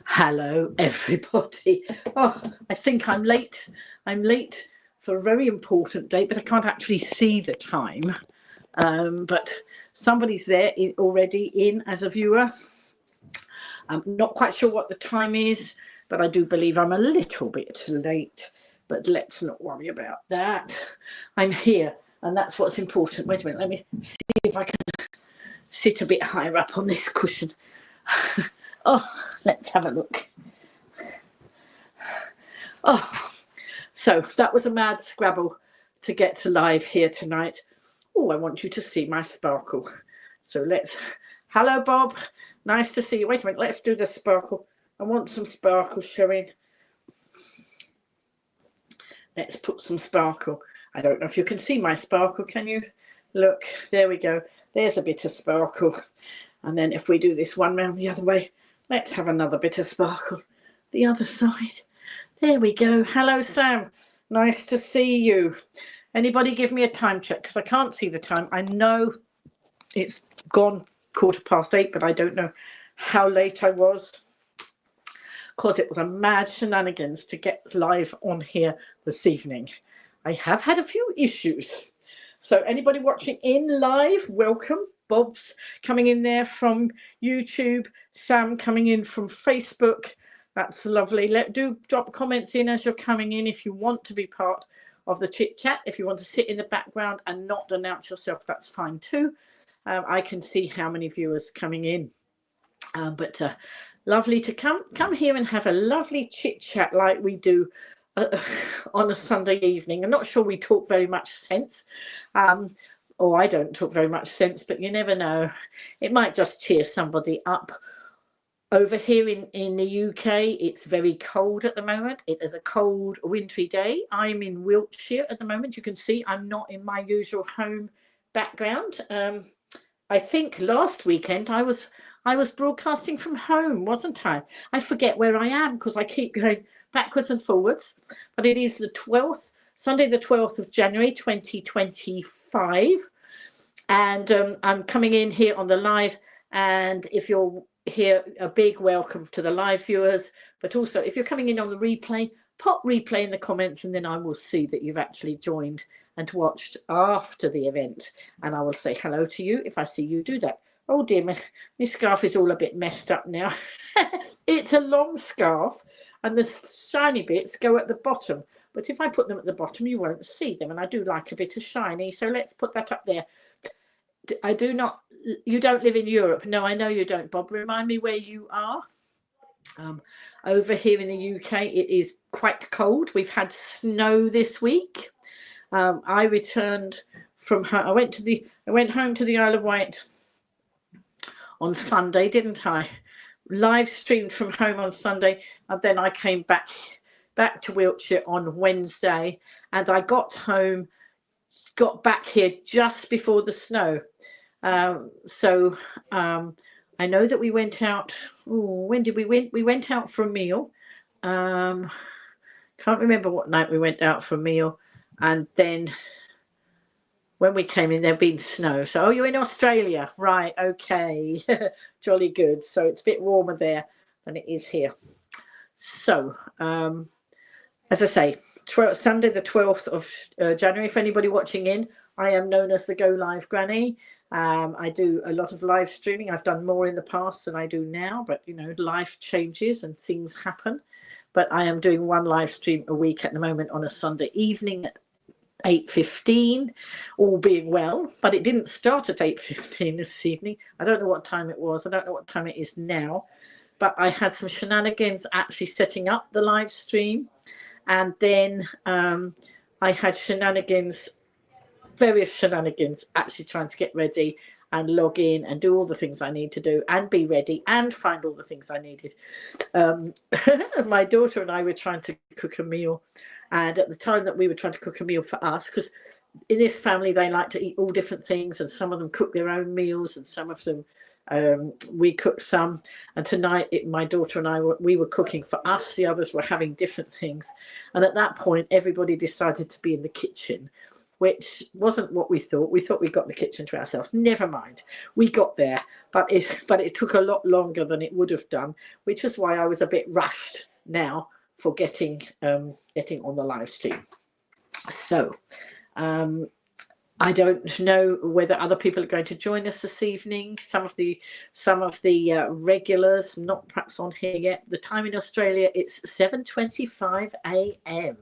Hello, everybody. Oh, I think I'm late. I'm late for a very important date, but I can't actually see the time. But somebody's there already in as a viewer. I'm not quite sure what the time is, but I do believe I'm a little bit late. But let's not worry about that. I'm here, and that's what's important. Wait a minute, let me see if I can sit a bit higher up on this cushion. Oh, let's have a look. Oh, so that was a mad scrabble to get to live here tonight. Oh, I want you to see my sparkle. So hello, Bob. Nice to see you. Wait a minute, let's do the sparkle. I want some sparkle showing. Let's put some sparkle. I don't know if you can see my sparkle. Can you? Look, there we go. There's a bit of sparkle. And then if we do this one round the other way, let's have another bit of sparkle. The other side. There we go. Hello, Sam. Nice to see you. Anybody give me a time check? Because I can't see the time. I know it's gone 8:15, but I don't know how late I was. Because it was a mad shenanigans to get live on here this evening. I have had a few issues. So anybody watching in live, welcome. Bob's coming in there from YouTube. Sam coming in from Facebook. That's lovely. Do drop comments in as you're coming in if you want to be part of the chit chat. If you want to sit in the background and not announce yourself, that's fine too. I can see how many viewers coming in. But lovely to come here and have a lovely chit chat like we do on a Sunday evening. I'm not sure we talk very much sense. Or I don't talk very much sense, but you never know. It might just cheer somebody up. Over here in the UK, it's very cold at the moment. It is a cold, wintry day. I'm in Wiltshire at the moment. You can see I'm not in my usual home background. I think last weekend I was broadcasting from home, wasn't I? I forget where I am because I keep going backwards and forwards. But it is the 12th, Sunday the 12th of January 2025. And I'm coming in here on the live. And if you're here, a big welcome to the live viewers, but also if you're coming in on the replay, pop replay in the comments, and then I will see that you've actually joined and watched after the event, and I will say hello to you if I see you do that. Oh dear, my scarf is all a bit messed up now. It's a long scarf and the shiny bits go at the bottom, but if I put them at the bottom you won't see them, and I do like a bit of shiny, so let's put that up there. You don't live in Europe? No, I know you don't, Bob. Remind me where you are. Over here in the UK, it is quite cold. We've had snow this week. I returned from home. I went home to the Isle of Wight on Sunday, didn't I? Live streamed from home on Sunday, and then I came back to Wiltshire on Wednesday, and I got back here just before the snow. I know that we went out. When did we went? We went out for a meal. Can't remember what night we went out for a meal. And then when we came in, there'd been snow. So, you're in Australia. Right, okay. Jolly good. So it's a bit warmer there than it is here. So, as I say, Sunday the 12th of January, for anybody watching in, I am known as the GoLiveGranny. I do a lot of live streaming. I've done more in the past than I do now, but life changes and things happen. But I am doing one live stream a week at the moment on a Sunday evening at 8:15, all being well. But it didn't start at 8:15 this evening. I don't know what time it was. I don't know what time it is now. But I had some shenanigans actually setting up the live stream. And then I had various shenanigans, actually trying to get ready and log in and do all the things I need to do and be ready and find all the things I needed. My daughter and I were trying to cook a meal, and at the time that we were trying to cook a meal for us, because in this family they like to eat all different things, and some of them cook their own meals and some of them we cook some. And tonight my daughter and I we were cooking for us, the others were having different things, and at that point everybody decided to be in the kitchen. which wasn't what we thought. We thought we got the kitchen to ourselves. Never mind, we got there, but it took a lot longer than it would have done, which is why I was a bit rushed now for getting on the live stream. So I don't know whether other people are going to join us this evening. Some of the regulars, not perhaps on here yet. The time in Australia, it's 7:25 a.m.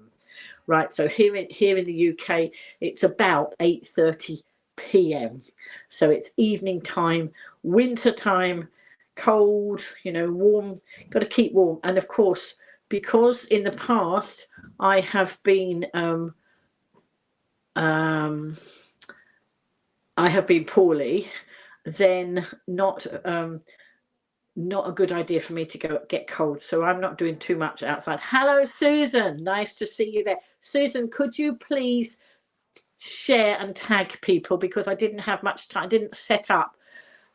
Right, so here in the UK, it's about 8:30 p.m. So it's evening time, winter time, cold, warm. Got to keep warm, and of course, because in the past I have been poorly, then not a good idea for me to go get cold. So I'm not doing too much outside. Hello, Susan. Nice to see you there. Susan, could you please share and tag people, because I didn't have much time. I didn't set up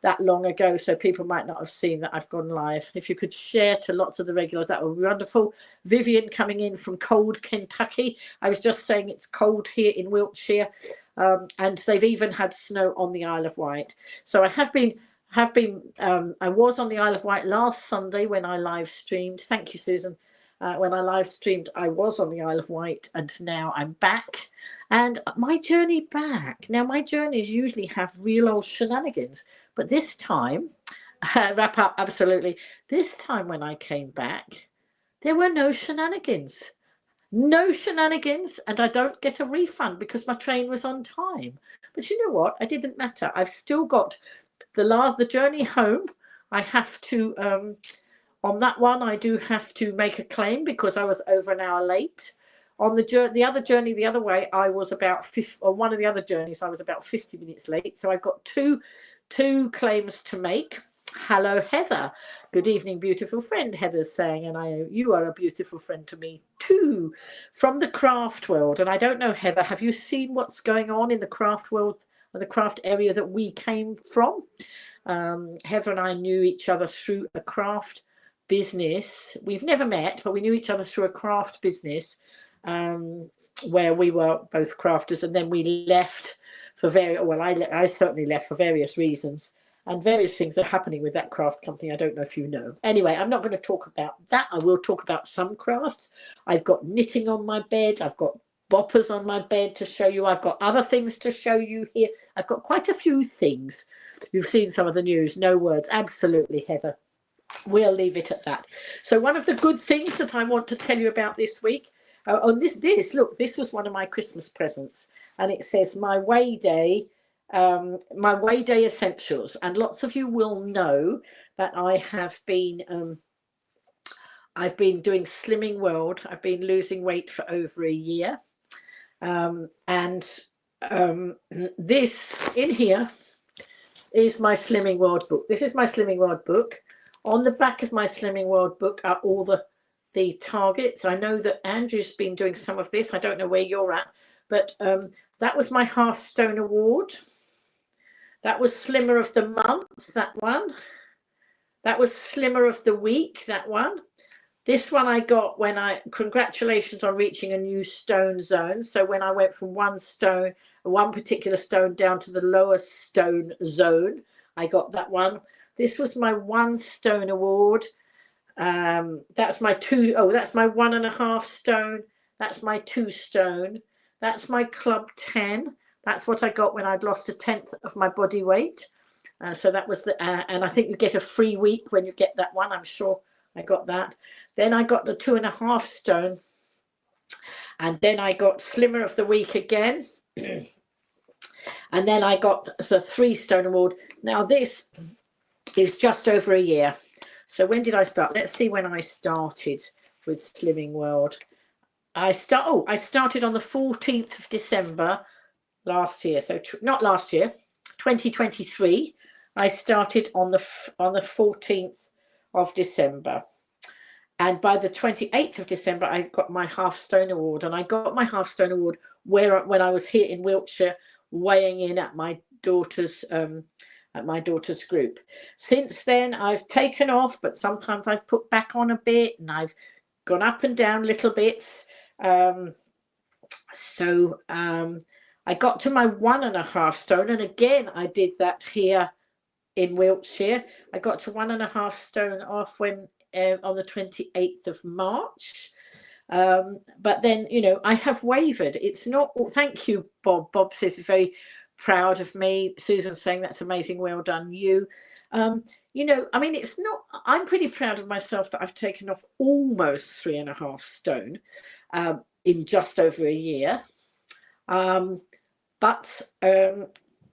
that long ago, so people might not have seen that I've gone live. If you could share to lots of the regulars, that would be wonderful. Vivian coming in from cold Kentucky. I was just saying it's cold here in Wiltshire, and they've even had snow on the Isle of Wight. So I was on the Isle of Wight last Sunday when I live streamed. Thank you, Susan. When I live streamed, I was on the Isle of Wight, and now I'm back. And my journey back. Now, my journeys usually have real old shenanigans, but this time, wrap up, absolutely. This time when I came back, there were no shenanigans. No shenanigans, and I don't get a refund because my train was on time. But you know what? It didn't matter. I've still got the journey home. I have to, on that one, I do have to make a claim because I was over an hour late. On the other journey the other way, I was about one of the other journeys, I was about 50 minutes late. So I've got two claims to make. Hello, Heather. Good evening, beautiful friend, Heather's saying, and you are a beautiful friend to me too, from the craft world. And I don't know, Heather, have you seen what's going on in the craft world, or the craft area that we came from? Heather and I knew each other through a craft business. We've never met, but we knew each other through a craft business, where we were both crafters, and then we left for I certainly left for various reasons, and various things are happening with that craft company. I don't know if you know. Anyway, I'm not going to talk about that. I will talk about some crafts. I've got knitting on my bed. I've got boppers on my bed to show you. I've got other things to show you here. I've got quite a few things. You've seen some of the news. No words. Absolutely, Heather. We'll leave it at that. So one of the good things that I want to tell you about this week, on this, look, this was one of my Christmas presents, and it says my way day essentials. And lots of you will know that I have been I've been doing Slimming World. I've been losing weight for over a year, this in here is my Slimming World book. This is my Slimming World book. On the back of my Slimming World book are all the targets. I know that Andrew's been doing some of this. I don't know where you're at, but that was my Half Stone Award. That was Slimmer of the Month, that one. That was Slimmer of the Week, that one. This one I got when congratulations on reaching a new stone zone. So when I went from one particular stone down to the lower stone zone, I got that one. This was my 1 stone award. That's my 2. Oh, that's my 1.5 stone. That's my 2 stone. That's my Club 10. That's what I got when I'd lost 1/10 of my body weight. So that was and I think you get a free week when you get that one. I'm sure I got that. Then I got the 2.5 stone. And then I got Slimmer of the Week again. And then I got the 3 stone award. Now this is just over a year. So when did I start? Let's see when I started with Slimming World. I started on the 14th of December last year. So not last year, 2023. I started on the 14th of December. And by the 28th of December, I got my Half Stone Award. And I got my Half Stone Award when I was here in Wiltshire, weighing in at my daughter's group. Since then, I've taken off, but sometimes I've put back on a bit, and I've gone up and down little bits. I got to my 1.5 stone, and again I did that here in Wiltshire. I got to 1.5 stone off when on the 28th of March. But then, you know, I have wavered. It's not, thank you, Bob. Bob says he's very proud of me. Susan saying that's amazing, well done you. You know, I mean, it's not, I'm pretty proud of myself that I've taken off almost 3.5 stone in just over a year. But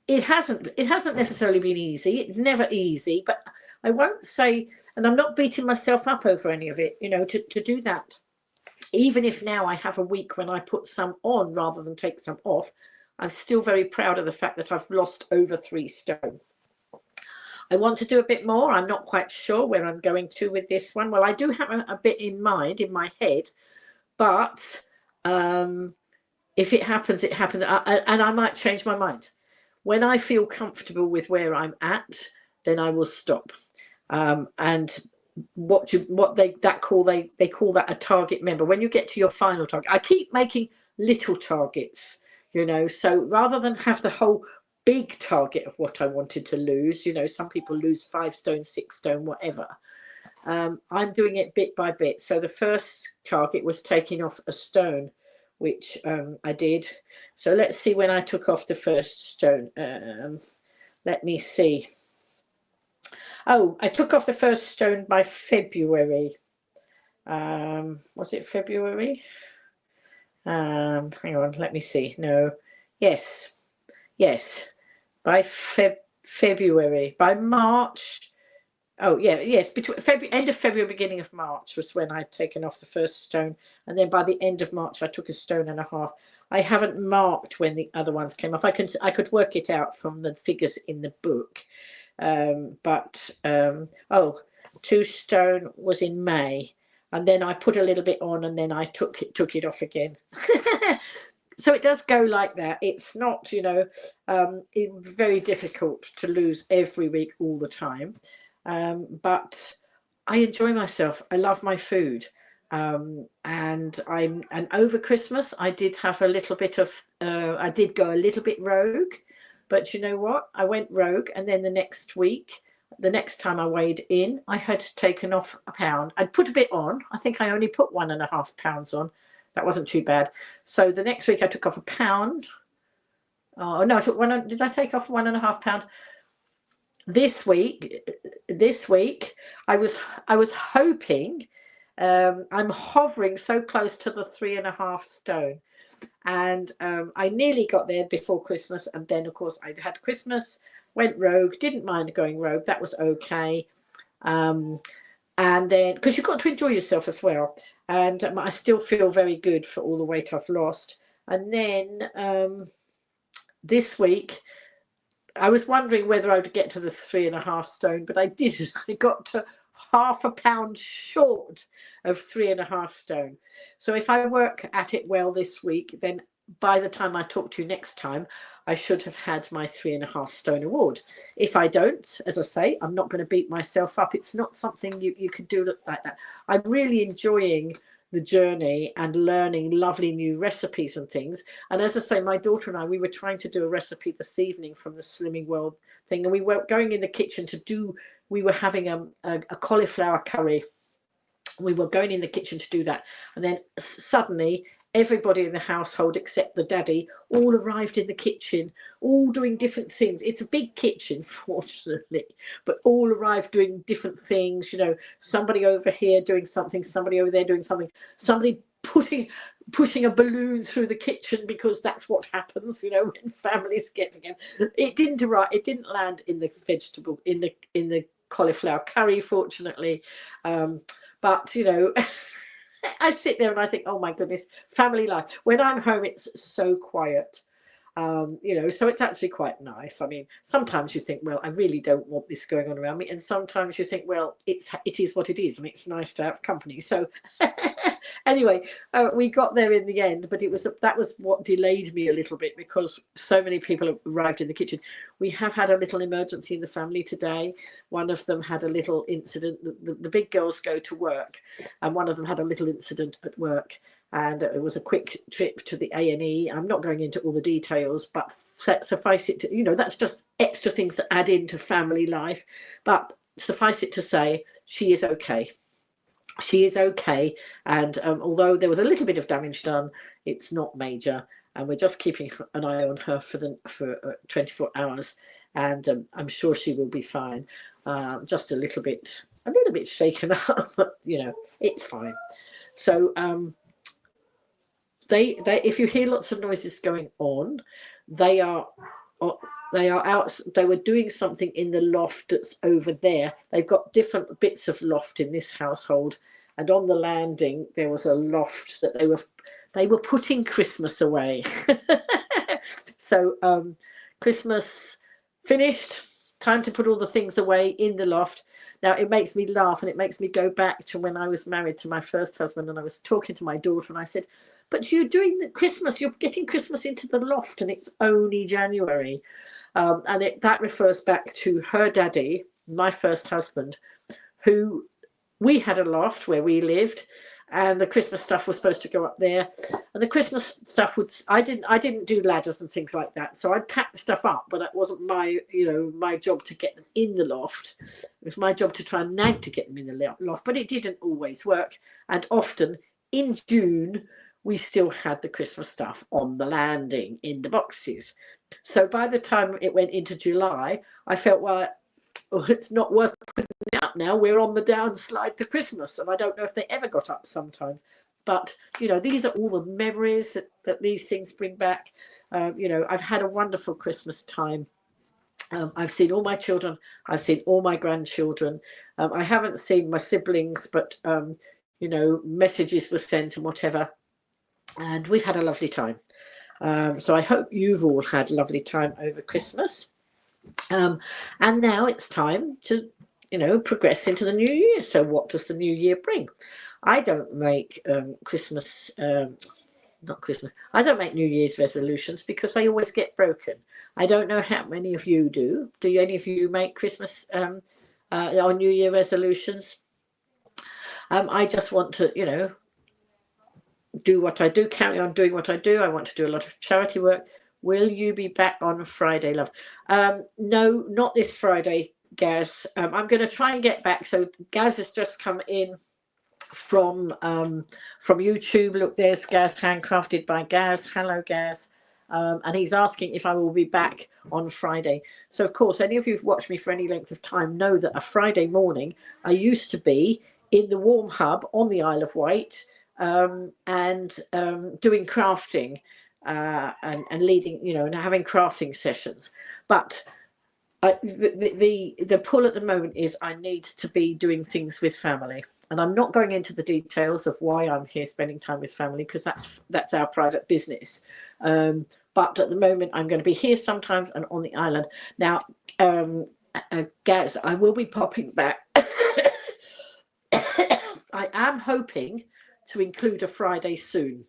it hasn't necessarily been easy. It's never easy, but I won't say, and I'm not beating myself up over any of it, you know, to do that. Even if now I have a week when I put some on rather than take some off, I'm still very proud of the fact that I've lost over 3 stone. I want to do a bit more. I'm not quite sure where I'm going to with this one. Well, I do have a bit in mind, in my head, but if it happens, it happens. And I might change my mind. When I feel comfortable with where I'm at, then I will stop. And they call that a target member. When you get to your final target, I keep making little targets, you know, so rather than have the whole big target of what I wanted to lose, you know, some people lose 5 stone, 6 stone, whatever. I'm doing it bit by bit. So the first target was taking off a stone, which I did. So let's see when I took off the first stone. Let me see. Oh, I took off the first stone by February. Was it February? Hang on, let me see. No. Yes. By February. By March. Oh, yeah, yes. Between end of February, beginning of March was when I'd taken off the first stone. And then by the end of March, I took 1.5 stones. I haven't marked when the other ones came off. I could work it out from the figures in the book. 2 stone was in May, and then I put a little bit on, and then I took it off again. So it does go like that. It's not, you know, it's very difficult to lose every week all the time, but I enjoy myself. I love my food, and over Christmas I did have a little bit of I did go a little bit rogue. But you know what? I went rogue, and then the next week, the next time I weighed in, I had taken off a pound. I'd put a bit on. I think I only put 1.5 pounds on. That wasn't too bad. So the next week I took off a pound. Oh no, I took one. Did I take off 1.5 pound? This week I was hoping. I'm hovering so close to the 3.5 stone. And I nearly got there before Christmas, and then of course I had Christmas, went rogue, didn't mind going rogue, that was okay. And then because you've got to enjoy yourself as well, and I still feel very good for all the weight I've lost. And then this week I was wondering whether I would get to the 3.5 stone, but I didn't. I got to 0.5 pound short of 3.5 stone. So if I work at it well this week, then by the time I talk to you next time, I should have had my 3.5 stone award. If I don't, as I say, I'm not going to beat myself up. It's not something you could do like that. I'm really enjoying the journey and learning lovely new recipes and things. And as I say, my daughter and I, we were trying to do a recipe this evening from the Slimming World thing, and we were going in the kitchen we were having a cauliflower curry. We were going in the kitchen to do that, and then suddenly everybody in the household except the daddy all arrived in the kitchen, all doing different things. It's a big kitchen, fortunately, but all arrived doing different things. You know, somebody over here doing something, somebody over there doing something, somebody pushing a balloon through the kitchen, because that's what happens, you know, when families get together. It didn't land in the vegetable, in the cauliflower curry, fortunately. But you know, I sit there and I think, oh my goodness, family life. When I'm home, it's so quiet. You know, so it's actually quite nice. I mean, sometimes you think, well, I really don't want this going on around me, and sometimes you think, well, it is what it is, and it's nice to have company. So Anyway, we got there in the end, but that was what delayed me a little bit, because so many people arrived in the kitchen. We have had a little emergency in the family today. One of them had a little incident. The big girls go to work, and one of them had a little incident at work, and it was a quick trip to the A&E. I'm not going into all the details, but suffice it to, that's just extra things that add into family life. But suffice it to say, she is okay. She is okay, and although there was a little bit of damage done, it's not major, and we're just keeping an eye on her for 24 hours, and I'm sure she will be fine. Just a little bit shaken up, but it's fine. So they if you hear lots of noises going on, they are out. They were doing something in the loft that's over there. They've got different bits of loft in this household, and on the landing there was a loft that they were putting Christmas away. So Christmas finished, time to put all the things away in the loft. Now it makes me laugh, and it makes me go back to when I was married to my first husband, and I was talking to my daughter, and I said, but you're doing the Christmas, you're getting Christmas into the loft, and it's only January. And that refers back to her daddy, my first husband, who, we had a loft where we lived, and the Christmas stuff was supposed to go up there. And the Christmas stuff I didn't do ladders and things like that. So I'd pack the stuff up, but that wasn't my job to get them in the loft. It was my job to try and nag to get them in the loft, but it didn't always work. And often in June, we still had the Christmas stuff on the landing in the boxes. So by the time it went into July, I felt, well, it's not worth putting it up now. We're on the downslide to Christmas, and I don't know if they ever got up sometimes. But, these are all the memories that these things bring back. I've had a wonderful Christmas time. I've seen all my children. I've seen all my grandchildren. I haven't seen my siblings, but, messages were sent and whatever. And we've had a lovely time. So I hope you've all had a lovely time over Christmas. And now it's time to, progress into the new year. So what does the new year bring? I don't make I don't make New Year's resolutions, because they always get broken. I don't know how many of you do. Do any of you make Christmas or New Year resolutions? I just want to, do what I do, carry on doing what I do. I want to do a lot of charity work. Will you be back on Friday, love? No, not this Friday, Gaz. I'm going to try and get back. So Gaz has just come in from YouTube. Look, there's Gaz, handcrafted by Gaz. Hello, Gaz. And he's asking if I will be back on Friday. So, of course, any of you who've watched me for any length of time know that a Friday morning I used to be in the Warm Hub on the Isle of Wight, and doing crafting and leading, and having crafting sessions. But the pull at the moment is I need to be doing things with family, and I'm not going into the details of why I'm here spending time with family, because that's our private business. But at the moment I'm going to be here sometimes and on the island. Now, Gaz, I will be popping back. I am hoping to include a Friday soon,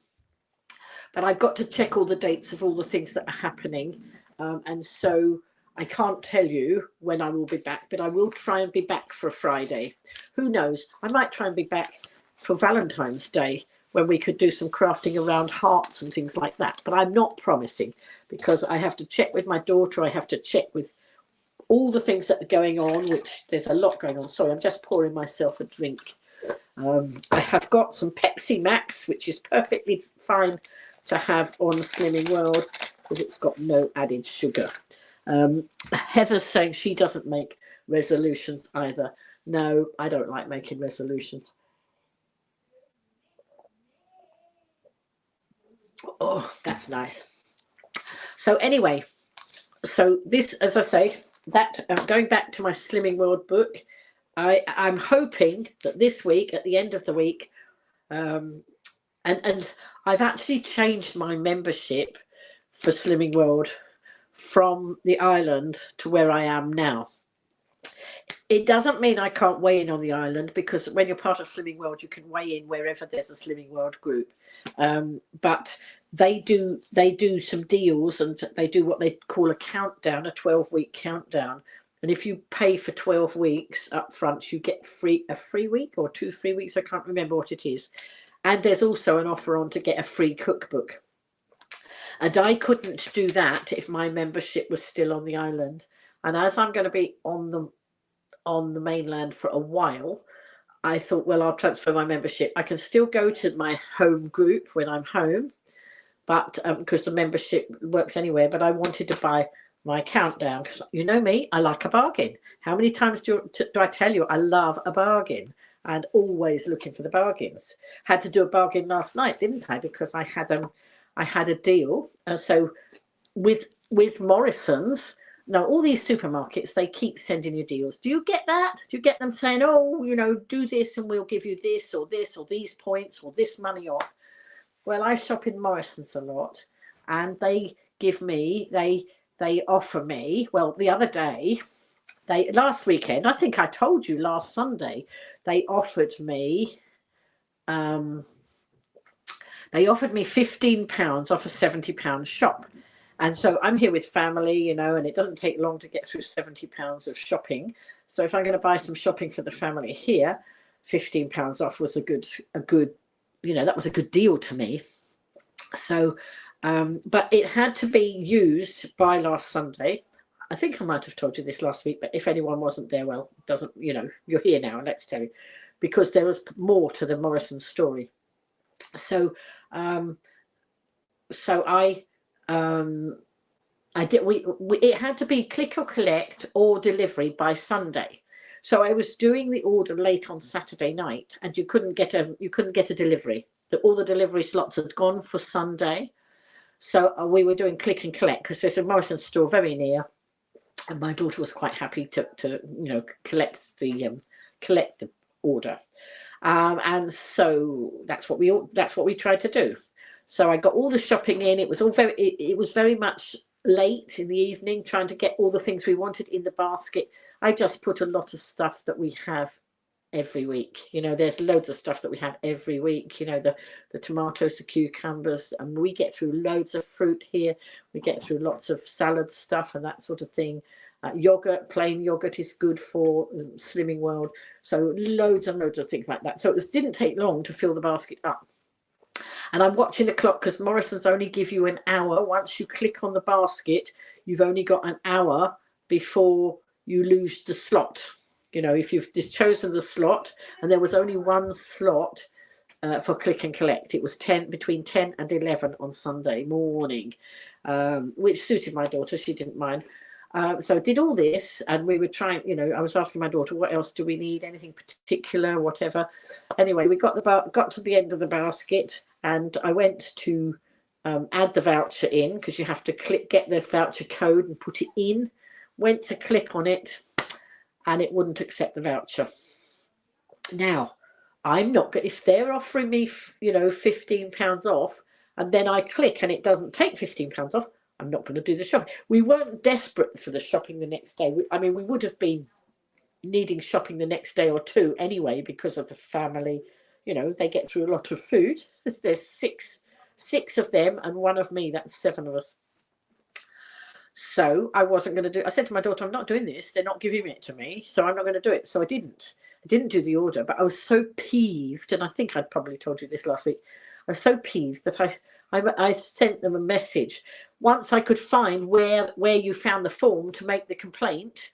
but I've got to check all the dates of all the things that are happening, and so I can't tell you when I will be back, but I will try and be back for a Friday. Who knows, I might try and be back for Valentine's Day, when we could do some crafting around hearts and things like that, but I'm not promising, because I have to check with my daughter. I have to check with all the things that are going on, which there's a lot going on. Sorry, I'm just pouring myself a drink. I have got some Pepsi Max, which is perfectly fine to have on Slimming World, because it's got no added sugar. Heather's saying she doesn't make resolutions either. No, I don't like making resolutions. Oh, that's nice. So anyway, so this, as I say, that going back to my Slimming World book, I'm hoping that this week, at the end of the week, and I've actually changed my membership for Slimming World from the island to where I am now. It doesn't mean I can't weigh in on the island, because when you're part of Slimming World, you can weigh in wherever there's a Slimming World group. But they do some deals, and they do what they call a countdown, a 12-week countdown. And if you pay for 12 weeks up front, you get a free week or 2 free weeks. I can't remember what it is. And there's also an offer on to get a free cookbook. And I couldn't do that if my membership was still on the island. And as I'm going to be on the mainland for a while, I thought, well, I'll transfer my membership. I can still go to my home group when I'm home, but because the membership works anywhere. But I wanted to buy my countdown, because you know me, I like a bargain. How many times do I tell you I love a bargain, and always looking for the bargains? Had to do a bargain last night, didn't I? Because I had a deal. So with Morrison's. Now, all these supermarkets, they keep sending you deals. Do you get that? Do you get them saying, oh, you know, do this and we'll give you this or these points or this money off? Well, I shop in Morrison's a lot, and they offer me, well, the other day, last weekend, I think I told you last Sunday, they offered me £15 off a £70 shop. And so I'm here with family, you know, and it doesn't take long to get through £70 of shopping. So if I'm going to buy some shopping for the family here, £15 off was a good, you know, that was a good deal to me. So, but it had to be used by last Sunday. I think I might have told you this last week, but if anyone wasn't there, well, doesn't, you know, you're here now, and let's tell you, because there was more to the Morrison story. So, it had to be click or collect or delivery by Sunday. So I was doing the order late on Saturday night, and you couldn't get a delivery. All the delivery slots had gone for Sunday. So we were doing click and collect, because there's a Morrison store very near, and my daughter was quite happy to you know, collect the order. And so that's what we tried to do. So I got all the shopping in. It was all it was very much late in the evening, trying to get all the things we wanted in the basket. I just put a lot of stuff that we have every week. You know, there's loads of stuff that we have every week. You know, the tomatoes, the cucumbers, and we get through loads of fruit here. We get through lots of salad stuff and that sort of thing. Yogurt, plain yogurt is good for Slimming World. So loads and loads of things like that. So it didn't take long to fill the basket up. And I'm watching the clock, because Morrison's only give you an hour. Once you click on the basket, you've only got an hour before you lose the slot. You know, if you've just chosen the slot, and there was only one slot for click and collect. It was between 10 and 11 on Sunday morning, which suited my daughter. She didn't mind. So I did all this, and we were trying, you know, I was asking my daughter, what else do we need? Anything particular, whatever. Anyway, we got to the end of the basket, and I went to add the voucher in, because you have to get the voucher code and put it in. Went to click on it, and it wouldn't accept the voucher. Now, I'm not good. If they're offering me, you know, £15 off, and then I click and it doesn't take £15 off, I'm not going to do the shopping. We weren't desperate for the shopping the next day. I mean, we would have been needing shopping the next day or two anyway, because of the family. You know, they get through a lot of food. There's six of them and one of me. That's 7 of us. So I wasn't going to do. I said to my daughter, I'm not doing this. They're not giving it to me, so I'm not going to do it. So I didn't do the order. But I was so peeved, and I think I'd probably told you this last week. I was so peeved that I sent them a message. Once I could find where you found the form to make the complaint,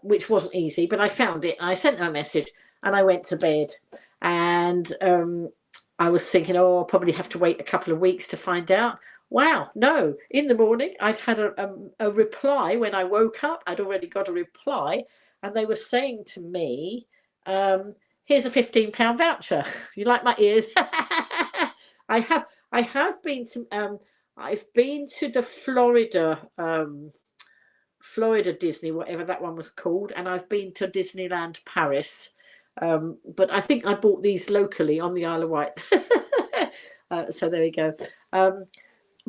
which wasn't easy, but I found it. I sent them a message, and I went to bed. And I was thinking, oh, I'll probably have to wait a couple of weeks to find out. Wow, no. In the morning, I'd had a reply. When I woke up, I'd already got a reply, and they were saying to me, here's a £15 voucher. You like my ears? I have been to I've been to the Florida Disney, whatever that one was called, and I've been to Disneyland Paris. But I think I bought these locally on the Isle of Wight. So there we go.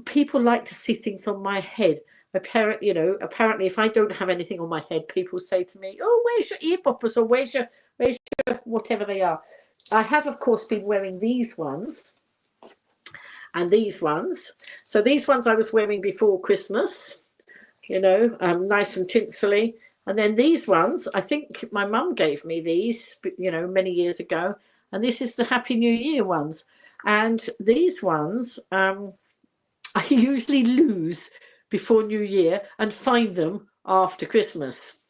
People like to see things on my head. apparently, apparently if I don't have anything on my head, people say to me, oh, where's your ear poppers, or where's your whatever they are. I have, of course, been wearing these ones and these ones. So these ones I was wearing before Christmas, nice and tinsely. And then these ones, I think my mum gave me these, many years ago. And this is the Happy New Year ones. And these ones, I usually lose before New Year and find them after Christmas.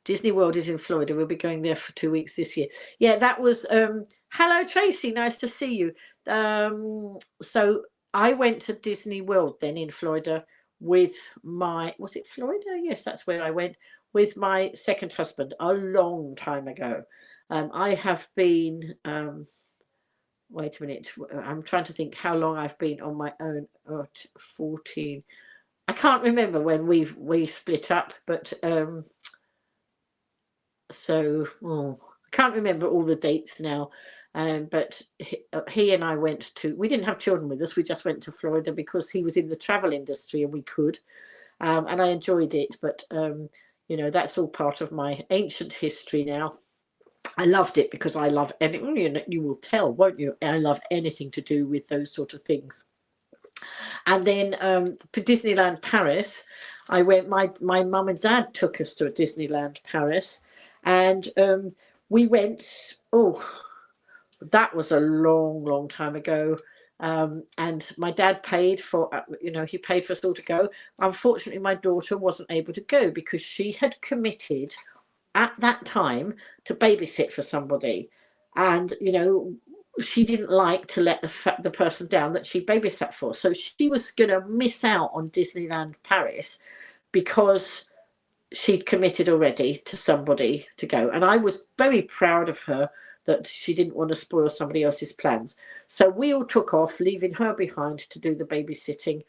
Disney World is in Florida. We'll be going there for 2 weeks this year. Yeah, that was hello Tracy, nice to see you. So I went to Disney World then in Florida with was it Florida? Yes, that's where I went with my second husband a long time ago. I have been wait a minute, I'm trying to think how long I've been on my own. 14. I can't remember when we split up, but I can't remember all the dates now. But he and I went to, we didn't have children with us, we just went to Florida because he was in the travel industry and we could, and I enjoyed it. But that's all part of my ancient history now. I loved it because I love anything, you will tell, won't you? I love anything to do with those sort of things. And then for Disneyland Paris, I went, my mum and dad took us to a Disneyland Paris, and we went, that was a long time ago. And my dad paid for, he paid for us all to go. Unfortunately, my daughter wasn't able to go because she had committed at that time to babysit for somebody. And, she didn't like to let the person down that she babysat for. So she was going to miss out on Disneyland Paris because she'd committed already to somebody to go. And I was very proud of her that she didn't want to spoil somebody else's plans. So we all took off, leaving her behind to do the babysitting.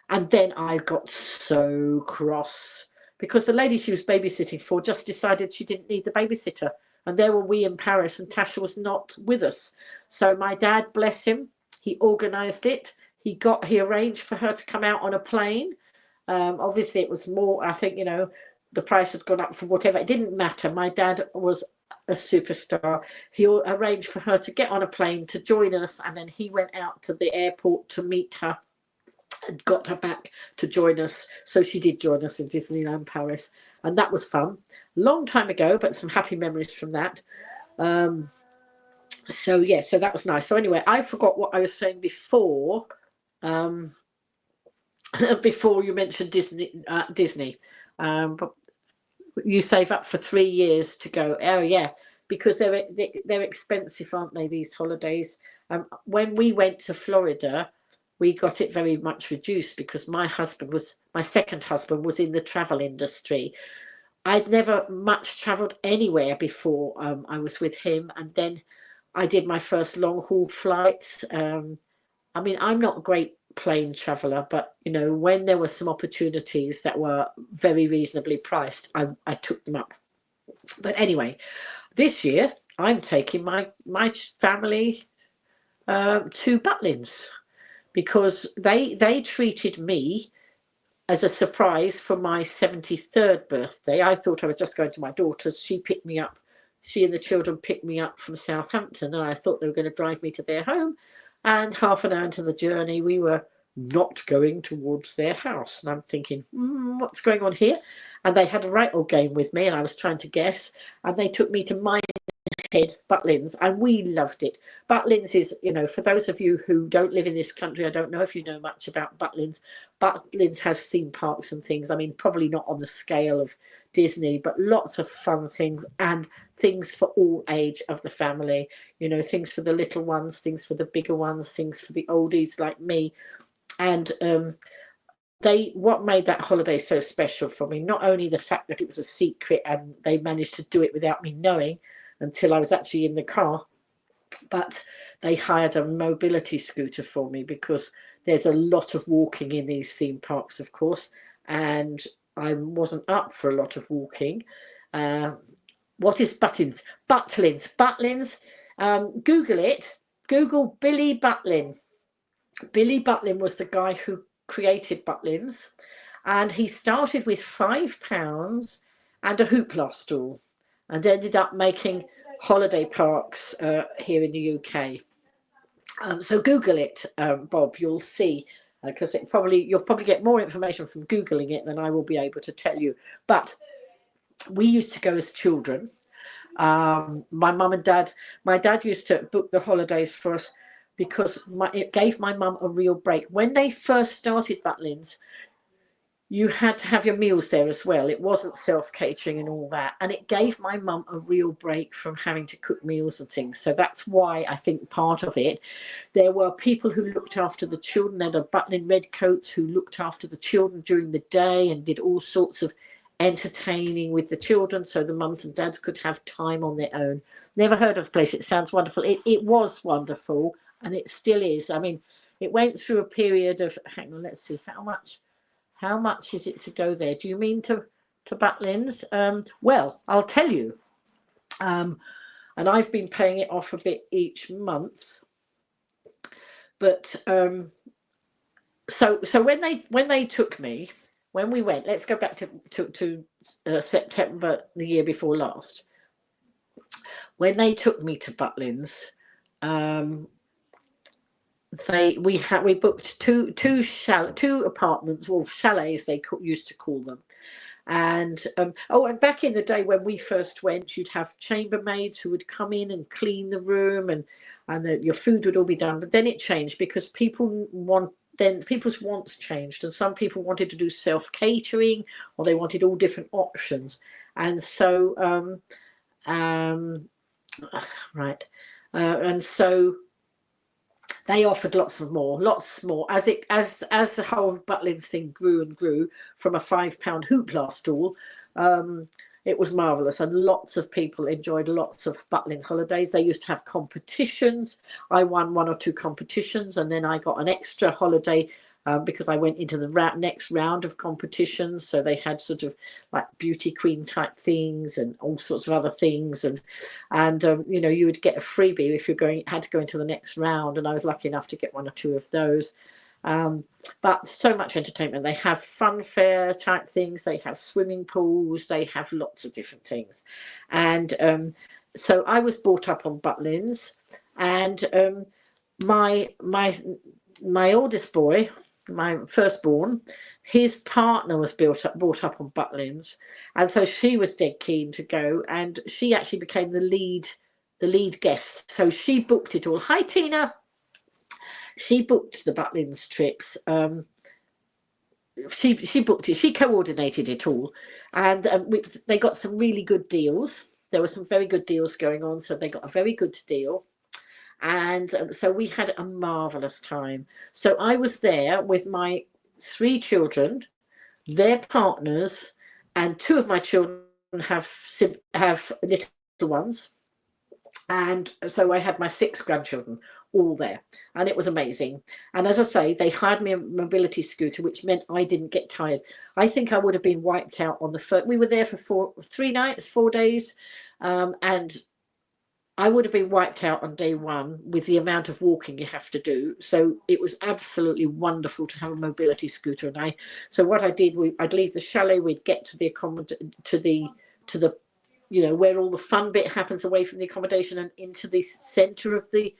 And then I got so cross because the lady she was babysitting for just decided she didn't need the babysitter. And there were we in Paris, and Tasha was not with us. So my dad, bless him, he organised it. He arranged for her to come out on a plane. Obviously, it was more, I think, the price had gone up for whatever. It didn't matter. My dad was a superstar. He arranged for her to get on a plane to join us, and then he went out to the airport to meet her and got her back to join us. So she did join us in Disneyland Paris, and that was fun. Long time ago, but some happy memories from that. So that was nice. So anyway, I forgot what I was saying before. Before you mentioned Disney, but you save up for 3 years to go. Oh yeah, because they're expensive, aren't they, these holidays? When we went to Florida, we got it very much reduced because my second husband was in the travel industry. I'd never much traveled anywhere before I was with him, and then I did my first long haul flights. I'm not a great plane traveler, but when there were some opportunities that were very reasonably priced, I took them up. But this year I'm taking my family to Butlins because they treated me as a surprise for my 73rd birthday. I thought I was just going to my daughter's. She picked me up. She and the children picked me up from Southampton, and I thought they were going to drive me to their home. And half an hour into the journey, we were not going towards their house. And I'm thinking, what's going on here? And they had a rattle game with me, and I was trying to guess. And they took me to Minehead, Butlins, and we loved it. Butlins is, for those of you who don't live in this country, I don't know if you know much about Butlins. Butlins has theme parks and things. Probably not on the scale of Disney, but lots of fun things and things for all age of the family. Things for the little ones, things for the bigger ones, things for the oldies like me. And what made that holiday so special for me, not only the fact that it was a secret and they managed to do it without me knowing until I was actually in the car, but they hired a mobility scooter for me because there's a lot of walking in these theme parks, of course, and I wasn't up for a lot of walking. What is Butlins? Butlins. Google it. Google Billy Butlin. Billy Butlin was the guy who created Butlins, and he started with £5 and a hoopla stool, and ended up making holiday parks here in the UK. So Google it, Bob. You'll see, because you'll probably get more information from Googling it than I will be able to tell you. But we used to go as children. My mum and dad. My dad used to book the holidays for us because it gave my mum a real break. When they first started Butlins, you had to have your meals there as well. It wasn't self-catering and all that. And it gave my mum a real break from having to cook meals and things. So that's why I think part of it, there were people who looked after the children. There were Butlin redcoats who looked after the children during the day and did all sorts of entertaining with the children, so the mums and dads could have time on their own. Never heard of the place. It sounds wonderful. It was wonderful, and it still is. I mean, it went through a period of, hang on, let's see, how much is it to go there? Do you mean to Butlins? Well, I'll tell you. And I've been paying it off a bit each month. But so when they took me, when we went, let's go back to September the year before last. When they took me to Butlins, we booked two apartments, or chalets they used to call them. And and back in the day when we first went, you'd have chambermaids who would come in and clean the room, and your food would all be done. But then it changed because people's wants changed, and some people wanted to do self-catering, or they wanted all different options. And so and so they offered lots more as the whole Butlins thing grew and grew from a £5 hoopla stool. It was marvellous, and lots of people enjoyed lots of Butlin holidays. They used to have competitions. I won 1 or 2 competitions, and then I got an extra holiday because I went into the next round of competitions. So they had sort of like beauty queen type things and all sorts of other things, and you would get a freebie if had to go into the next round. And I was lucky enough to get 1 or 2 of those. But so much entertainment. They have fun fair type things. They have swimming pools. They have lots of different things. And so I was brought up on Butlins, and my oldest boy, my firstborn, his partner was brought up on Butlins, and so she was dead keen to go, and she actually became the lead guest. So she booked it all. Hi, Tina. She booked the Butlins trips. She booked it. She coordinated it all, and they got some really good deals. There were some very good deals going on, so they got a very good deal, and so we had a marvelous time. So I was there with my 3 children, their partners, and 2 of my children have little ones, and so I had my 6 grandchildren all there, and it was amazing. And as I say, they hired me a mobility scooter, which meant I didn't get tired. I think I would have been wiped out on the first. We were there for 4 days, and I would have been wiped out on day 1 with the amount of walking you have to do. So it was absolutely wonderful to have a mobility scooter. And so what I did, I'd leave the chalet, we'd get to the where all the fun bit happens, away from the accommodation and into the centre of the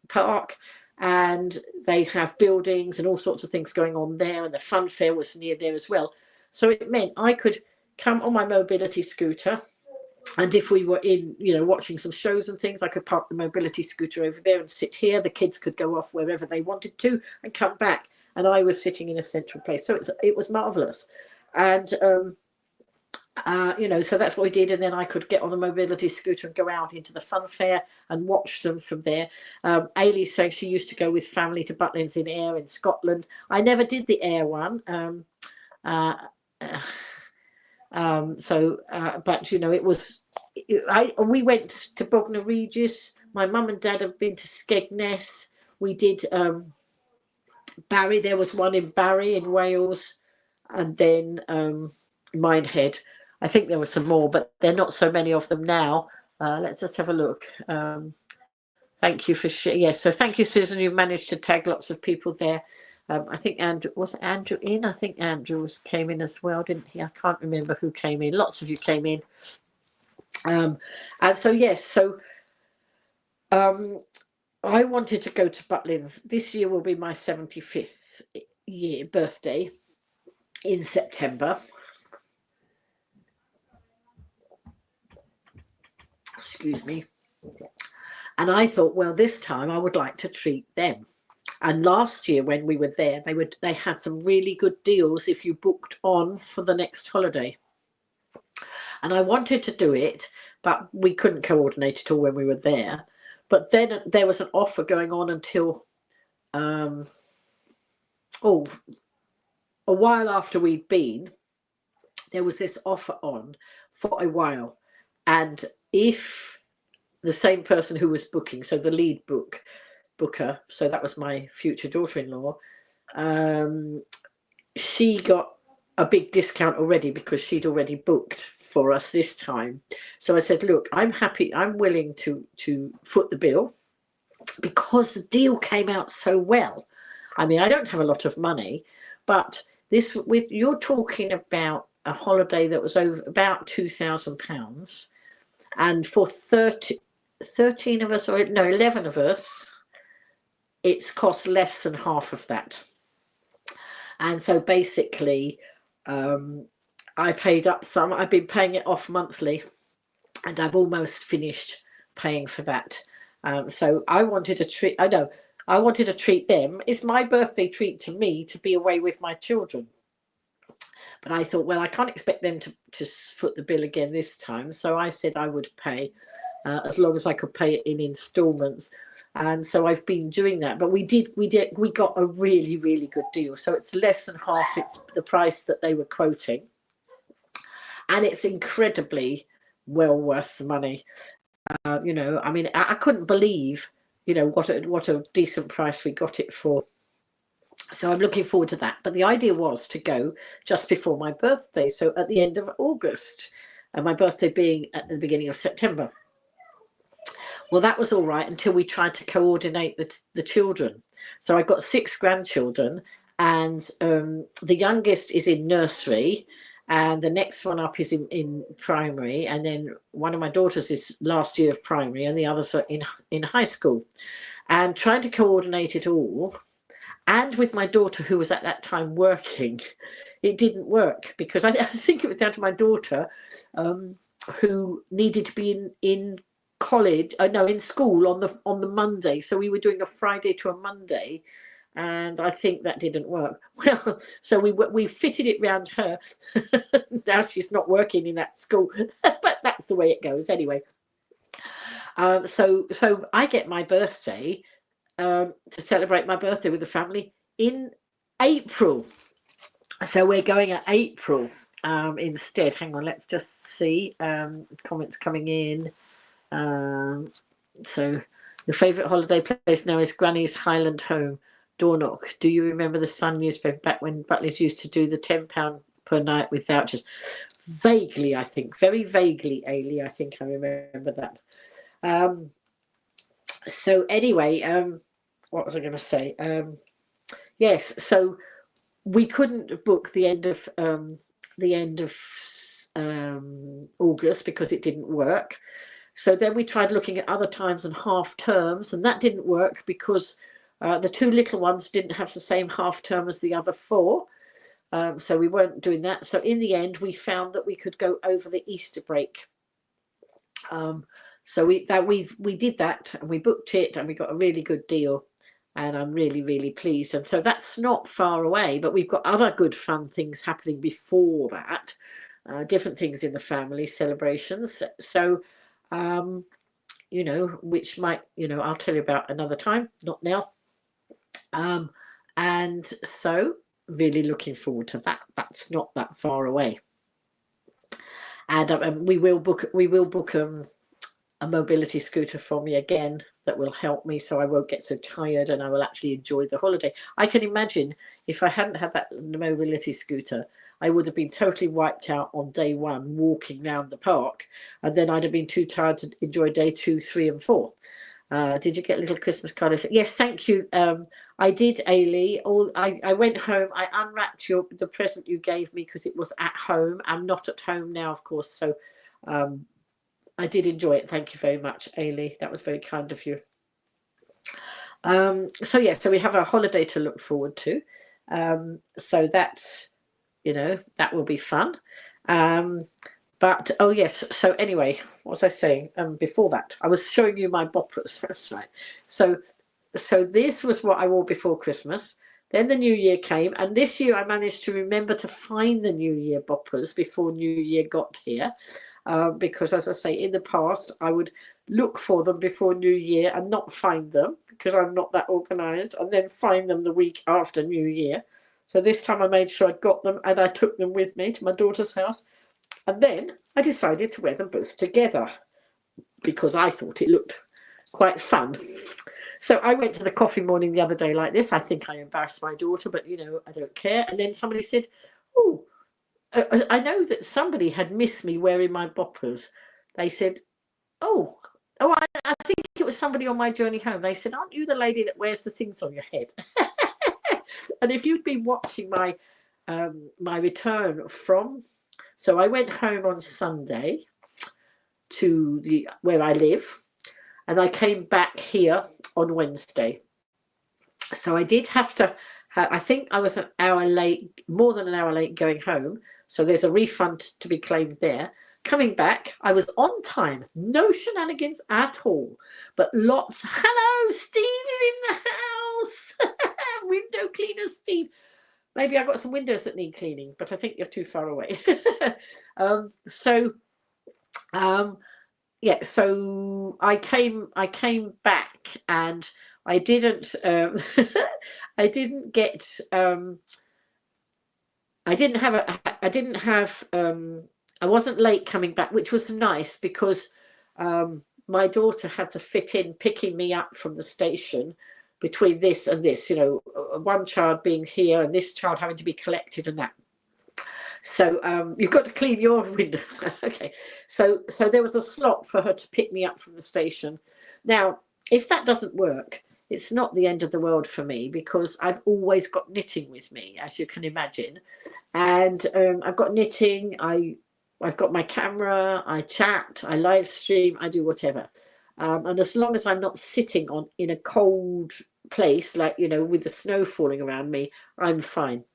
park, and they'd have buildings and all sorts of things going on there, and the fun fair was near there as well. So it meant I could come on my mobility scooter, and if we were in watching some shows and things, I could park the mobility scooter over there and sit here. The kids could go off wherever they wanted to and come back, and I was sitting in a central place. So it was marvelous. And so that's what we did, and then I could get on the mobility scooter and go out into the fun fair and watch them from there. Ailey's saying she used to go with family to Butlins in Ayr in Scotland. I never did the Ayr one, but it was. We went to Bognor Regis. My mum and dad have been to Skegness. We did Barry. There was one in Barry in Wales, and then Minehead. I think there were some more, but there are not so many of them now. Let's just have a look. Thank you for sharing. Yes, so thank you, Susan. You managed to tag lots of people there. I think Andrew, was Andrew in? I think Andrew came in as well, didn't he? I can't remember who came in. Lots of you came in. And so, yes, so I wanted to go to Butlins. This year will be my 75th birthday in September. Excuse me. And I thought, well, this time I would like to treat them. And last year when we were there, they had some really good deals if you booked on for the next holiday. And I wanted to do it, but we couldn't coordinate it all when we were there. But then there was an offer going on until a while after we'd been. There was this offer on for a while, and if the same person who was booking, so the lead booker, so that was my future daughter-in-law, she got a big discount already because she'd already booked for us this time. So I said, look, I'm happy, I'm willing to foot the bill because the deal came out so well. I mean, I don't have a lot of money, but this, you're talking about a holiday that was over about £2,000, and for 13 of us, or no, 11 of us, it's cost less than half of that. And so basically I paid up some. I've been paying it off monthly, and I've almost finished paying for that. So I wanted to treat, I wanted to treat them. It's my birthday treat to me to be away with my children. But I thought, well, I can't expect them to foot the bill again this time. So I said I would pay as long as I could pay it in installments. And so I've been doing that. But we got a really, really good deal. So it's less than half it's the price that they were quoting. And it's incredibly well worth the money. You know, I mean, I couldn't believe, you know, what a decent price we got it for. So I'm looking forward to that. But the idea was to go just before my birthday, so at the end of August, and my birthday being at the beginning of September. Well, that was all right until we tried to coordinate the children. So I've got 6 grandchildren, and the youngest is in nursery, and the next one up is in primary, and then one of my daughters is last year of primary, and the others are in high school. And trying to coordinate it all, and with my daughter, who was at that time working, it didn't work because I think it was down to my daughter, who needed to be in college, in school on the Monday. So we were doing a Friday to a Monday, and I think that didn't work. Well, so we fitted it round her. Now she's not working in that school, but that's the way it goes anyway. So I get my birthday to celebrate my birthday with the family in April. So we're going at April instead. Hang on, let's just see comments coming in. So your favourite holiday place now is Granny's Highland Home, Dornoch. Do you remember the Sun newspaper back when Butlins used to do the £10 per night with vouchers? Vaguely, I think. Very vaguely, Ailey, I think I remember that. So anyway, what was I going to say? Yes, so we couldn't book the end of August because it didn't work. So then we tried looking at other times and half terms, and that didn't work because the 2 little ones didn't have the same half term as the other 4. So we weren't doing that. So in the end, we found that we could go over the Easter break. So we did that, and we booked it, and we got a really good deal, and I'm really, really pleased. And so that's not far away, but we've got other good fun things happening before that, different things in the family celebrations. So you know, which might, you know, I'll tell you about another time, not now. And so really looking forward to that. That's not that far away. And we will book a mobility scooter for me again that will help me so I won't get so tired, and I will actually enjoy the holiday. I can imagine if I hadn't had that mobility scooter, I would have been totally wiped out on day 1 walking around the park, and then I'd have been too tired to enjoy day 2, 3 and 4. Did you get a little Christmas card? Yes, thank you. I did, Ailey. I went home. I unwrapped the present you gave me because it was at home. I'm not at home now, of course. So I did enjoy it. Thank you very much, Ailey. That was very kind of you. So yeah, so we have a holiday to look forward to. So that's, that will be fun. But oh yes, so anyway, what was I saying? Before that, I was showing you my boppers. That's right. So this was what I wore before Christmas. Then the New Year came, and this year I managed to remember to find the New Year boppers before New Year got here, because as I say, in the past I would look for them before New Year and not find them because I'm not that organised, and then find them the week after New Year. So this time I made sure I got them and I took them with me to my daughter's house. And then I decided to wear them both together because I thought it looked quite fun. So I went to the coffee morning the other day like this. I think I embarrassed my daughter, but I don't care. And then somebody said, oh, I know that somebody had missed me wearing my boppers. They said, oh, I think it was somebody on my journey home. They said, aren't you the lady that wears the things on your head? And if you'd been watching my return from... So I went home on Sunday to where I live, and I came back here on Wednesday. So I did have to, I think I was an hour late, more than an hour late going home. So there's a refund to be claimed there. Coming back, I was on time. No shenanigans at all. But lots. Hello, Steve is in the house. Window cleaner, Steve. Maybe I've got some windows that need cleaning, but I think you're too far away. Yeah, so I came back, and I didn't I didn't have I wasn't late coming back, which was nice because my daughter had to fit in picking me up from the station between this and this, one child being here and this child having to be collected and that. So you've got to clean your windows. Okay. So there was a slot for her to pick me up from the station. Now, if that doesn't work, it's not the end of the world for me because I've always got knitting with me, as you can imagine. And I've got knitting. I've got my camera. I chat. I live stream. I do whatever. And as long as I'm not sitting in a cold place, like, with the snow falling around me, I'm fine.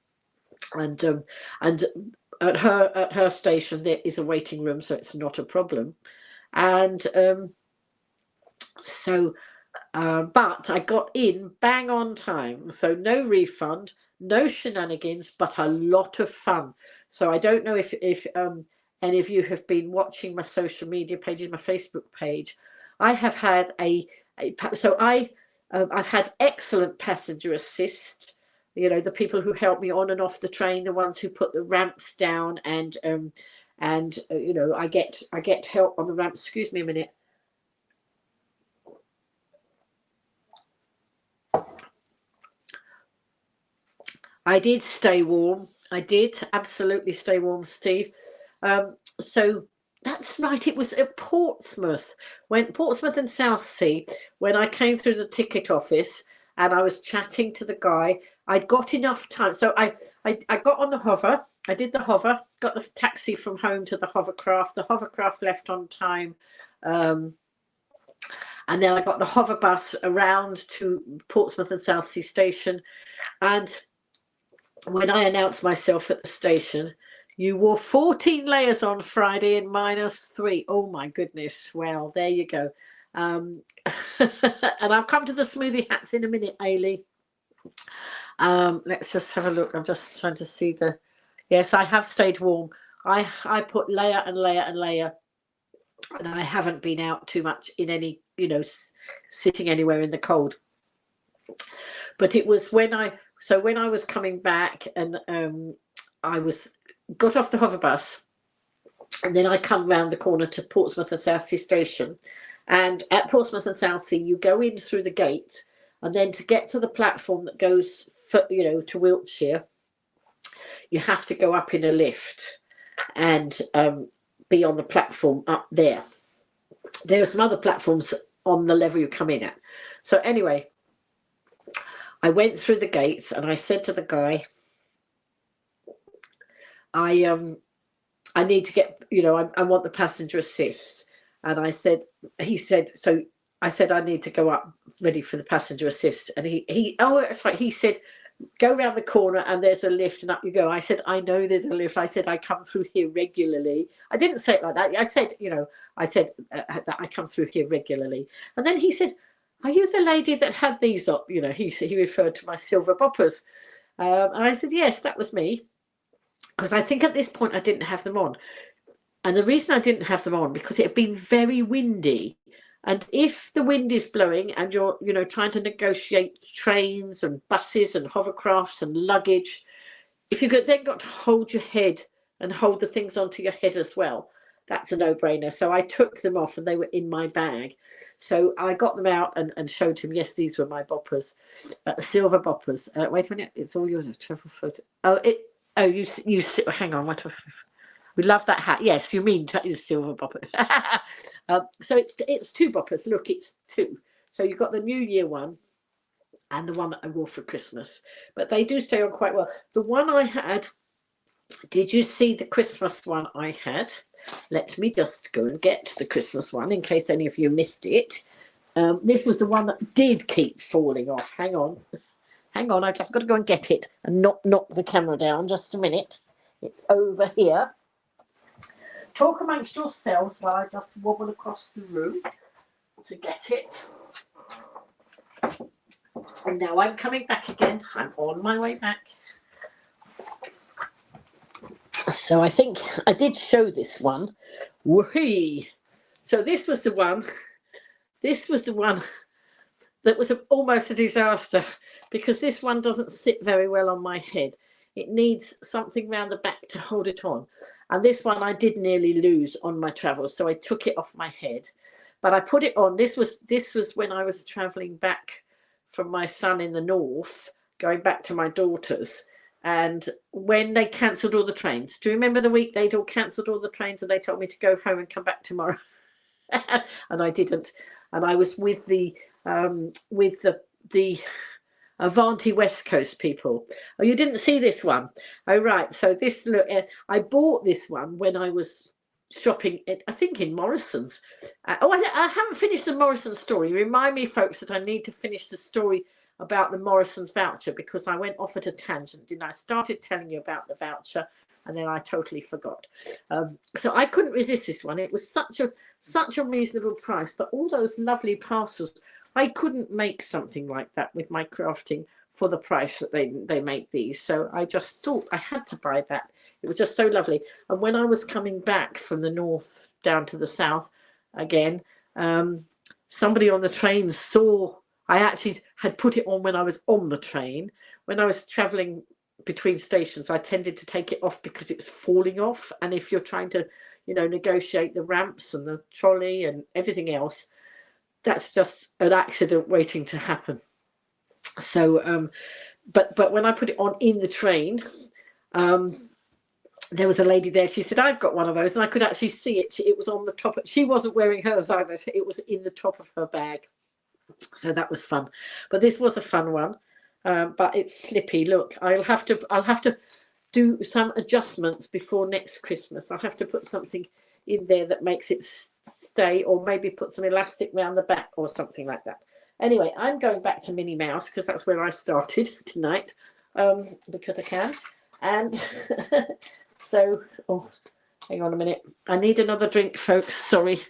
And at her station there is a waiting room, so it's not a problem. And but I got in bang on time, so no refund, no shenanigans, but a lot of fun. So I don't know if any of you have been watching my social media pages, my Facebook page. I have had I've had excellent passenger assist. The people who help me on and off the train, the ones who put the ramps down, and I get help on the ramps. Excuse me a minute. I did stay warm. I did absolutely stay warm, Steve. So that's right. It was at Portsmouth, Portsmouth and Southsea, when I came through the ticket office and I was chatting to the guy. I'd got enough time. So I got on the hover. I did the hover, got the taxi from home to the hovercraft. The hovercraft left on time. And then I got the hover bus around to Portsmouth and Southsea station. And when I announced myself at the station, you wore 14 layers on Friday and -3. Oh my goodness. Well, there you go. And I'll come to the smoothie hats in a minute, Ailey. Let's just have a look. I'm just trying to see yes, I have stayed warm. I put layer and layer and layer, and I haven't been out too much in any, sitting anywhere in the cold. But it was when I was coming back, and I got off the hover bus, and then I come round the corner to Portsmouth and Southsea station. And at Portsmouth and Southsea, you go in through the gate, and then to get to the platform that goes to Wiltshire, you have to go up in a lift and be on the platform up there. There are some other platforms on the level you come in at. So anyway, I went through the gates and I said to the guy, I need to get, you know, I want the passenger assist. And I said, he said, so I said, I need to go up ready for the passenger assist. And oh, that's right. He said, go around the corner and there's a lift and up you go. I said, I know there's a lift. I said, I come through here regularly. I didn't say it like that. I said, you know, I said that I come through here regularly. And then he said, are you the lady that had these up? You know, he referred to my silver boppers. And I said, yes, that was me. Because I think at this point I didn't have them on. And the reason I didn't have them on, because it had been very windy. And if the wind is blowing and you're, you know, trying to negotiate trains and buses and hovercrafts and luggage, if you then got to hold your head and hold the things onto your head as well, that's a no-brainer. So I took them off and they were in my bag. So I got them out and showed him, yes, these were my boppers, silver boppers. Wait a minute, it's all yours. A travel photo. Oh, you sit. Hang on. What? We love that hat. Yes, you mean the silver bopper. So it's two boppers. Look, it's two. So you've got the New Year one and the one that I wore for Christmas. But they do stay on quite well. The one I had, did you see the Christmas one I had? Let me just go and get the Christmas one in case any of you missed it. This was the one that did keep falling off. Hang on. Hang on, I've just got to go and get it and not knock the camera down. Just a minute. It's over here. Talk amongst yourselves while I just wobble across the room to get it. And now I'm coming back again. I'm on my way back. So I think I did show this one. Whee! So this was the one. This was the one that was almost a disaster, because this one doesn't sit very well on my head. It needs something round the back to hold it on. And this one I did nearly lose on my travels, so I took it off my head. But I put it on. This was when I was travelling back from my son in the north, going back to my daughter's. And when they cancelled all the trains, do you remember the week they'd all cancelled all the trains and they told me to go home and come back tomorrow? And I didn't. And I was with the Avanti West Coast people. Oh, you didn't see this one? Oh, right. So this, look, I bought this one when I was shopping, I think in Morrison's. I haven't finished the Morrison's story. Remind me, folks, that I need to finish the story about the Morrison's voucher, because I went off at a tangent, didn't I? Started telling you about the voucher and then I totally forgot. So I couldn't resist this one. It was such a reasonable price, but all those lovely parcels. I couldn't make something like that with my crafting for the price that they make these. So I just thought I had to buy that. It was just so lovely. And when I was coming back from the north down to the south again, somebody on the train saw, I actually had put it on when I was on the train. When I was traveling between stations, I tended to take it off because it was falling off. And if you're trying to, you know, negotiate the ramps and the trolley and everything else, that's just an accident waiting to happen. So, but when I put it on in the train, there was a lady there. She said, I've got one of those. And I could actually see it. It was on the top. She wasn't wearing hers either. It was in the top of her bag. So that was fun. But this was a fun one. But it's slippy. Look, I'll have to do some adjustments before next Christmas. I'll have to put something in there that makes it stay, or maybe put some elastic around the back or something like that. Anyway, I'm going back to Minnie Mouse because that's where I started tonight, because I can. And so, oh, hang on a minute. I need another drink, folks. Sorry.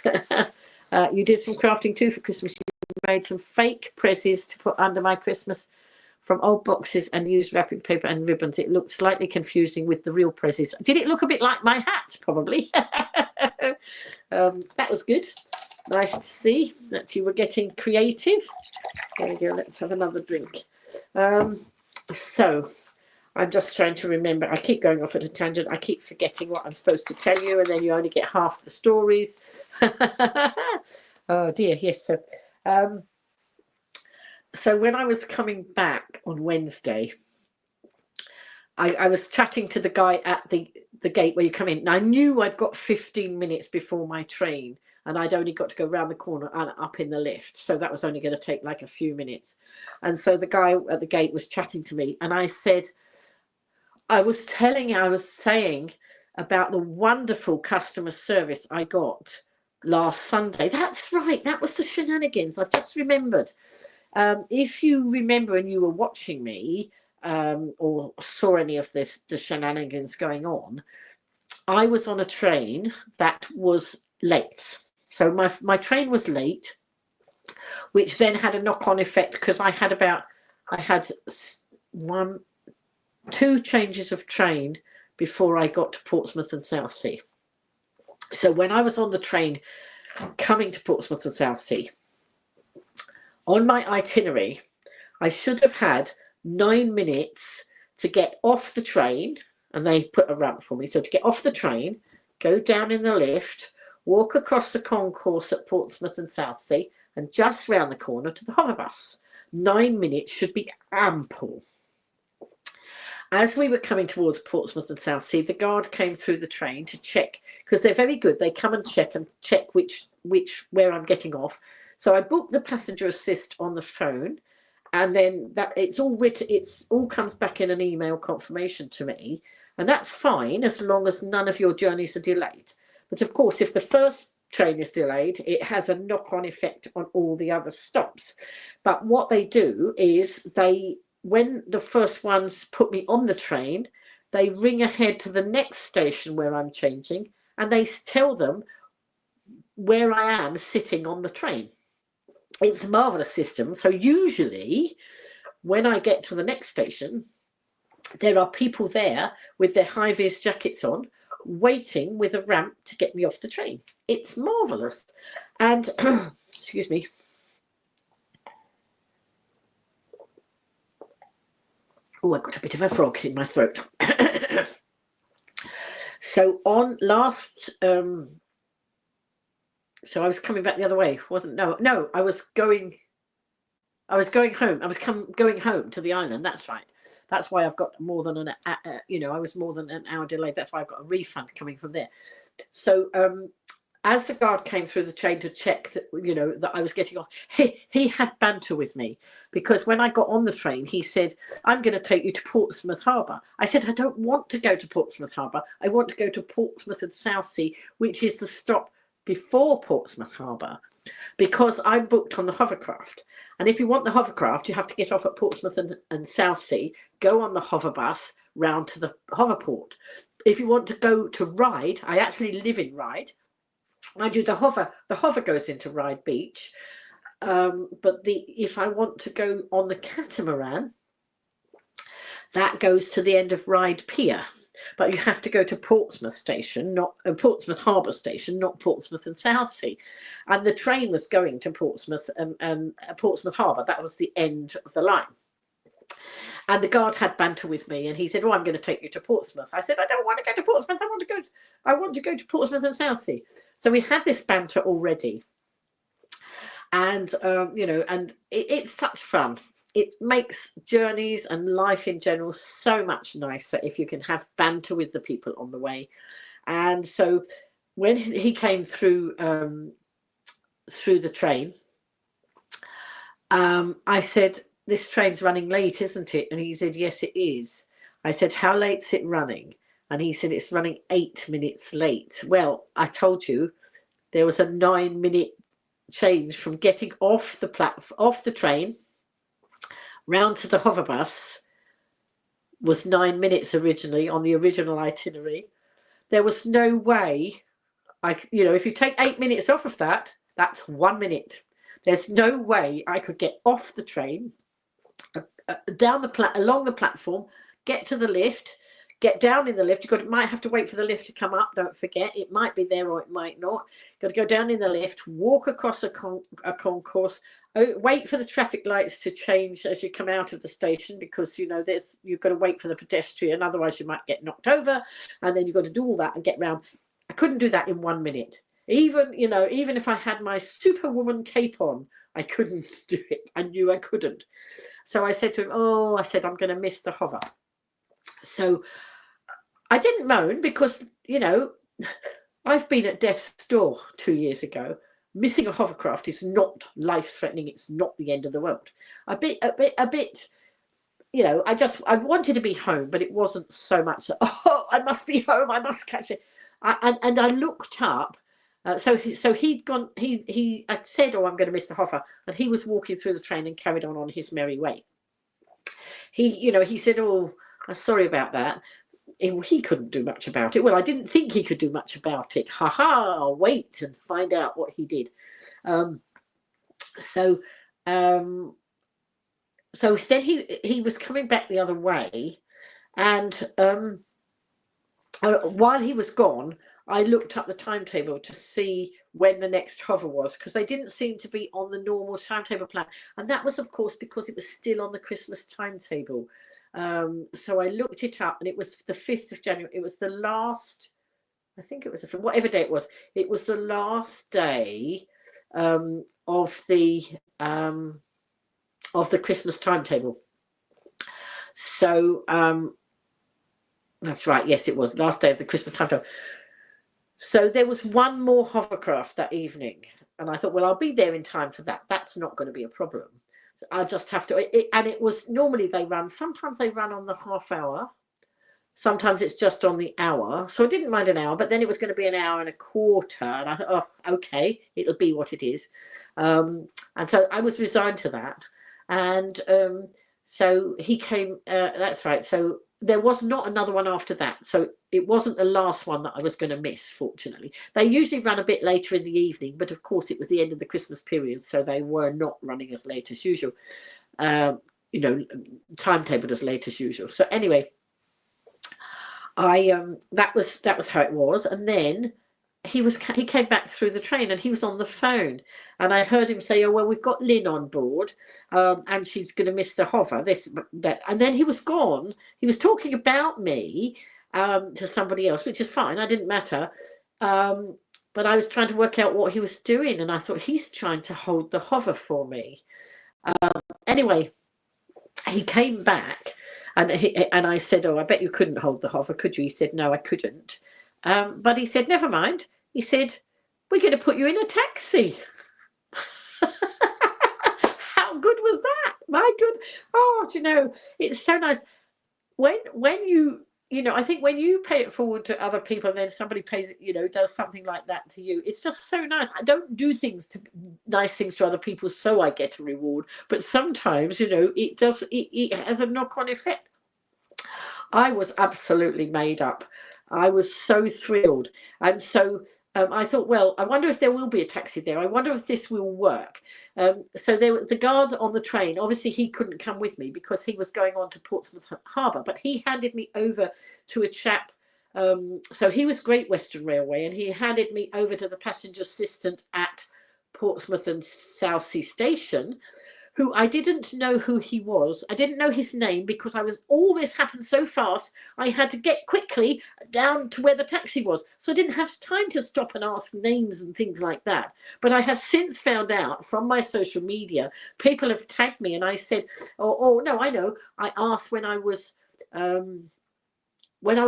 You did some crafting too for Christmas. You made some fake prezzies to put under my Christmas from old boxes and used wrapping paper and ribbons. It looked slightly confusing with the real prezzies. Did it look a bit like my hat? Probably. That was good. Nice to see that you were getting creative. There we go. Let's have another drink. So I'm just trying to remember. I keep going off at a tangent. I keep forgetting what I'm supposed to tell you, and then you only get half the stories. Oh dear. Yes. So when I was coming back on Wednesday, I was chatting to the guy at the gate where you come in. And I knew I'd got 15 minutes before my train. and I'd only got to go round the corner and up in the lift, so that was only going to take like a few minutes. And so the guy at the gate was chatting to me, and I said, I was saying about the wonderful customer service I got last Sunday. That's right, that was the shenanigans. I've just remembered. If you remember and you were watching me, or saw any of the shenanigans going on, I was on a train that was late. So my train was late, which then had a knock-on effect, because I had 2 changes of train before I got to Portsmouth and Southsea. So when I was on the train coming to Portsmouth and Southsea, on my itinerary, I should have had 9 minutes to get off the train, and they put a ramp for me. So to get off the train, go down in the lift, walk across the concourse at Portsmouth and Southsea, and just round the corner to the hover bus. 9 minutes should be ample. As we were coming towards Portsmouth and Southsea, the guard came through the train to check, because they're very good. They come and check where I'm getting off. So I booked the passenger assist on the phone, and then that it's all written. It's all comes back in an email confirmation to me, and that's fine as long as none of your journeys are delayed. But of course, if the first train is delayed, it has a knock-on effect on all the other stops. But what they do is when the first ones put me on the train, they ring ahead to the next station where I'm changing, and they tell them where I am sitting on the train. It's a marvellous system. So usually when I get to the next station, there are people there with their high-vis jackets on, waiting with a ramp to get me off the train. It's marvellous. And excuse me. Oh, I got a bit of a frog in my throat. So on last, so I was coming back the other way, wasn't? No, I was going home. I was going home to the island. That's right. That's why I've got more than I was more than an hour delayed. That's why I've got a refund coming from there. So as the guard came through the train to check that, that I was getting off, he had banter with me, because when I got on the train, he said, I'm going to take you to Portsmouth Harbour. I said, I don't want to go to Portsmouth Harbour. I want to go to Portsmouth and Southsea, which is the stop before Portsmouth Harbour, because I'm booked on the hovercraft. And if you want the hovercraft, you have to get off at Portsmouth and Southsea, go on the hover bus round to the hoverport. If you want to go to Ryde, I actually live in Ryde. I do the hover goes into Ryde Beach, but if I want to go on the catamaran, that goes to the end of Ryde Pier. But you have to go to Portsmouth Station, not Portsmouth Harbour Station, not Portsmouth and Southsea. And the train was going to Portsmouth and Portsmouth Harbour. That was the end of the line. And the guard had banter with me, and he said, "Oh, I'm going to take you to Portsmouth." I said, "I don't want to go to Portsmouth. I want to go to Portsmouth and Southsea." So we had this banter already, and and it's such fun. It makes journeys and life in general so much nicer if you can have banter with the people on the way. And so when he came through the train, I said, "This train's running late, isn't it?" And he said, "Yes, it is." I said, "How late's it running?" And he said, "It's running 8 minutes late." Well, I told you there was a 9-minute change from getting off the train round to the hover bus. Was 9 minutes originally on the original itinerary. There was no way if you take 8 minutes off of that, that's 1 minute. There's no way I could get off the train, along the platform, get to the lift, get down in the lift. You might have to wait for the lift to come up. Don't forget, it might be there or it might not. Got to go down in the lift, walk across a concourse, wait for the traffic lights to change as you come out of the station, because you've got to wait for the pedestrian, otherwise you might get knocked over, and then you've got to do all that and get round. I couldn't do that in 1 minute. Even if I had my superwoman cape on, I couldn't do it. I knew I couldn't. So I said to him, I'm going to miss the hover. So I didn't moan, because I've been at death's door 2 years ago. Missing a hovercraft is not life-threatening. It's not the end of the world. A bit. You know, I wanted to be home, but it wasn't so much. Oh, I must be home. I must catch it. And I looked up. So he'd gone. He had said, "Oh, I'm going to miss the hover," and he was walking through the train and carried on his merry way. He said, "Oh, I'm sorry about that." He couldn't do much about it. Well, I didn't think he could do much about it. Ha ha! Wait and find out what he did. So then he was coming back the other way, and while he was gone, I looked up the timetable to see when the next hover was, because they didn't seem to be on the normal timetable plan, and that was, of course, because it was still on the Christmas timetable. So I looked it up, and it was the 5th of January. It was the last, I think it was whatever day it was. It was the last day of the Christmas timetable. So that's right. Yes, it was last day of the Christmas timetable. So there was one more hovercraft that evening, and I thought, well, I'll be there in time for that. That's not going to be a problem. I'll just have to. And it was, normally they run. Sometimes they run on the half hour. Sometimes it's just on the hour. So I didn't mind an hour, but then it was going to be an hour and a quarter. And I thought, oh, okay, it'll be what it is. And so I was resigned to that. And so he came. That's right. So there was not another one after that. So it wasn't the last one that I was going to miss, fortunately. They usually run a bit later in the evening, but of course it was the end of the Christmas period, so they were not running as late as usual. Timetabled as late as usual. So anyway, that was how it was. And then he came back through the train, and he was on the phone, and I heard him say, "Oh, well, we've got Lynn on board, and she's going to miss the hover." That, and then he was gone. He was talking about me to somebody else, which is fine. I didn't matter, but I was trying to work out what he was doing, and I thought, he's trying to hold the hover for me. Anyway, he came back, and I said, "Oh, I bet you couldn't hold the hover, could you?" He said, "No, I couldn't." But he said, "Never mind." He said, "We're going to put you in a taxi." How good was that? My good. Oh, do you know, it's so nice when you I think when you pay it forward to other people, and then somebody pays it, does something like that to you, it's just so nice. I don't do nice things to other people so I get a reward, but sometimes it has a knock-on effect. I was absolutely made up. I was so thrilled. And so I thought, well, I wonder if there will be a taxi there. I wonder if this will work. So the guard on the train, obviously he couldn't come with me because he was going on to Portsmouth Harbour, but he handed me over to a chap. So he was Great Western Railway, and he handed me over to the passenger assistant at Portsmouth and Southsea Station, who I didn't know who he was. I didn't know his name because all this happened so fast. I had to get quickly down to where the taxi was. So I didn't have time to stop and ask names and things like that. But I have since found out from my social media, people have tagged me, and I said, oh no, I know. I asked when I was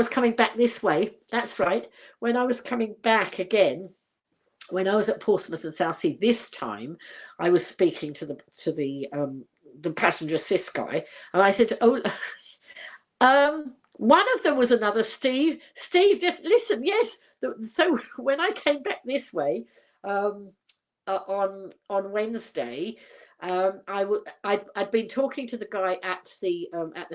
coming back this way. That's right. When I was coming back again, when I was at Portsmouth and Southsea this time, I was speaking to the passenger assist guy, and I said, "Oh, one of them was another Steve. Steve, just listen. Yes. So when I came back this way on Wednesday, I'd been talking to the guy at the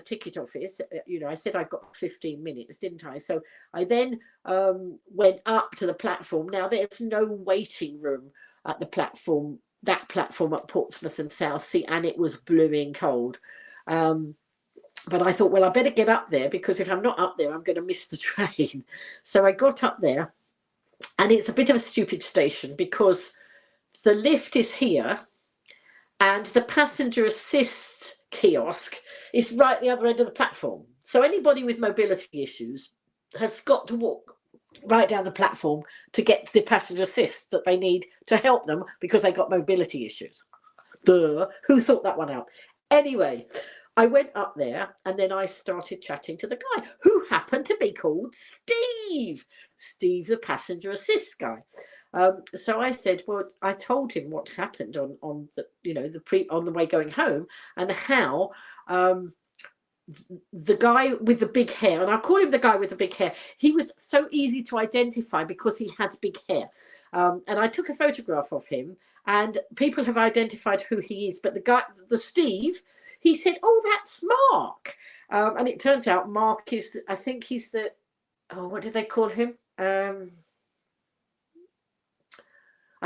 ticket office. I said I'd got 15 minutes, didn't I? So I then went up to the platform. Now there's no waiting room at the platform. That platform at Portsmouth and Southsea, and it was blooming cold. But I thought, well, I better get up there, because if I'm not up there, I'm going to miss the train. So I got up there, and it's a bit of a stupid station because the lift is here, and the passenger assist kiosk is right at the other end of the platform. So anybody with mobility issues has got to walk right down the platform to get the passenger assist that they need to help them because they got mobility issues. Duh. Who thought that one out? Anyway, I went up there and then I started chatting to the guy who happened to be called Steve. Steve, the passenger assist guy. So I said, well, I told him what happened on the, you know, on the way going home, and how the guy with the big hair, and I'll call him the guy with the big hair, he was so easy to identify because he had big hair. And I took a photograph of him, and people have identified who he is. But the guy, the Steve, he said, oh, that's Mark. And it turns out Mark is, I think he's the, oh, what did they call him? I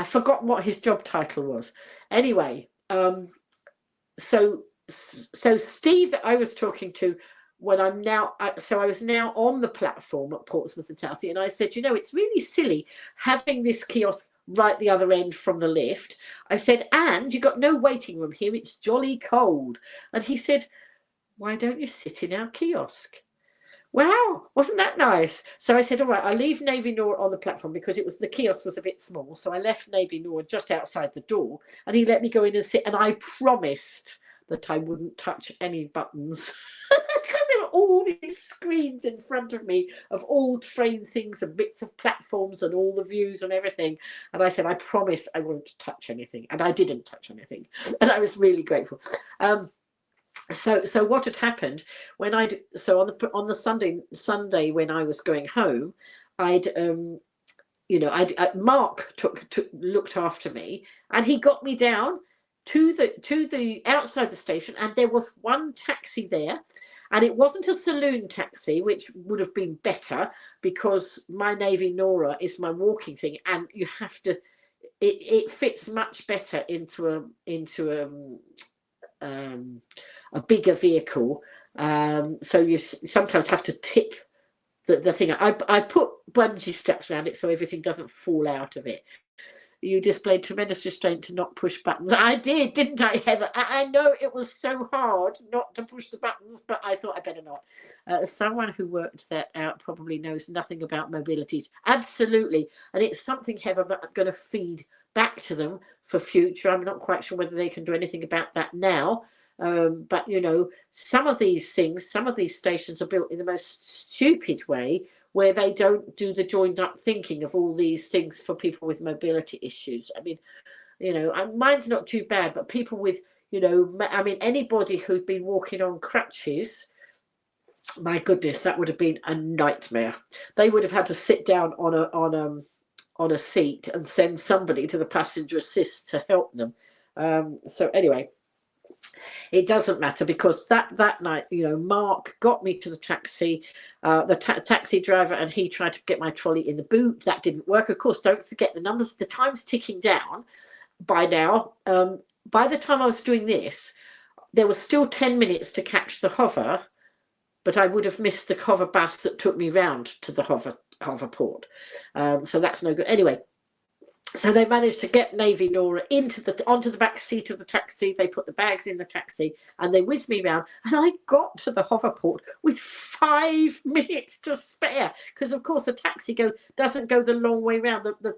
forgot what his job title was. Anyway, so Steve that I was talking to when I'm now, so I was now on the platform at Portsmouth and Southie, and I said, you know, it's really silly having this kiosk right the other end from the lift. I said, and you got no waiting room here, it's jolly cold. And he said, why don't you sit in our kiosk? Wow, wasn't that nice? So I said, all right, I'll leave Navy Nora on the platform, because it was, the kiosk was a bit small. So I left Navy Nora just outside the door, and he let me go in and sit, and I promised that I wouldn't touch any buttons because there were all these screens in front of me of all train things and bits of platforms and all the views and everything. And I said, I promise I won't touch anything. And I didn't touch anything. And I was really grateful. So what had happened when on the Sunday when I was going home, I'd you know, Mark looked after me, and he got me down to the outside the station, and there was one taxi there, and it wasn't a saloon taxi, which would have been better because my Navy Nora is my walking thing, and you have to, it fits much better into a bigger vehicle, so you sometimes have to tip the thing. I put bungee straps around it so everything doesn't fall out of it. You displayed tremendous restraint to not push buttons. I did, didn't I, Heather? I know it was so hard not to push the buttons, but I thought I better not. Someone who worked that out probably knows nothing about mobilities. Absolutely. And it's something, Heather, that I'm going to feed back to them for future. I'm not quite sure whether they can do anything about that now. But, you know, some of these things, some of these stations are built in the most stupid way, where they don't do the joined up thinking of all these things for people with mobility issues. I mean, you know, mine's not too bad, but people with, you know, I mean, anybody who'd been walking on crutches, my goodness, that would have been a nightmare. They would have had to sit down on a seat and send somebody to the passenger assist to help them. So anyway, it doesn't matter, because that night, you know, Mark got me to the taxi, taxi driver, and he tried to get my trolley in the boot. That didn't work. Of course, don't forget the numbers, the time's ticking down by now. By the time I was doing this, there was still 10 minutes to catch the hover, but I would have missed the hover bus that took me round to the hover port. So that's no good. Anyway, so they managed to get Navy Nora onto the back seat of the taxi. They put the bags in the taxi, and they whizzed me round. And I got to the hoverport with 5 minutes to spare, because of course the taxi doesn't go the long way round. The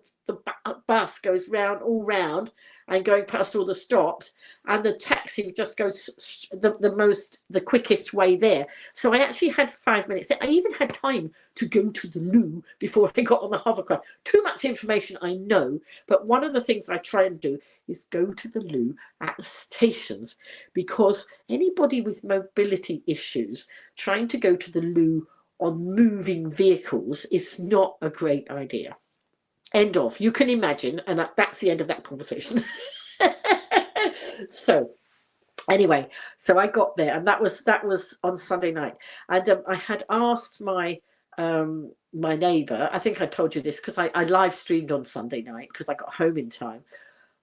bus goes all round and going past all the stops, and the taxi just goes the quickest way there. So I actually had 5 minutes. I even had time to go to the loo before I got on the hovercraft. Too much information, I know, but one of the things I try and do is go to the loo at the stations, because anybody with mobility issues trying to go to the loo on moving vehicles is not a great idea. End of. You can imagine, and that's the end of that conversation. So anyway, so I got there, and that was on Sunday night, and I had asked my neighbour, I think I told you this, because I live streamed on Sunday night because I got home in time.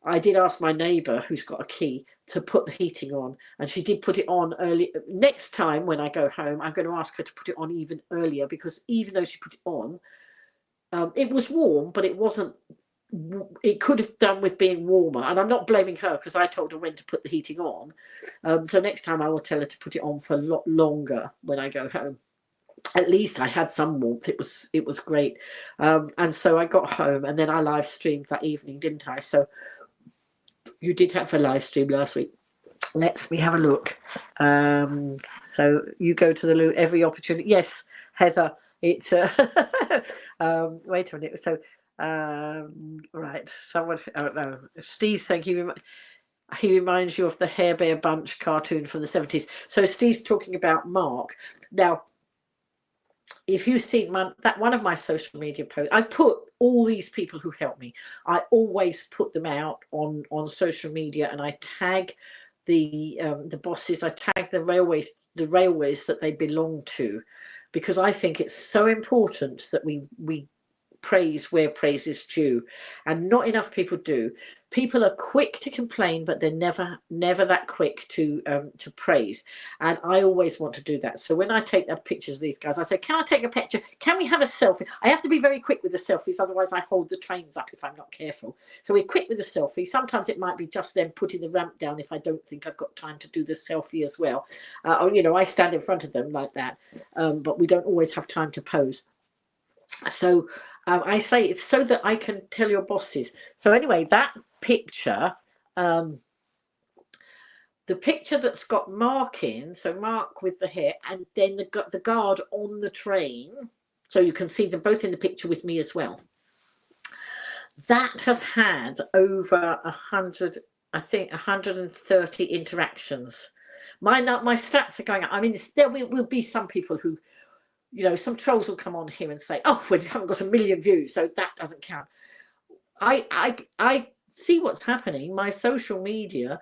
I did ask my neighbour, who's got a key, to put the heating on, and she did put it on early. Next time when I go home, I'm going to ask her to put it on even earlier, because even though she put it on, it was warm, but it wasn't. It could have done with being warmer, and I'm not blaming her, because I told her when to put the heating on. So next time I will tell her to put it on for a lot longer when I go home. At least I had some warmth. It was great. And so I got home, and then I live streamed that evening, didn't I? So you did have a live stream last week. Let me have a look. So you go to the loo every opportunity. Yes, Heather. It's wait a minute. So right, someone. Oh no, Steve's saying he reminds you of the Hair Bear Bunch cartoon from the 70s. So Steve's talking about Mark. Now, if you see that one of my social media posts, I put all these people who help me. I always put them out on social media, and I tag the bosses. I tag the railways that they belong to, because I think it's so important that we praise where praise is due, and not enough people do. People are quick to complain, but they're never that quick to praise, and I always want to do that. So when I take the pictures of these guys, I say, can I take a picture? Can we have a selfie? I have to be very quick with the selfies, otherwise I hold the trains up if I'm not careful. So we're quick with the selfie. Sometimes it might be just them putting the ramp down if I don't think I've got time to do the selfie as well. Or, you know, I stand in front of them like that, but we don't always have time to pose. So I say it's so that I can tell your bosses. So anyway, that picture, the picture that's got Mark in, so Mark with the hair, and then the guard on the train, so you can see them both in the picture with me as well. That has had over 100, I think 130 interactions. My stats are going up. I mean, there will be some people who, you know, some trolls will come on here and say, oh, well, you haven't got 1 million views, so that doesn't count. I see what's happening. My social media,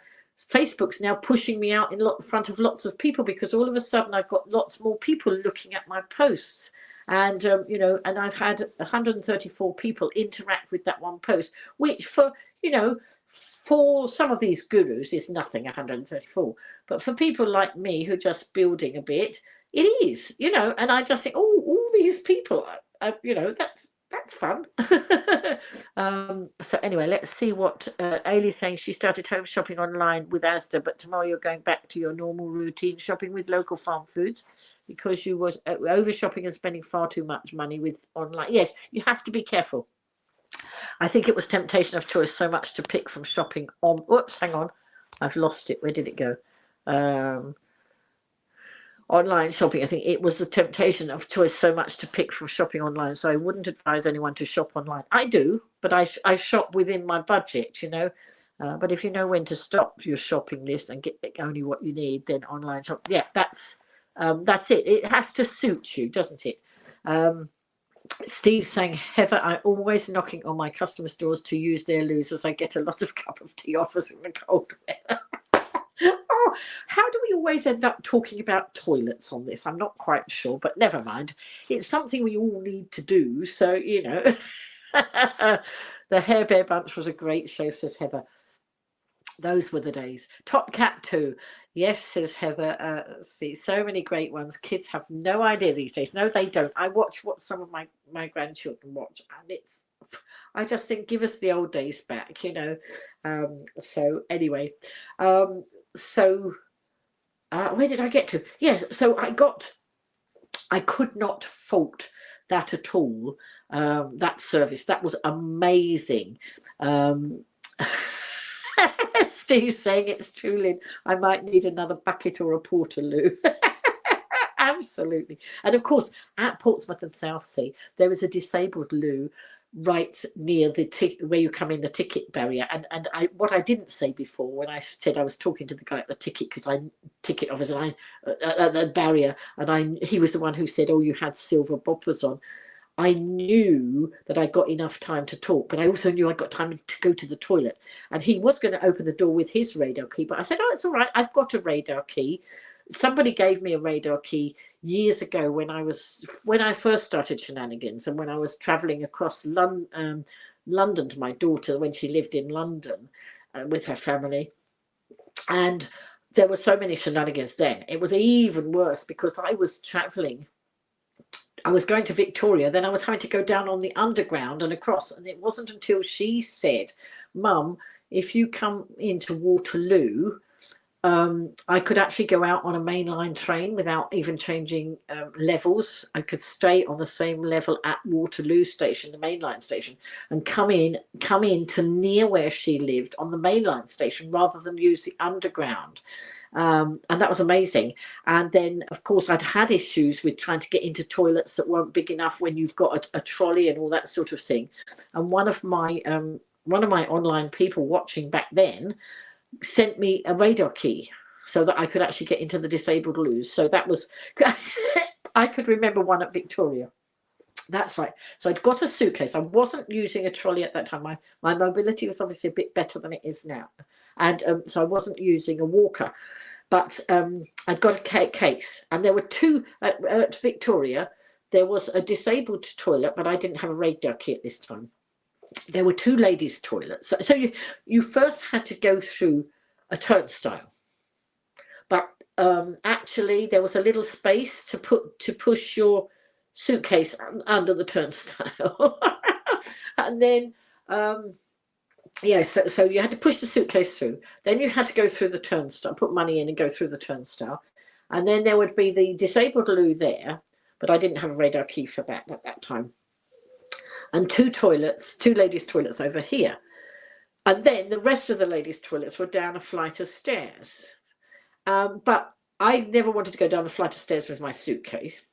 Facebook's now pushing me out in front of lots of people, because all of a sudden I've got lots more people looking at my posts. And, you know, and I've had 134 people interact with that one post, which for, you know, for some of these gurus is nothing, 134. But for people like me who are just building a bit, it is, you know, and I just think, oh, all these people, you know, that's fun. So anyway, let's see what Ailey's saying. She started home shopping online with Asda, but tomorrow you're going back to your normal routine shopping with local farm foods because you was over shopping and spending far too much money with online. Yes, you have to be careful. I think it was temptation of choice, so much to pick from shopping on. Whoops, hang on, I've lost it. Where did it go? Online shopping, I think it was the temptation of choice, so much to pick from shopping online. So I wouldn't advise anyone to shop online. I do, but I shop within my budget, you know. But if you know when to stop your shopping list and get only what you need, then online shop. Yeah, that's it. It has to suit you, doesn't it? Steve saying, Heather, I'm always knocking on my customers' doors to use their loos, as I get a lot of cup of tea offers in the cold weather. Oh, how do we always end up talking about toilets on this? I'm not quite sure, but never mind. It's something we all need to do. So, you know, the Hair Bear Bunch was a great show, says Heather. Those were the days. Top Cat 2. Yes, says Heather. See, so many great ones. Kids have no idea these days. No, they don't. I watch what some of my grandchildren watch, and I just think, give us the old days back, you know. So anyway, so where did I get to? Yes, so I could not fault that at all. That service, that was amazing. Steve's saying it's true, Lynn. I might need another bucket or a Portaloo. Absolutely. And of course, at Portsmouth and Southsea, there is a disabled loo right near the where you come in the ticket barrier. And what I didn't say before, when I said I was talking to the guy at the ticket office, and at the barrier, and he was the one who said, oh, you had silver boppers on. I knew that I got enough time to talk, but I also knew I got time to go to the toilet. And he was going to open the door with his radar key, but I said, oh, it's all right. I've got a radar key. Somebody gave me a radar key years ago when I first started Shenanigans, and when I was traveling across London to my daughter when she lived in London with her family. And there were so many Shenanigans then. It was even worse because I was traveling. I was going to Victoria, then I was having to go down on the underground and across. And it wasn't until she said, Mum, if you come into Waterloo, I could actually go out on a mainline train without even changing levels. I could stay on the same level at Waterloo Station, the mainline station, and come in to near where she lived on the mainline station rather than use the underground. And that was amazing. And then, of course, I'd had issues with trying to get into toilets that weren't big enough when you've got a trolley and all that sort of thing. And one of my online people watching back then sent me a radar key so that I could actually get into the disabled loos. So that was, I could remember one at Victoria. That's right. So I'd got a suitcase. I wasn't using a trolley at that time. My mobility was obviously a bit better than it is now. And so I wasn't using a walker. But I'd got a case. And there were two, at Victoria, there was a disabled toilet, but I didn't have a radar key at this time. There were two ladies' toilets. So you first had to go through a turnstile. But actually there was a little space to push your suitcase under the turnstile. And then so you had to push the suitcase through. Then you had to go through the turnstile, put money in and go through the turnstile. And then there would be the disabled loo there, but I didn't have a radar key for that at that time. And two ladies' toilets over here. And then the rest of the ladies' toilets were down a flight of stairs. But I never wanted to go down the flight of stairs with my suitcase.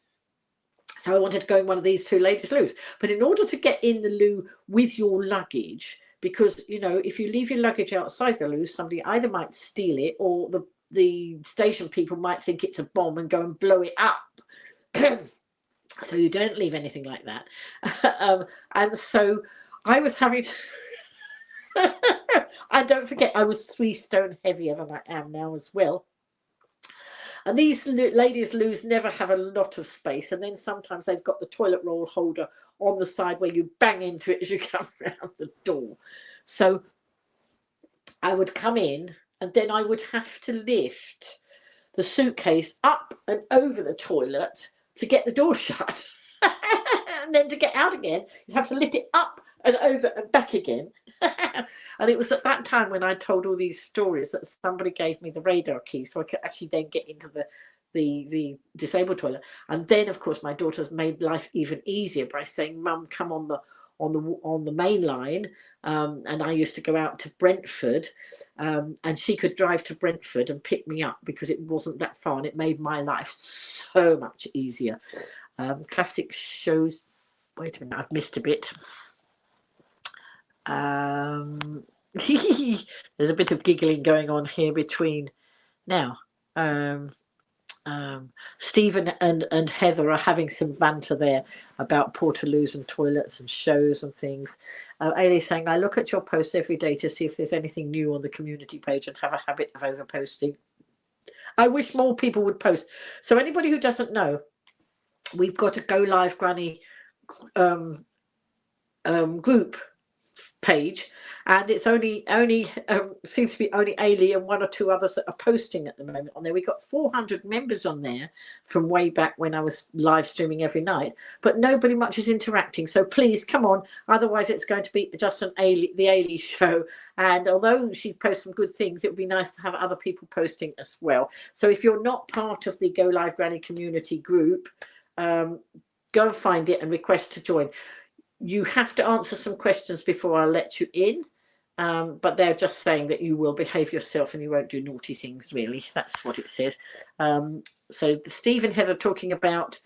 So I wanted to go in one of these two ladies' loos. But in order to get in the loo with your luggage, because, you know, if you leave your luggage outside the loo, somebody either might steal it or the station people might think it's a bomb and go and blow it up. So you don't leave anything like that. And so I was having and don't forget, I was 3 stone heavier than I am now as well. And these ladies' loos never have a lot of space. And then sometimes they've got the toilet roll holder on the side where you bang into it as you come around the door. So I would come in and then I would have to lift the suitcase up and over the toilet to get the door shut. And then to get out again, you'd have to lift it up and over and back again. And it was at that time when I told all these stories that somebody gave me the radar key so I could actually then get into the disabled toilet. And then, of course, my daughters made life even easier by saying, "Mum, come on the main line." And I used to go out to Brentford, and she could drive to Brentford and pick me up because it wasn't that far, and it made my life so much easier. Classic shows. Wait a minute, I've missed a bit. There's a bit of giggling going on here between now. Stephen and Heather are having some banter there about portaloos and toilets and shows and things. Ailey saying, I look at your posts every day to see if there's anything new on the community page and have a habit of over posting. I wish more people would post. So anybody who doesn't know, we've got a GoLiveGranny group page, and it's only seems to be only Ailey and 1 or 2 others that are posting at the moment on there. We've got 400 members on there from way back when I was live streaming every night, but nobody much is interacting. So please come on, otherwise it's going to be just the Ailey show. And although she posts some good things, it would be nice to have other people posting as well. So if you're not part of the GoLiveGranny community group, go and find it and request to join. You have to answer some questions before I'll let you in, but they're just saying that you will behave yourself and you won't do naughty things, really. That's what it says. So Steve and Heather talking about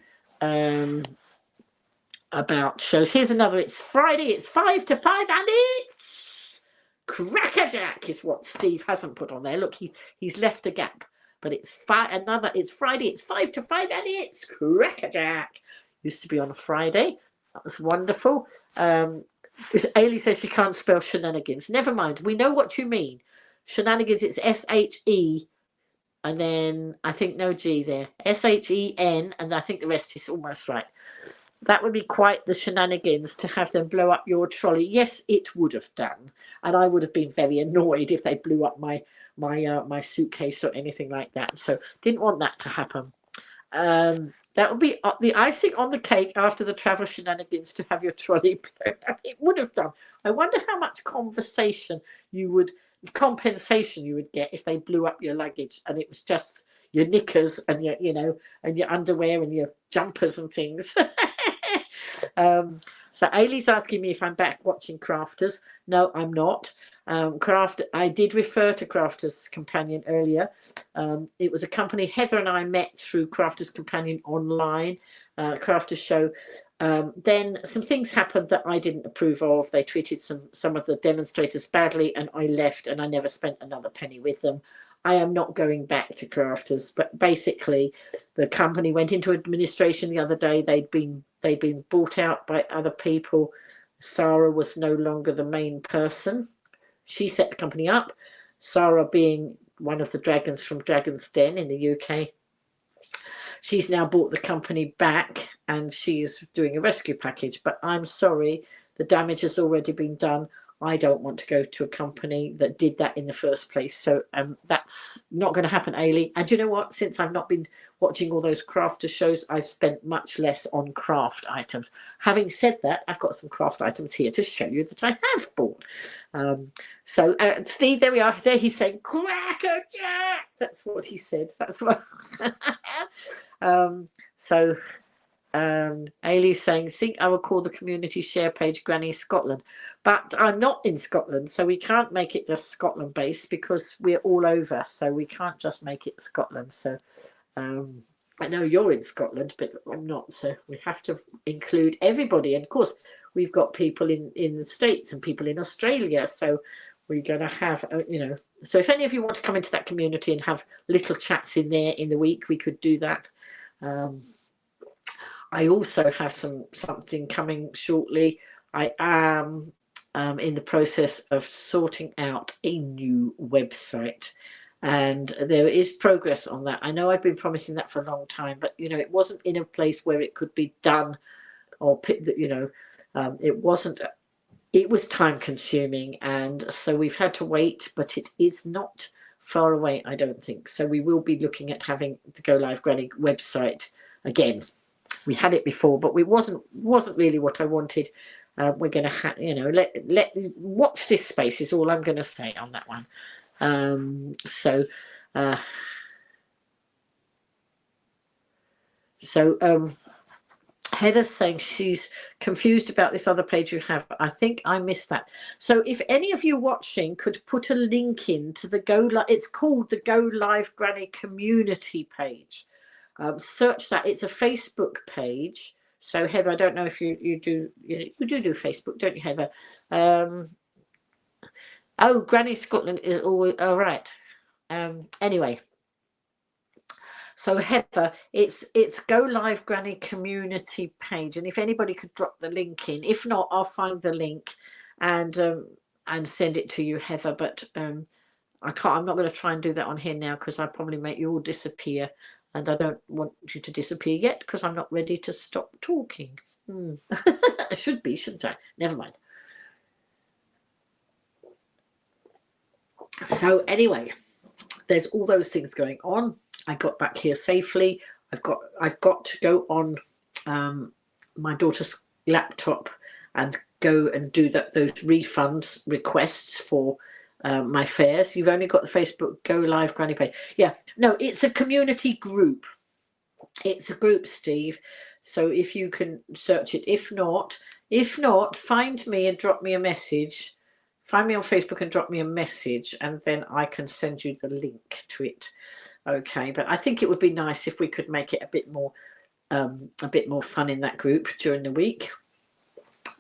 shows. Here's another. It's Friday. It's 5 to 5 and it's crackerjack is what Steve hasn't put on there. Look, he's left a gap, but it's it's Friday. It's 5 to 5 and it's crackerjack. Used to be on a Friday. That was wonderful. Ailey says she can't spell shenanigans. Never mind. We know what you mean. Shenanigans, it's S-H-E, and then I think no G there. S-H-E-N, and I think the rest is almost right. That would be quite the shenanigans to have them blow up your trolley. Yes, it would have done. And I would have been very annoyed if they blew up my suitcase or anything like that. So didn't want that to happen. That would be the icing on the cake after the travel shenanigans to have your trolley blown up. It would have done. I wonder how much conversation you would compensation you would get if they blew up your luggage and it was just your knickers and your, you know, and your underwear and your jumpers and things. So Ailey's asking me if I'm back watching Crafters. No, I'm not. I did refer to Crafters Companion earlier. It was a company Heather and I met through Crafters Companion online, Crafters show. Then some things happened that I didn't approve of. They treated some of the demonstrators badly, and I left, and I never spent another penny with them. I am not going back to Crafters, but basically the company went into administration the other day. They'd been bought out by other people. Sarah was no longer the main person. She set the company up, Sarah being one of the dragons from Dragon's Den in the UK. She's now bought the company back and she is doing a rescue package. But I'm sorry, the damage has already been done. I don't want to go to a company that did that in the first place. So that's not going to happen, Ailey. And you know what? Since I've not been watching all those crafters shows, I've spent much less on craft items. Having said that, I've got some craft items here to show you that I have bought. So Steve, there we are. There he's saying, Cracker Jack! That's what he said. That's what... Ailey's saying, think I will call the community share page Granny Scotland. But I'm not in Scotland, so we can't make it just Scotland based because we're all over. So we can't just make it Scotland. So I know you're in Scotland, but I'm not. So we have to include everybody. And of course, we've got people in the States and people in Australia. So we're going to have, you know, so if any of you want to come into that community and have little chats in there in the week, we could do that. I also have something coming shortly. I am in the process of sorting out a new website, and there is progress on that. I know I've been promising that for a long time, but you know, it wasn't in a place where it could be done, or you know, it wasn't. It was time consuming, and so we've had to wait. But it is not far away, I don't think. So we will be looking at having the GoLiveGranny website again. We had it before, but it wasn't really what I wanted. We're going to have, you know, let watch this space is all I'm going to say on that one. Heather's saying she's confused about this other page you have. I think I missed that. So if any of you watching could put a link in to the it's called the GoLiveGranny community page. Search that. It's a Facebook page. So Heather, I don't know if you do Facebook, don't you, Heather? Oh, Granny Scotland is always all right. Anyway, so Heather, it's GoLiveGranny community page, and if anybody could drop the link in, if not, I'll find the link and send it to you, Heather. But I can't. I'm not going to try and do that on here now because I'll probably make you all disappear. And I don't want you to disappear yet because I'm not ready to stop talking. I should be, shouldn't I? Never mind. So anyway, there's all those things going on. I got back here safely. I've got to go on my daughter's laptop and go and do those refunds requests for my fares. You've only got the Facebook GoLiveGranny page. Yeah, no, it's a community group. It's a group, Steve. So if you can search it, if not, find me and drop me a message. Find me on Facebook and drop me a message, and then I can send you the link to it. Okay, but I think it would be nice if we could make it a bit more fun in that group during the week.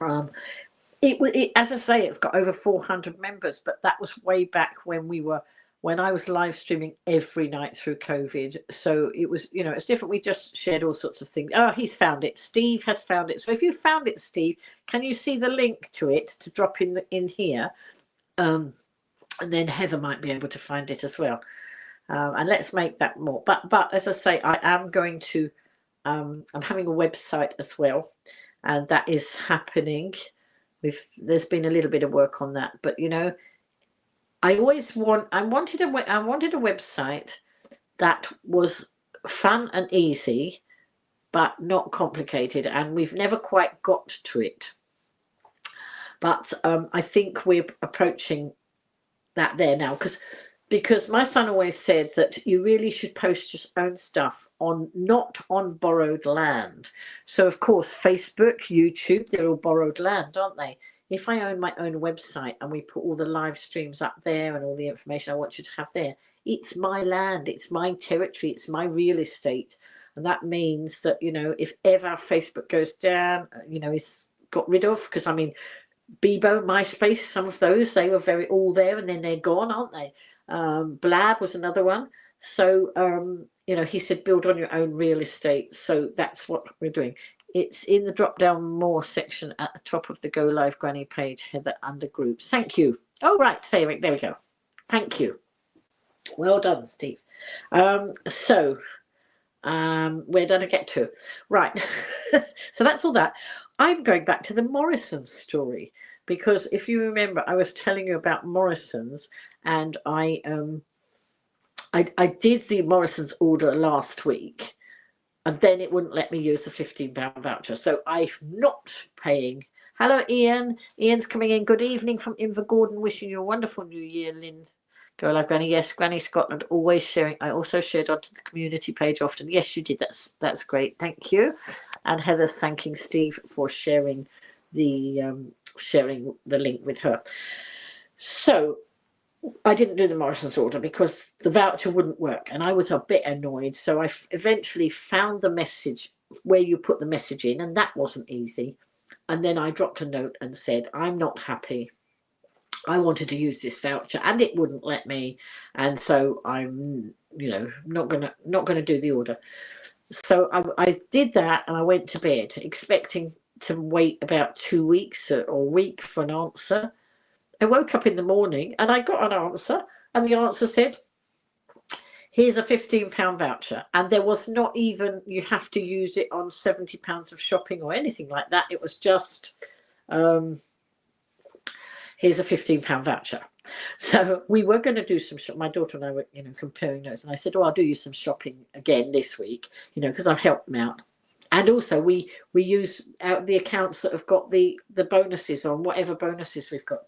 As I say, it's got over 400 members, but that was way back when I was live streaming every night through COVID. So it was, you know, it's different. We just shared all sorts of things. Oh, he's found it. Steve has found it. So if you found it, Steve, can you see the link to it to drop in here? And then Heather might be able to find it as well. And let's make that more. But as I say, I am going to, I'm having a website as well, and that is happening. There's been a little bit of work on that, but you know, I wanted a website that was fun and easy, but not complicated, and we've never quite got to it. But I think we're approaching that there now, because my son always said that you really should post your own stuff on, not on borrowed land. So of course Facebook, YouTube, they're all borrowed land, aren't they? If I own my own website and we put all the live streams up there and all the information I want you to have there, it's my land, it's my territory, it's my real estate. And that means that, you know, if ever Facebook goes down, you know, is got rid of, because I mean, Bebo, MySpace, some of those, they were very all there and then they're gone, aren't they? Blab was another one. So, you know, he said, build on your own real estate. So that's what we're doing. It's in the drop down more section at the top of the Go Live Granny page, Heather, under groups. Thank you. Oh, right. There we go. Thank you. Well done, Steve. So where did I get to? Right. So that's all that. I'm going back to the Morrison's story, because if you remember, I was telling you about Morrison's, and I did the Morrison's order last week, and then it wouldn't let me use the £15 voucher. So I'm not paying. Hello, Ian. Ian's coming in. Good evening from Invergordon. Wishing you a wonderful new year, Lynn. Go Live Granny. Yes, Granny Scotland, always sharing. I also shared onto the community page often. Yes, you did. That's great. Thank you. And Heather's thanking Steve for sharing the link with her. So I didn't do the Morrison's order because the voucher wouldn't work, and I was a bit annoyed. So I eventually found the message where you put the message in, and that wasn't easy. And then I dropped a note and said, I'm not happy. I wanted to use this voucher and it wouldn't let me, and so I'm, you know, not gonna do the order. So I did that, and I went to bed expecting to wait about 2 weeks or a week for an answer. I woke up in the morning and I got an answer, and the answer said, here's a £15 voucher. And there was not even, you have to use it on £70 of shopping or anything like that. It was just, here's a £15 voucher. So we were going to do some my daughter and I were, you know, comparing notes, and I said, oh, I'll do you some shopping again this week, you know, because I've helped them out. And also we use out the accounts that have got the bonuses on, whatever bonuses we've got.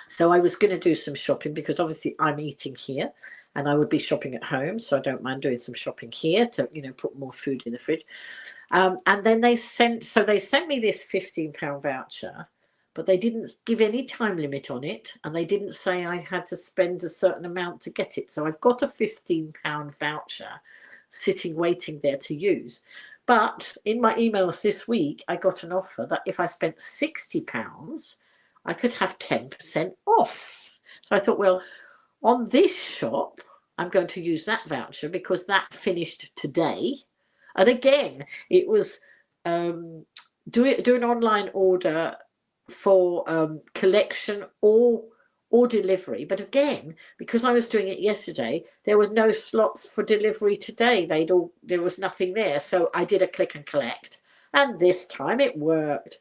So I was going to do some shopping, because obviously I'm eating here and I would be shopping at home, so I don't mind doing some shopping here to, you know, put more food in the fridge. And then they sent me this £15 voucher, but they didn't give any time limit on it, and they didn't say I had to spend a certain amount to get it. So I've got a £15 voucher sitting waiting there to use. But in my emails this week, I got an offer that if I spent £60, I could have 10% off. So I thought, well, on this shop, I'm going to use that voucher because that finished today. And again, it was do an online order for collection or delivery. But again, because I was doing it yesterday, there was no slots for delivery today. There was nothing there. So I did a click and collect, and this time it worked.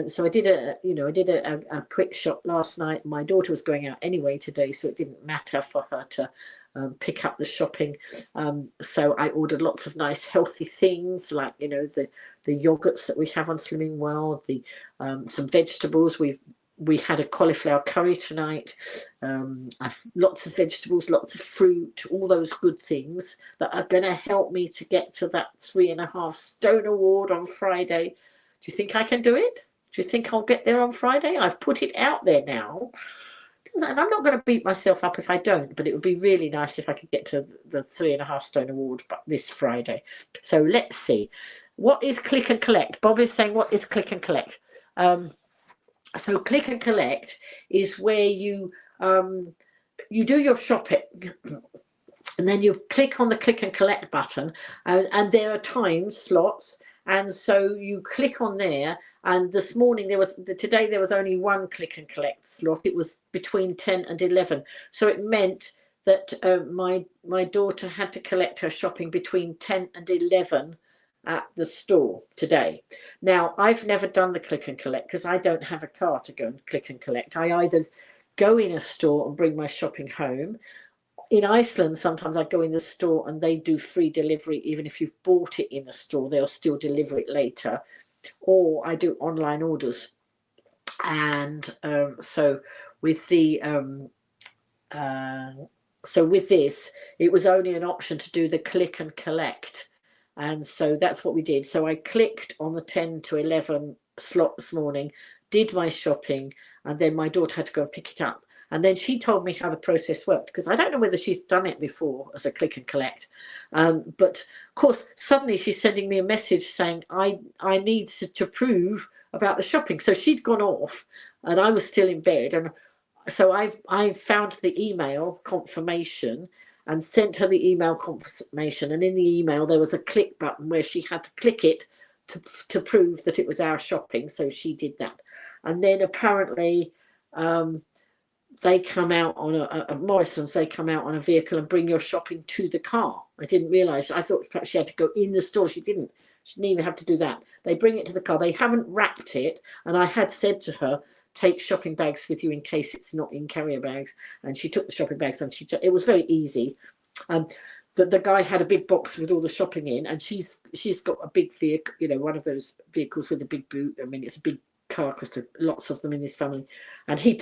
So I did a quick shop last night. My daughter was going out anyway today, so it didn't matter for her to pick up the shopping. So I ordered lots of nice healthy things, like, you know, the yogurts that we have on Slimming World, the some vegetables. We had a cauliflower curry tonight. I've lots of vegetables, lots of fruit, all those good things that are going to help me to get to that 3.5 stone award on Friday. Do you think I can do it? Do you think I'll get there on Friday? I've put it out there now. And I'm not going to beat myself up if I don't, but it would be really nice if I could get to the 3.5 stone award this Friday. So let's see. What is click and collect? Bob is saying, what is click and collect? So click and collect is where you do your shopping, and then you click on the click and collect button, and there are time slots. And so you click on there, and today there was only one click and collect slot. It was between 10 and 11. So it meant that my daughter had to collect her shopping between 10 and 11 at the store today. Now, I've never done the click and collect because I don't have a car to go and click and collect. I either go in a store and bring my shopping home. In Iceland, sometimes I go in the store and they do free delivery. Even if you've bought it in the store, they'll still deliver it later. Or I do online orders. And so with the so with this, it was only an option to do the click and collect, and so that's what we did. So I clicked on the 10 to 11 slot this morning, did my shopping, and then my daughter had to go and pick it up. And then she told me how the process worked, because I don't know whether she's done it before as a click and collect. But of course, suddenly she's sending me a message saying I need to prove about the shopping. So she'd gone off and I was still in bed, and so I found the email confirmation and sent her the email confirmation, and in the email there was a click button where she had to click it to prove that it was our shopping. So she did that, and then apparently they come out on a Morrison's, they come out on a vehicle and bring your shopping to the car. I didn't realise. I thought perhaps she had to go in the store. She didn't. She didn't even have to do that. They bring it to the car. They haven't wrapped it, and I had said to her, take shopping bags with you in case it's not in carrier bags, and she took the shopping bags, and it was very easy. The guy had a big box with all the shopping in, and she's got a big vehicle, you know, one of those vehicles with a big boot. I mean, it's a big car because there are lots of them in this family, and he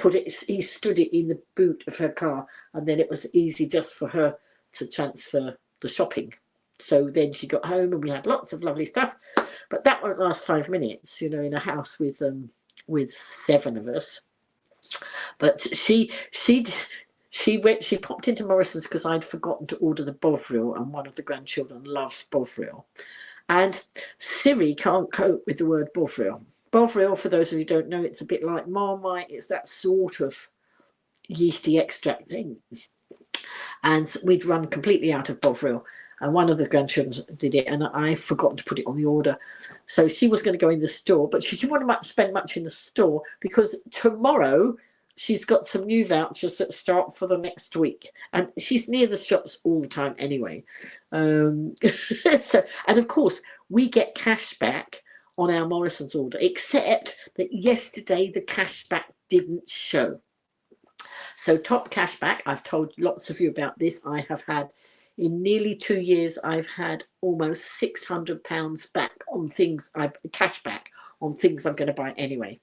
stood it in the boot of her car, and then it was easy just for her to transfer the shopping. So then she got home and we had lots of lovely stuff, but that won't last 5 minutes, you know, in a house with 7 of us. But she popped into Morrison's because I'd forgotten to order the Bovril, and one of the grandchildren loves Bovril, and Siri can't cope with the word Bovril. Bovril, for those of you who don't know, it's a bit like Marmite. It's that sort of yeasty extract thing, and we'd run completely out of Bovril. And one of the grandchildren did it, and I forgot to put it on the order. So she was going to go in the store, but she didn't want to spend much in the store because tomorrow she's got some new vouchers that start for the next week. And she's near the shops all the time anyway. And of course, we get cash back on our Morrison's order, except that yesterday the cash back didn't show. So top cash back, I've told lots of you about this. I have had, in nearly 2 years, I've had almost £600 back on things, cash back on things I'm going to buy anyway.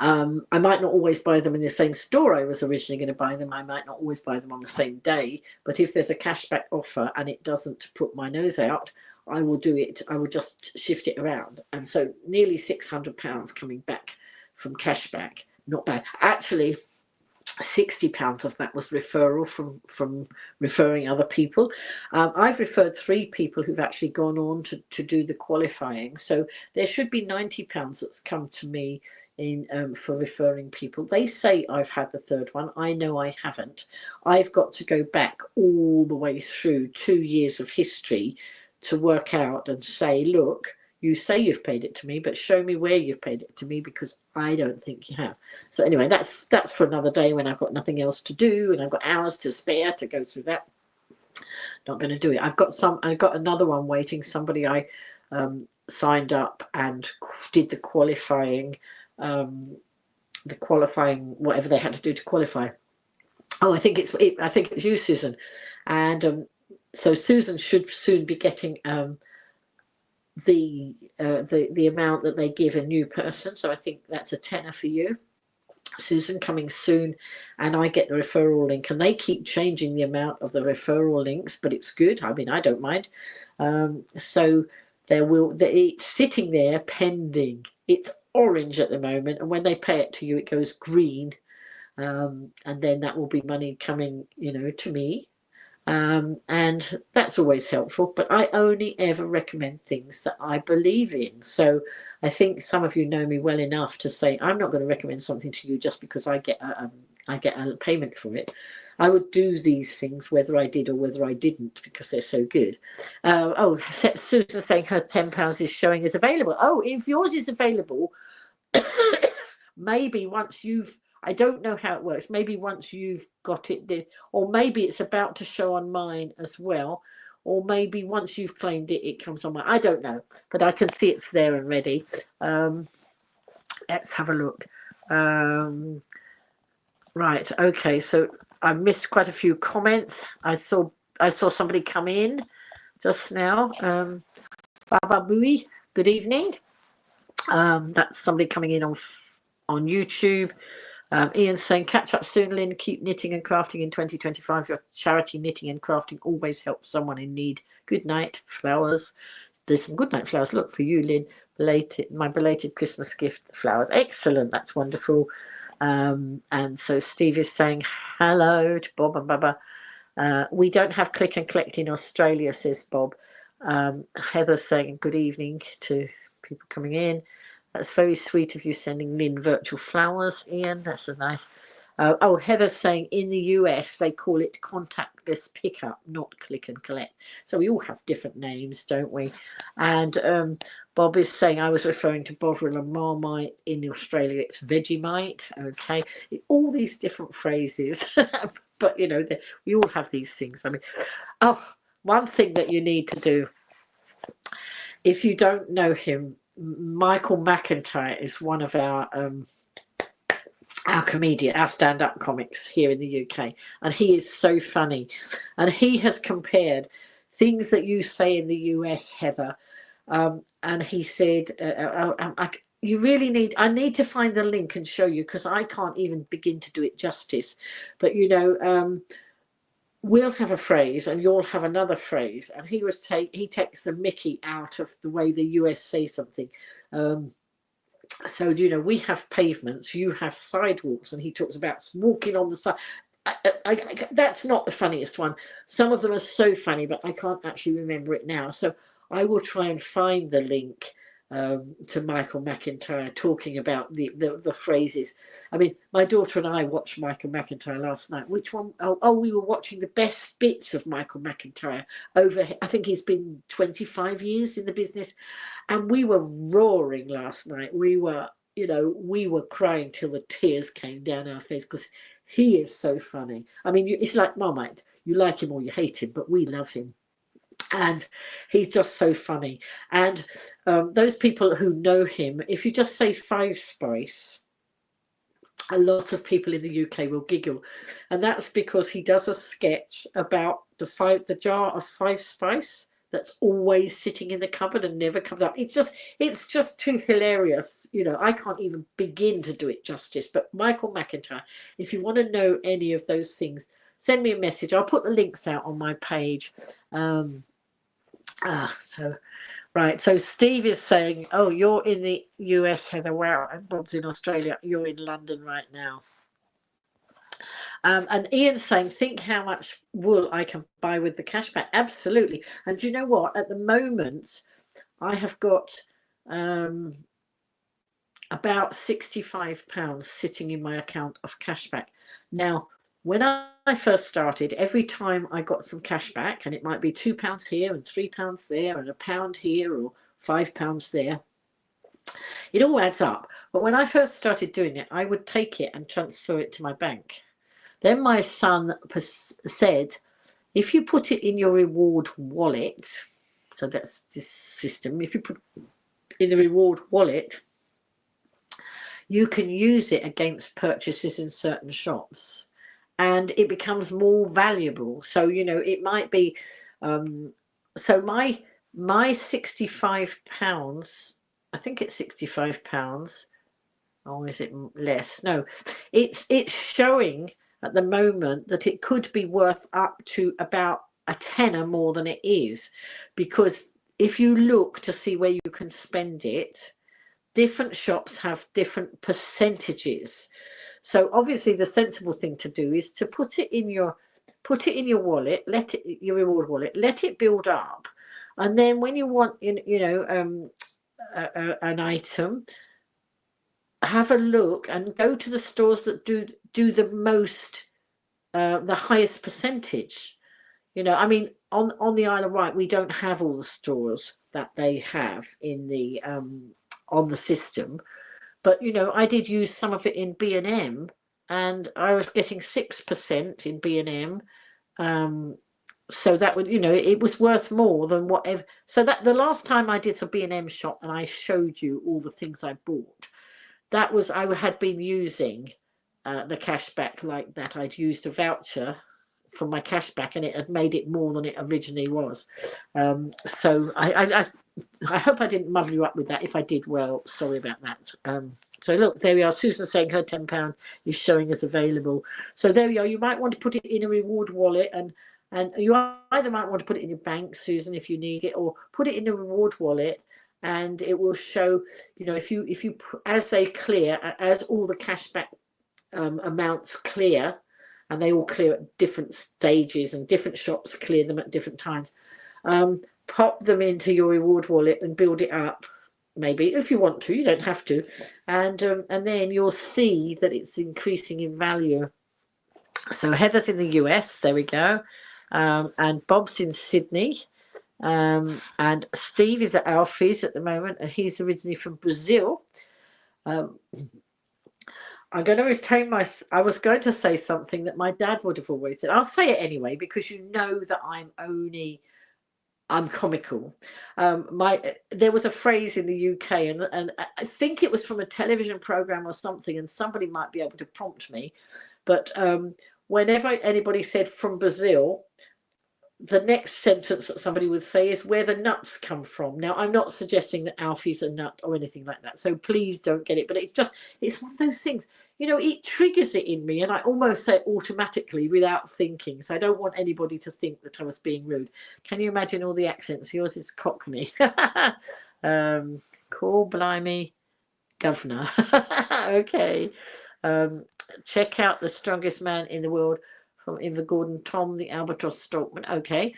I might not always buy them in the same store I was originally going to buy them. I might not always buy them on the same day, but if there's a cashback offer and it doesn't put my nose out, I will do it. I will just shift it around. And so nearly £600 coming back from cashback. Not bad. Actually, £60 of that was referral from referring other people. I've referred 3 people who've actually gone on to do the qualifying. So there should be £90 that's come to me in for referring people. They say I've had the 3rd one. I know I haven't. I've got to go back all the way through 2 years of history to work out and say, look, you say you've paid it to me, but show me where you've paid it to me, because I don't think you have. So anyway, that's for another day when I've got nothing else to do and I've got hours to spare to go through that. Not going to do it. I've got another one waiting. Somebody I signed up and did the qualifying, whatever they had to do to qualify. Oh, I think it's you, Susan, and so Susan should soon be getting the amount that they give a new person. So I think that's a tenner for you, Susan, coming soon, and I get the referral link, and they keep changing the amount of the referral links, but it's good. I mean, I don't mind. So it's sitting there pending. It's orange at the moment, and when they pay it to you, it goes green, and then that will be money coming, to me. And that's always helpful, but I only ever recommend things that I believe in. So I think some of you know me well enough to say I'm not going to recommend something to you just because I get a payment for it. I would do these things whether I did or whether I didn't, because they're so good. Susan saying her £10 is showing is available. Oh, if yours is available, maybe once I don't know how it works. Maybe once you've got it, or maybe it's about to show on mine as well, or maybe once you've claimed it, it comes on mine. I don't know, but I can see it's there and ready. Let's have a look. Right, okay. So I missed quite a few comments. I saw somebody come in just now. Baba Bui, good evening. That's somebody coming in on YouTube. Ian's saying, catch up soon, Lynn. Keep knitting and crafting in 2025. Your charity knitting and crafting always helps someone in need. Good night, flowers. There's some good night flowers. Look for you, Lynn. My belated Christmas gift, the flowers. Excellent. That's wonderful. And so Steve is saying hello to Bob and Baba. We don't have click and collect in Australia, says Bob. Heather's saying good evening to people coming in. That's very sweet of you sending Lynn virtual flowers, Ian. That's a nice. Oh, Heather's saying in the US they call it contactless pickup, not click and collect. So we all have different names, don't we? And Bob is saying I was referring to Bovril and Marmite. In Australia it's Vegemite. Okay, all these different phrases, but you know we all have these things. I mean, oh, one thing that you need to do if you don't know him. Michael McIntyre is one of our comedian, our stand-up comics here in the UK, and he is so funny, and he has compared things that you say in the US, Heather, and he said, you really need, I need to find the link and show you because I can't even begin to do it justice, but you know, we'll have a phrase and you'll have another phrase, and he takes the mickey out of the way the US say something. So you know, we have pavements, you have sidewalks, and he talks about walking on the side. That's not the funniest one. Some of them are so funny, but I can't actually remember it now. So I will try and find the link to Michael McIntyre talking about the phrases. I mean, my daughter and I watched Michael McIntyre last night. Which one? Oh, we were watching the best bits of Michael McIntyre over, I think he's been 25 years in the business, and we were roaring last night. We were, you know, we were crying till the tears came down our face because he is so funny. I mean, it's like Marmite. You like him or you hate him, but we love him. And he's just so funny. And those people who know him, if you just say Five Spice, a lot of people in the UK will giggle, and that's because he does a sketch about the jar of Five Spice that's always sitting in the cupboard and never comes up. It's just too hilarious. You know, I can't even begin to do it justice. But Michael McIntyre, if you want to know any of those things, send me a message. I'll put the links out on my page. So Steve is saying, oh, you're in the US, Heather. Wow. And Bob's in Australia. You're in London right now. And Ian's saying, think how much wool I can buy with the cashback. Absolutely. And do you know what? At the moment, I have got about £65 sitting in my account of cashback. Now, when I first started, every time I got some cash back, and it might be £2 here and £3 there and £1 here or £5 there, it all adds up. But when I first started doing it, I would take it and transfer it to my bank. Then my son said, if you put it in your reward wallet, so that's this system, if you put in the reward wallet, you can use it against purchases in certain shops, and it becomes more valuable. So, you know, it might be, so my £65, I think it's £65, or is it less? No, it's showing at the moment that it could be worth up to about a tenner more than it is, because if you look to see where you can spend it, different shops have different percentages. So obviously the sensible thing to do is to put it in your wallet, your reward wallet, let it build up, and then when you want an item, have a look and go to the stores that do the most, the highest percentage. You know, I mean, on the Isle of Wight, we don't have all the stores that they have in the on the system, but you know, I did use some of it in B&M, and I was getting 6% in B&M. So that would, you know, it was worth more than whatever. So that the last time I did a B&M shop and I showed you all the things I bought, that was, I had been using the cashback like that. I'd used a voucher for my cashback, and it had made it more than it originally was. So I hope I didn't muddle you up with that. If I did, well, sorry about that. So look, there we are. Susan saying her £10 is showing as available. So there we are. You might want to put it in a reward wallet, and you either might want to put it in your bank, Susan, if you need it, or put it in a reward wallet, and it will show, you know, if you as they clear, as all the cashback amounts clear, and they all clear at different stages, and different shops clear them at different times. Pop them into your reward wallet and build it up. Maybe if you want to, you don't have to, and then you'll see that it's increasing in value. So Heather's in the US, there we go, and Bob's in Sydney, and Steve is at Alfie's at the moment, and he's originally from Brazil. I'm going to retain I was going to say something that my dad would have always said. I'll say it anyway, because you know that I'm comical. There was a phrase in the UK, and I think it was from a television program or something, and somebody might be able to prompt me, but whenever anybody said from Brazil, the next sentence that somebody would say is where the nuts come from. Now, I'm not suggesting that Alfie's a nut or anything like that, so please don't get it, but it's one of those things, you know, it triggers it in me, and I almost say it automatically without thinking, so I don't want anybody to think that I was being rude. Can you imagine all the accents? Yours is Cockney. Cool, blimey, governor. Okay. Check out The Strongest Man in the World from Invergordon, Tom the Albatross Stoltman. Okay.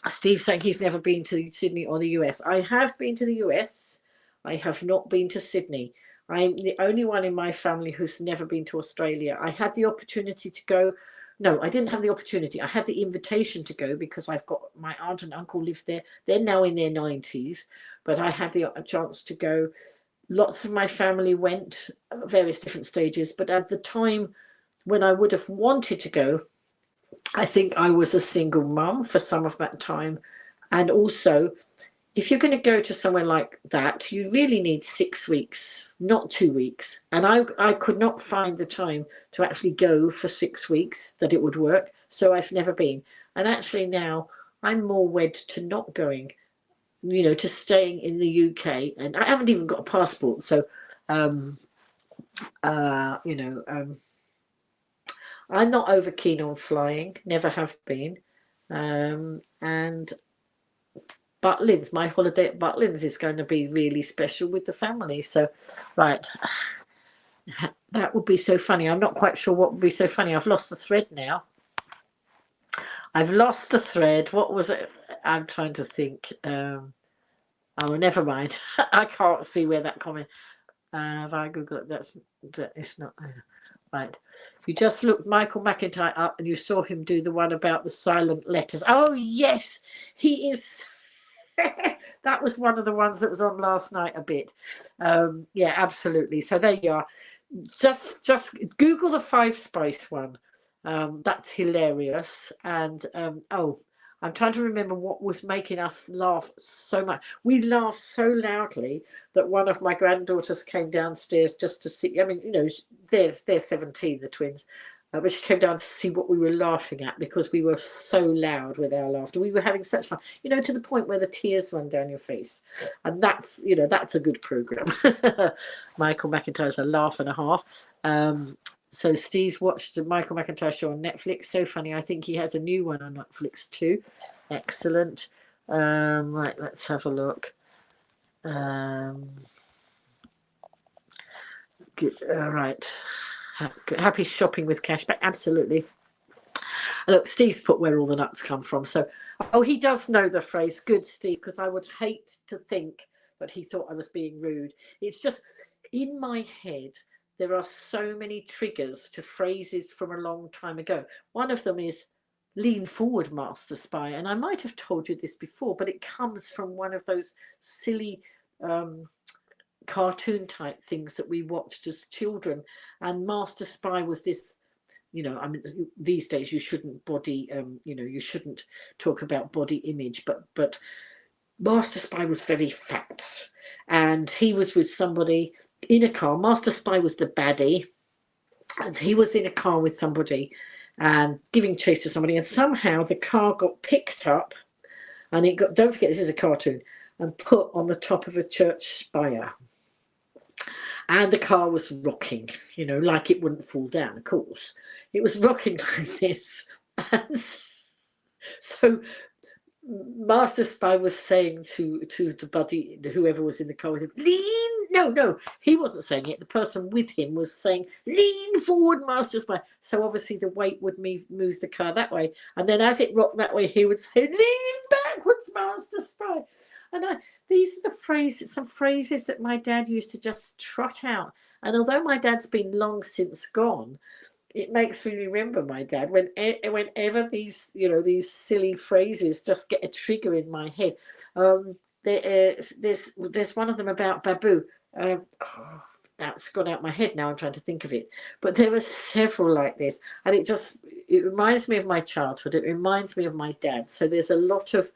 Steve saying he's never been to Sydney or the US. I have been to the US. I have not been to Sydney. I'm the only one in my family who's never been to Australia. I had the opportunity to go. No, I didn't have the opportunity. I had the invitation to go because I've got my aunt and uncle live there. They're now in their 90s, but I had the chance to go. Lots of my family went at various different stages, but at the time when I would have wanted to go, I think I was a single mum for some of that time. And also, if you're going to go to somewhere like that, you really need 6 weeks, not 2 weeks. And I could not find the time to actually go for 6 weeks that it would work. So I've never been. And actually now I'm more wed to not going, you know, to staying in the UK. And I haven't even got a passport. So, you know, I'm not over keen on flying, never have been. And Butlins, my holiday at Butlins is going to be really special with the family. So, right, that would be so funny. I'm not quite sure what would be so funny. I've lost the thread now. I've lost the thread. What was it? I'm trying to think. Oh, never mind. I can't see where that comment. If I Google it, it's not right. If you just looked Michael McIntyre up and you saw him do the one about the silent letters. Oh yes, he is. That was one of the ones that was on last night a bit. Yeah, absolutely. So there you are. Just Google the 5 Spice one. That's hilarious. And oh, I'm trying to remember what was making us laugh so much. We laughed so loudly that one of my granddaughters came downstairs just to see. I mean, you know, they're 17, the twins. But she came down to see what we were laughing at because we were so loud with our laughter. We were having such fun, you know, to the point where the tears run down your face. And that's, you know, that's a good program. Michael McIntyre's a laugh and a half. So Steve's watched the Michael McIntyre show on Netflix. So funny. I think he has a new one on Netflix too. Excellent. Right, let's have a look. Right. Happy shopping with cashback. Absolutely. Look, Steve's put where all the nuts come from. So, oh, he does know the phrase. Good, Steve, because I would hate to think that he thought I was being rude. It's just in my head, there are so many triggers to phrases from a long time ago. One of them is lean forward, Master Spy. And I might have told you this before, but it comes from one of those silly cartoon type things that we watched as children. And Master Spy was this, you know, I mean, these days you shouldn't body, you know, you shouldn't talk about body image, but Master Spy was very fat, and he was with somebody in a car. Master Spy was the baddie, and he was in a car with somebody and giving chase to somebody, and somehow the car got picked up and it got, don't forget this is a cartoon, and put on the top of a church spire. and the car was rocking, you know, like it wouldn't fall down, of course. It was rocking like this. And so Master Spy was saying to the buddy, whoever was in the car with him, lean. No, he wasn't saying it. The person with him was saying, lean forward, Master Spy. So obviously the weight would move the car that way. And then as it rocked that way, he would say, lean backwards, Master Spy. And these are the phrases, some phrases that my dad used to just trot out. And although my dad's been long since gone, it makes me remember my dad whenever these, you know, these silly phrases just get a trigger in my head. There's one of them about Babu. That's gone out my head now. I'm trying to think of it, but there are several like this, and it reminds me of my childhood. It reminds me of my dad. So there's a lot of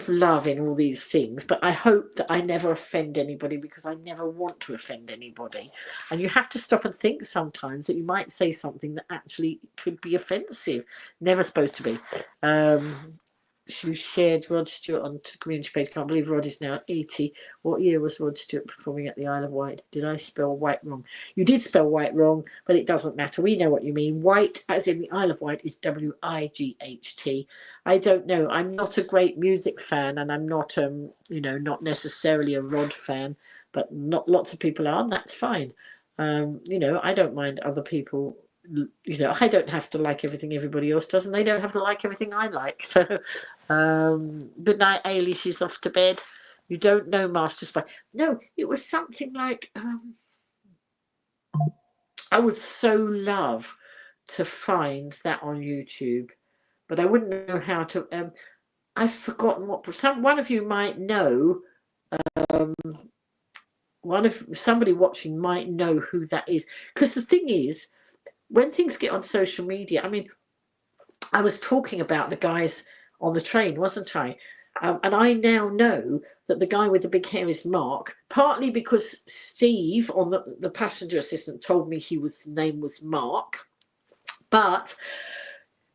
love in all these things, but I hope that I never offend anybody, because I never want to offend anybody. And you have to stop and think sometimes that you might say something that actually could be offensive. Never supposed to be. She shared Rod Stewart on the community page. Can't believe Rod is now 80. What year was Rod Stewart performing at the Isle of Wight? Did I spell Wight wrong? You did spell Wight wrong, but it doesn't matter. We know what you mean. Wight, as in the Isle of Wight, is W-I-G-H-T. I don't know. I'm not a great music fan, and I'm not, you know, not necessarily a Rod fan, but not lots of people are, and that's fine. You know, I don't mind other people. You know, I don't have to like everything everybody else does, and they don't have to like everything I like. So, good night, Ailey. She's off to bed. You don't know Master Spy. No, it was something like, I would so love to find that on YouTube, but I wouldn't know how to. I've forgotten what. One of you might know. Somebody watching might know who that is, because the thing is, when things get on social media, I mean, I was talking about the guys on the train, wasn't I? And I now know that the guy with the big hair is Mark, partly because Steve, on the passenger assistant, told me his name was Mark. But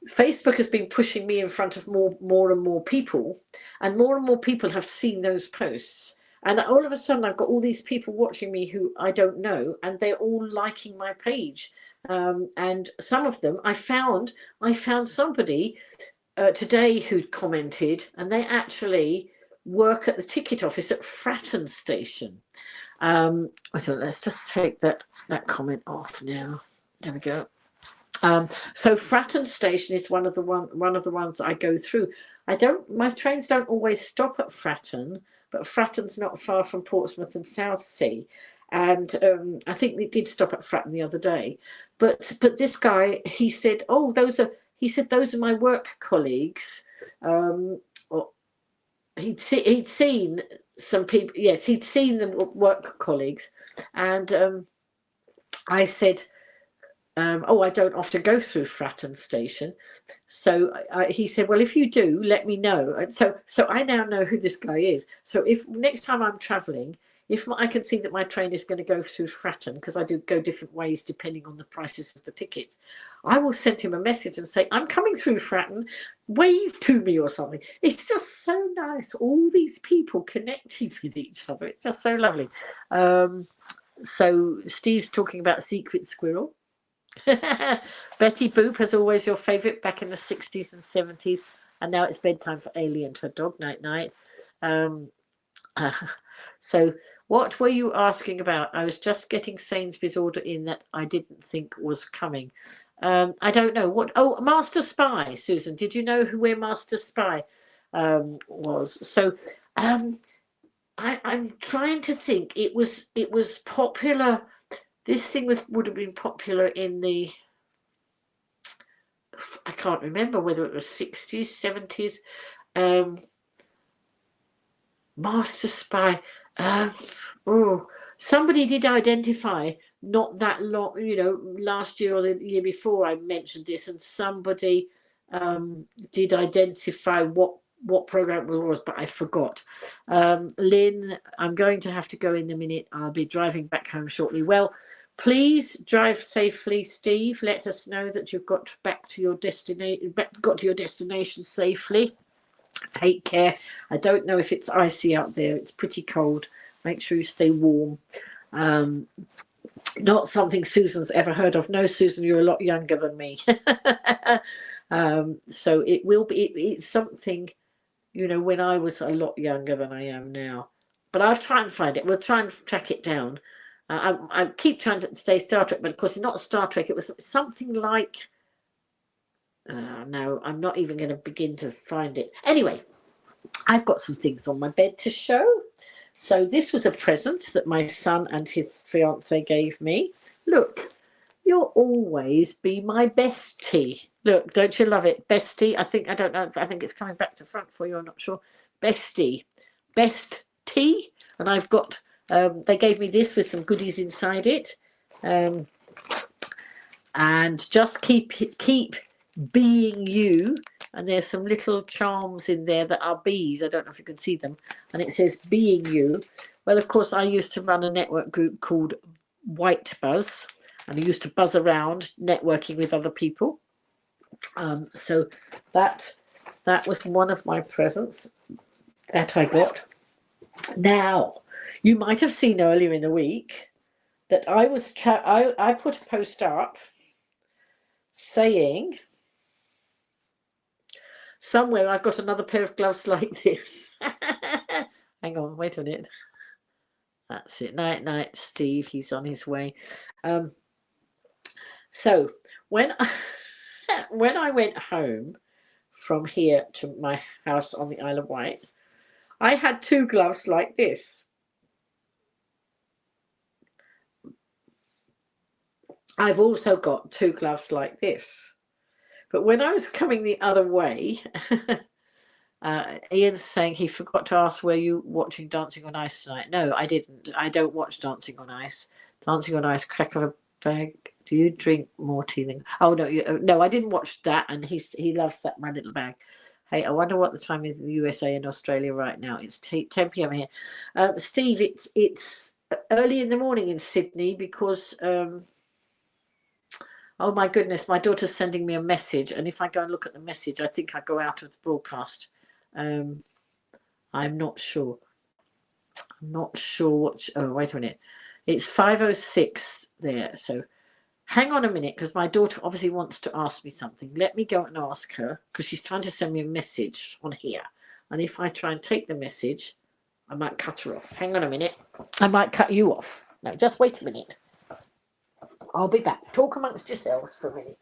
Facebook has been pushing me in front of more and more people, and more people have seen those posts. And all of a sudden, I've got all these people watching me who I don't know, and they're all liking my page. And some of them, I found somebody today who'd commented, and they actually work at the ticket office at Fratton Station. Let's just take that comment off now. There we go. So Fratton Station is one of the ones that I go through. My trains don't always stop at Fratton, but Fratton's not far from Portsmouth and Southsea. And I think they did stop at Fratton the other day. But this guy, he said, those are my work colleagues. He'd seen some people. Yes, he'd seen the work colleagues. And I said, I don't often go through Fratton Station. So he said, well, if you do, let me know. And so I now know who this guy is. So if next time I'm travelling, if I can see that my train is going to go through Fratton, because I do go different ways depending on the prices of the tickets, I will send him a message and say, I'm coming through Fratton, wave to me or something. It's just so nice, all these people connecting with each other. It's just so lovely. So Steve's talking about Secret Squirrel. Betty Boop, as always, your favourite back in the 60s and 70s, and now it's bedtime for Ailey and her dog. Night. So what were you asking about? I was just getting Sainsbury's order in that I didn't think was coming. I don't know what. Oh, Master Spy, Susan. Did you know where Master Spy was? So I'm trying to think. It was popular. This thing would have been popular in the, I can't remember whether it was 60s, 70s. Master Spy. Somebody did identify not that long, last year or the year before I mentioned this, and somebody did identify what program it was, but I forgot. Lynn, I'm going to have to go in a minute. I'll be driving back home shortly. Well, please drive safely, Steve. Let us know that you've got back to your destination safely. Take care. I don't know if it's icy out there. It's pretty cold. Make sure you stay warm. Not something Susan's ever heard of. No, Susan, you're a lot younger than me. So it will be, it's something, you know, when I was a lot younger than I am now. But I'll try and find it. We'll try and track it down. I keep trying to say Star Trek, but of course it's not Star Trek. It was something like, no, I'm not even going to begin to find it. Anyway, I've got some things on my bed to show. So this was a present that my son and his fiance gave me. Look, you'll always be my bestie. Look, don't you love it? Bestie. I think, I don't know, I think it's coming back to front for you, I'm not sure. Bestie. Best tea. And I've got, they gave me this with some goodies inside it. And just keep being you. And there's some little charms in there that are bees. I don't know if you can see them. And it says being you. Well, of course, I used to run a network group called White Buzz. And I used to buzz around networking with other people. So that was one of my presents that I got. Now, you might have seen earlier in the week that I put a post up saying, somewhere I've got another pair of gloves like this. Hang on, wait a minute. That's it. Night, night, Steve. He's on his way. So when I went home from here to my house on the Isle of Wight, I had two gloves like this. I've also got two gloves like this. But when I was coming the other way, Ian's saying he forgot to ask, were you watching Dancing on Ice tonight? No, I didn't. I don't watch Dancing on Ice. Dancing on Ice, crack of a bag. Do you drink more tea than... Oh, no, no, I didn't watch that, and he loves that, My Little Bag. Hey, I wonder what the time is in the USA and Australia right now. It's 10 p.m. here. Steve, it's early in the morning in Sydney because... oh my goodness, my daughter's sending me a message, and if I go and look at the message, I think I go out of the broadcast. I'm not sure. I'm not sure what... Oh, wait a minute. It's 5:06 there, so hang on a minute, because my daughter obviously wants to ask me something. Let me go and ask her, because she's trying to send me a message on here. And if I try and take the message, I might cut her off. Hang on a minute. I might cut you off. No, just wait a minute. I'll be back. Talk amongst yourselves for a minute.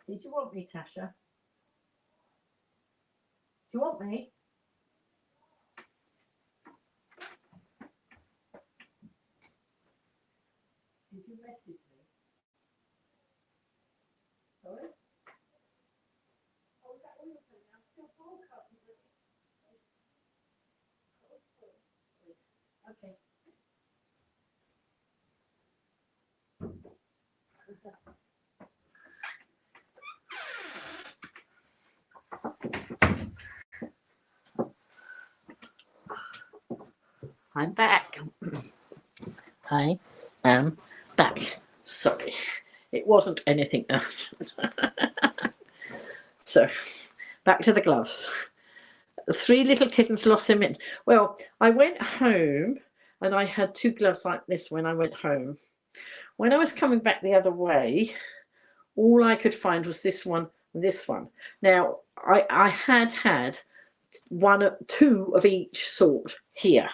Did you want me, Tasha? Do you want me? Did you message me? Sorry? Oh, is that all you're saying? I'm still broadcasting. Okay. I'm back. I am back. Sorry, it wasn't anything else. So, back to the gloves. 3 little kittens lost their mittens. Well, I went home and I had 2 gloves like this when I went home. When I was coming back the other way, all I could find was this one and this one. Now, I had 2 of each sort here.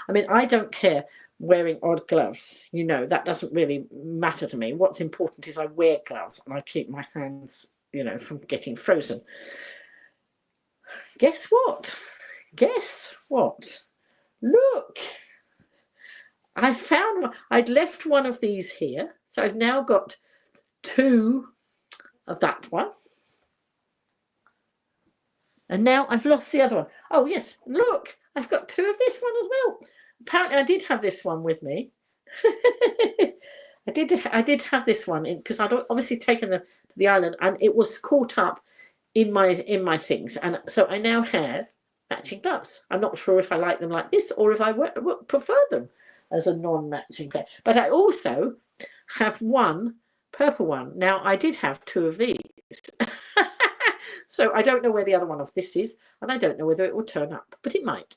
I mean, I don't care wearing odd gloves. You know, that doesn't really matter to me. What's important is I wear gloves and I keep my hands, you know, from getting frozen. Guess what? Guess what? Look, I found one. I'd left one of these here, so I've now got 2 of that one. And now I've lost the other one. Oh, yes, look, I've got 2 of this one as well. Apparently, I did have this one with me. I did have this one because I'd obviously taken to the island, and it was caught up in my things, and so I now have matching gloves. I'm not sure if I like them like this or if I prefer them as a non-matching pair. But I also have one purple one. Now I did have 2 of these. So I don't know where the other one of this is, and I don't know whether it will turn up, but it might.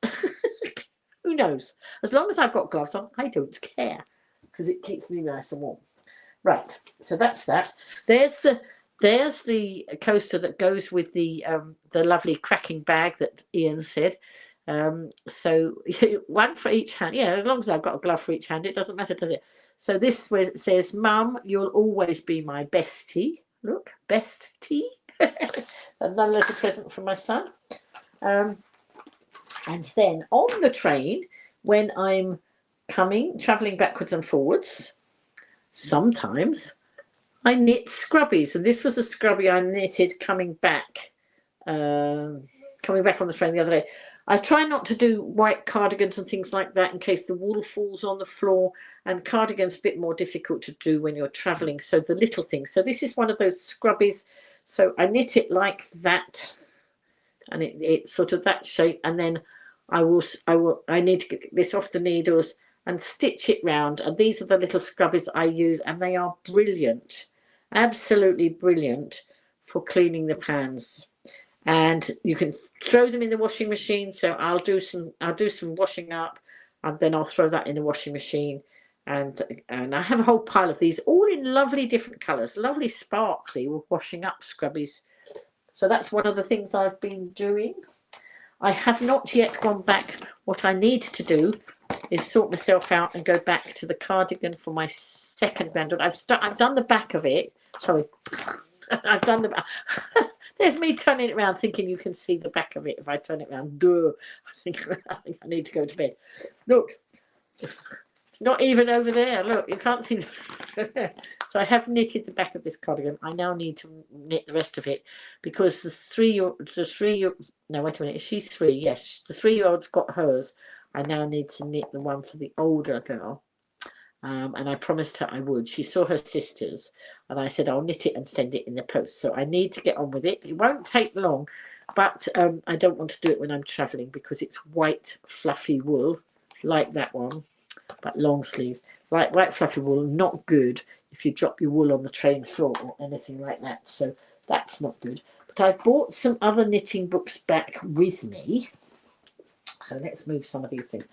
Who knows? As long as I've got gloves on, I don't care, because it keeps me nice and warm. Right, so that's that. There's the coaster that goes with the lovely cracking bag that Ian said. So one for each hand. Yeah, as long as I've got a glove for each hand, it doesn't matter, does it? So this where it says, "Mum, you'll always be my bestie." Look, bestie. Another little present from my son. And then on the train, when I'm traveling backwards and forwards, sometimes I knit scrubbies, and this was a scrubby I knitted coming back on the train the other day. I try not to do white cardigans and things like that in case the wool falls on the floor, and cardigans a bit more difficult to do when you're traveling. So the little things. So this is one of those scrubbies. So I knit it like that, and it's sort of that shape, and then I need to get this off the needles and stitch it round. And these are the little scrubbies I use, and they are brilliant, absolutely brilliant for cleaning the pans. And you can throw them in the washing machine. So I'll do some washing up, and then I'll throw that in the washing machine. And I have a whole pile of these, all in lovely different colours, lovely sparkly with washing up scrubbies. So that's one of the things I've been doing. I have not yet gone back. What I need to do is sort myself out and go back to the cardigan for my second granddaughter. I've done the back of it. Sorry, I've done the back. There's me turning it around, thinking you can see the back of it if I turn it around. Duh. I think I need to go to bed. Look, not even over there. Look, you can't see. So I have knitted the back of this cardigan. I now need to knit the rest of it, because no, wait a minute. Is she 3? Yes, the 3-year-old's got hers. I now need to knit the one for the older girl. And I promised her I would. She saw her sisters, and I said I'll knit it and send it in the post. So I need to get on with it. It won't take long, but I don't want to do it when I'm traveling, because it's white fluffy wool like that one, but long sleeves. Like white fluffy wool, not good if you drop your wool on the train floor or anything like that. So that's not good. But I've bought some other knitting books back with me. So let's move some of these things.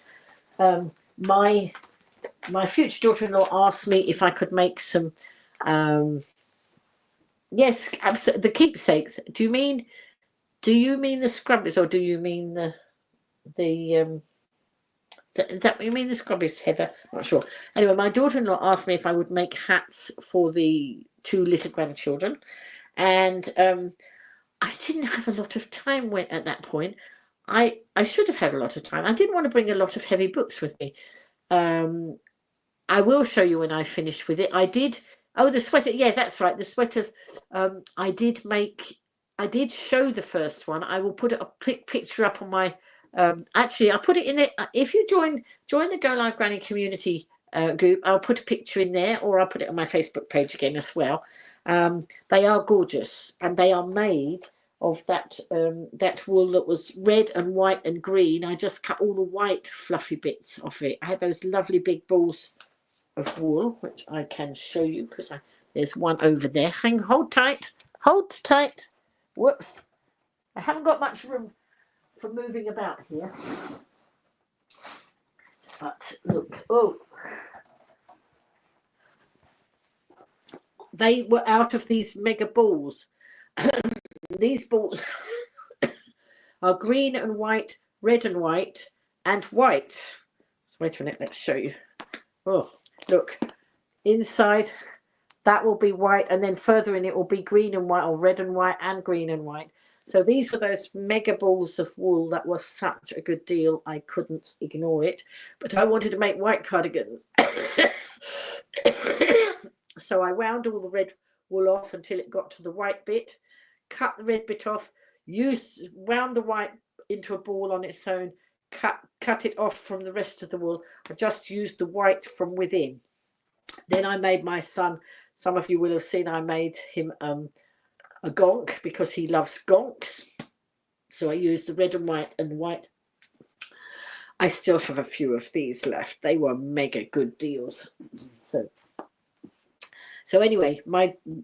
My future daughter-in-law asked me if I could make some, yes, absolutely, the keepsakes. Do you mean the scrubbies, or do you mean the is that what you mean, the scrubbies, Heather? Not sure. Anyway, my daughter-in-law asked me if I would make hats for the 2 little grandchildren, and I didn't have a lot of time at that point. I should have had a lot of time. I didn't want to bring a lot of heavy books with me. I will show you when I finished with it. I did. Oh, the sweater. Yeah, that's right. The sweaters. I did show the first one. I will put a picture up on my. Actually, I'll put it in there. If you join the GoLiveGranny community group, I'll put a picture in there, or I'll put it on my Facebook page again as well. They are gorgeous, and they are made of that wool that was red and white and green. I just cut all the white fluffy bits off it. I had those lovely big balls of wool, which I can show you, because there's one over there. Hold tight. Whoops, I haven't got much room for moving about here, but look. Oh, they were out of these mega balls. These balls are green and white, red and white, and white. So wait a minute, let's show you. Oh, look, inside that will be white, and then further in it will be green and white, or red and white and green and white. So these were those mega balls of wool that was such a good deal. I couldn't ignore it, but I wanted to make white cardigans. So I wound all the red wool off until it got to the white bit, cut the red bit off, wound the white into a ball on its own, cut it off from the rest of the wool. I just used the white from within. Then I made my son, some of you will have seen, I made him a gonk, because he loves gonks. So I used the red and white. I still have a few of these left. They were mega good deals. So anyway,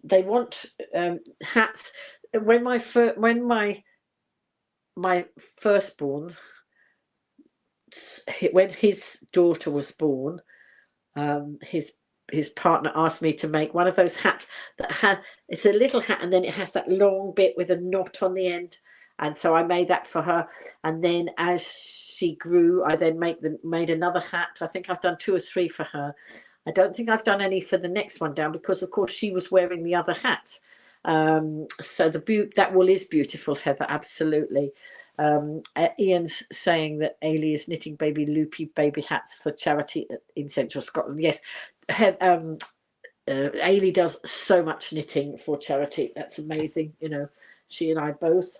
they want hats. when my firstborn, when his daughter was born, his partner asked me to make one of those hats that had, it's a little hat and then it has that long bit with a knot on the end, and so I made that for her. And then as she grew, I then made another hat. I think I've done 2 or 3 for her. I don't think I've done any for the next one down, because of course she was wearing the other hats. So that wool is beautiful, Heather, absolutely. Ian's saying that Ailey is knitting baby loopy baby hats for charity in Central Scotland. Yes, Ailey does so much knitting for charity. That's amazing. You know, she and I both.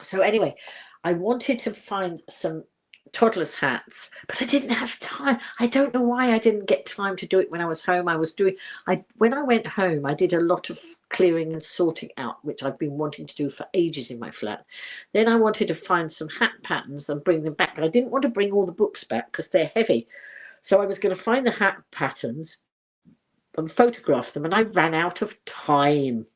So anyway, I wanted to find some toddlers hats, but I didn't have time. I don't know why I didn't get time to do it when I was home. When I went home, I did a lot of clearing and sorting out, which I've been wanting to do for ages in my flat. Then I wanted to find some hat patterns and bring them back, but I didn't want to bring all the books back because they're heavy. So I was going to find the hat patterns and photograph them, and I ran out of time.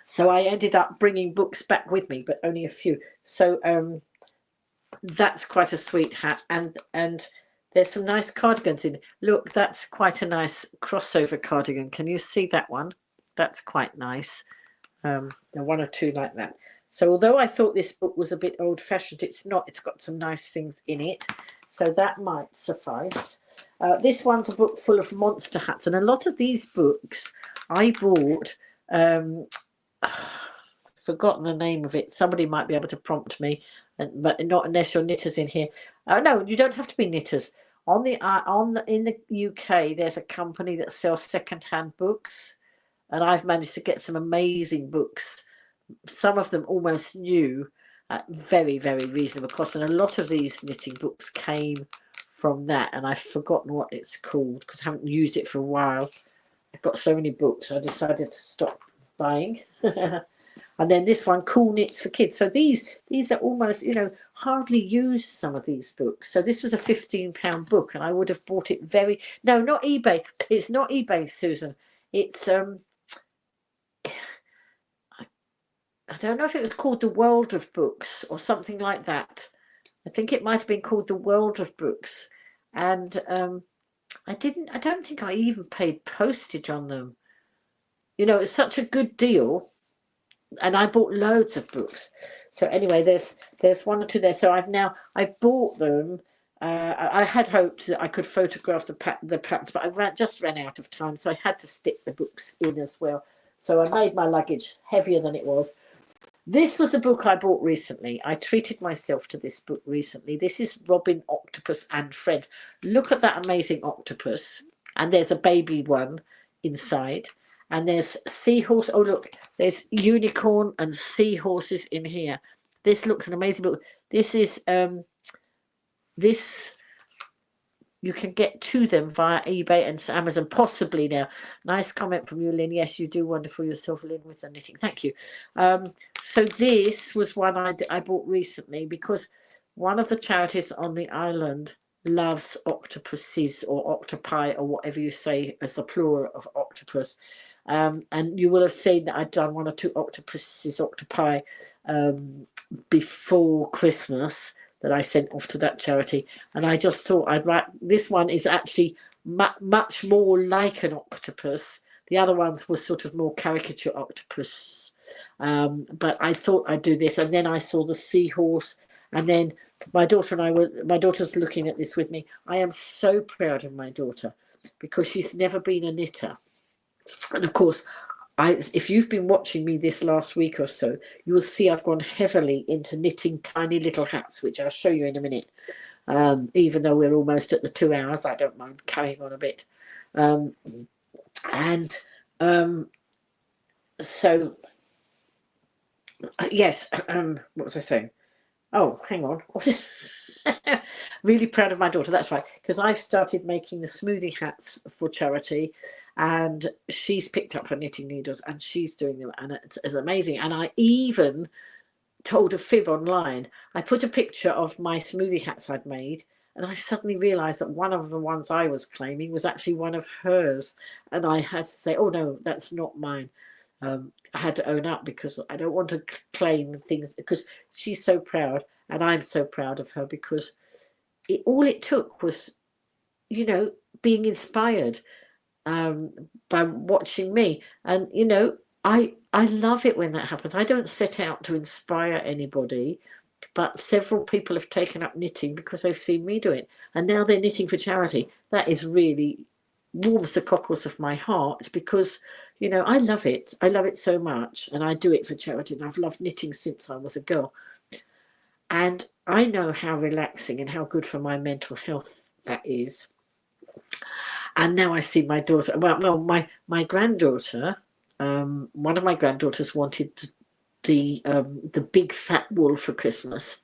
So I ended up bringing books back with me, but only a few. So that's quite a sweet hat, and there's some nice cardigans in. Look, that's quite a nice crossover cardigan. Can you see that one? That's quite nice. There are 1 or 2 like that. So although I thought this book was a bit old-fashioned, it's not. It's got some nice things in it, so that might suffice. This one's a book full of monster hats, and a lot of these books I bought. Forgotten the name of it. Somebody might be able to prompt me, but not unless you're knitters in here. No, you don't have to be knitters. In the UK, there's a company that sells second-hand books, and I've managed to get some amazing books. Some of them almost new at very, very reasonable cost, and a lot of these knitting books came from that, and I've forgotten what it's called because I haven't used it for a while. I've got so many books, I decided to stop buying. And then this one, Cool Knits for Kids. So these are almost, you know, hardly used, some of these books. So this was a £15 book, and I would have bought it no, not eBay. It's not eBay, Susan. It's I don't know if it was called The World of Books or something like that. I think it might have been called The World of Books. And I don't think I even paid postage on them. You know, it's such a good deal. And I bought loads of books. So anyway, there's 1 or 2 there. So I bought them. I had hoped that I could photograph the patterns, but I just ran out of time, so I had to stick the books in as well. So I made my luggage heavier than it was. This was the book I bought recently. I treated myself to this book recently. This is Robin Octopus and Friends. Look at that amazing octopus. And there's a baby one inside. And there's seahorse. Oh, look, there's unicorn and seahorses in here. This looks an amazing book. This is, you can get to them via eBay and Amazon, possibly now. Nice comment from you, Lynn. Yes, you do wonderful yourself, Lynn, with the knitting. Thank you. So this was one I bought recently because one of the charities on the island loves octopuses or octopi or whatever you say as the plural of octopus. And you will have seen that I'd done 1 or 2 octopi before Christmas that I sent off to that charity. And I just thought I'd write, this one is actually much more like an octopus. The other ones were sort of more caricature octopus. But I thought I'd do this. And then I saw the seahorse. And then my daughter's looking at this with me. I am so proud of my daughter because she's never been a knitter. And of course, if you've been watching me this last week or so, you will see I've gone heavily into knitting tiny little hats, which I'll show you in a minute. Even though we're almost at the 2 hours, I don't mind carrying on a bit. So, yes, what was I saying? Oh, hang on. Really proud of my daughter, that's right, because I've started making the smoothie hats for charity, and she's picked up her knitting needles and she's doing them, and it's amazing. And I even told a fib online. I put a picture of my smoothie hats I'd made, and I suddenly realized that one of the ones I was claiming was actually one of hers, and I had to say, oh no, that's not mine. I had to own up because I don't want to claim things, because she's so proud and I'm so proud of her, because all it took was, you know, being inspired by watching me. And, you know, I love it when that happens. I don't set out to inspire anybody, but several people have taken up knitting because they've seen me do it. And now they're knitting for charity. That is really warms the cockles of my heart, because, you know, I love it. I love it so much. And I do it for charity. And I've loved knitting since I was a girl. And I know how relaxing and how good for my mental health that is. And now I see my daughter, well, my granddaughter, one of my granddaughters wanted the big fat wool for Christmas.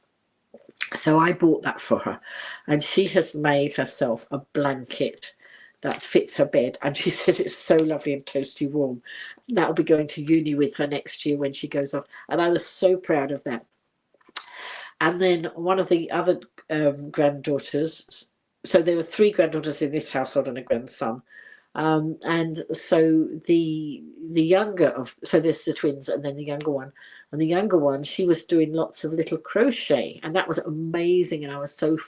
So I bought that for her, and she has made herself a blanket that fits her bed, and she says it's so lovely and toasty warm. That'll be going to uni with her next year when she goes off, and I was so proud of that. And then one of the other granddaughters, so there were 3 granddaughters in this household and a grandson, and so the younger of, so there's the twins and then the younger one, and the younger one, she was doing lots of little crochet, and that was amazing, and I was so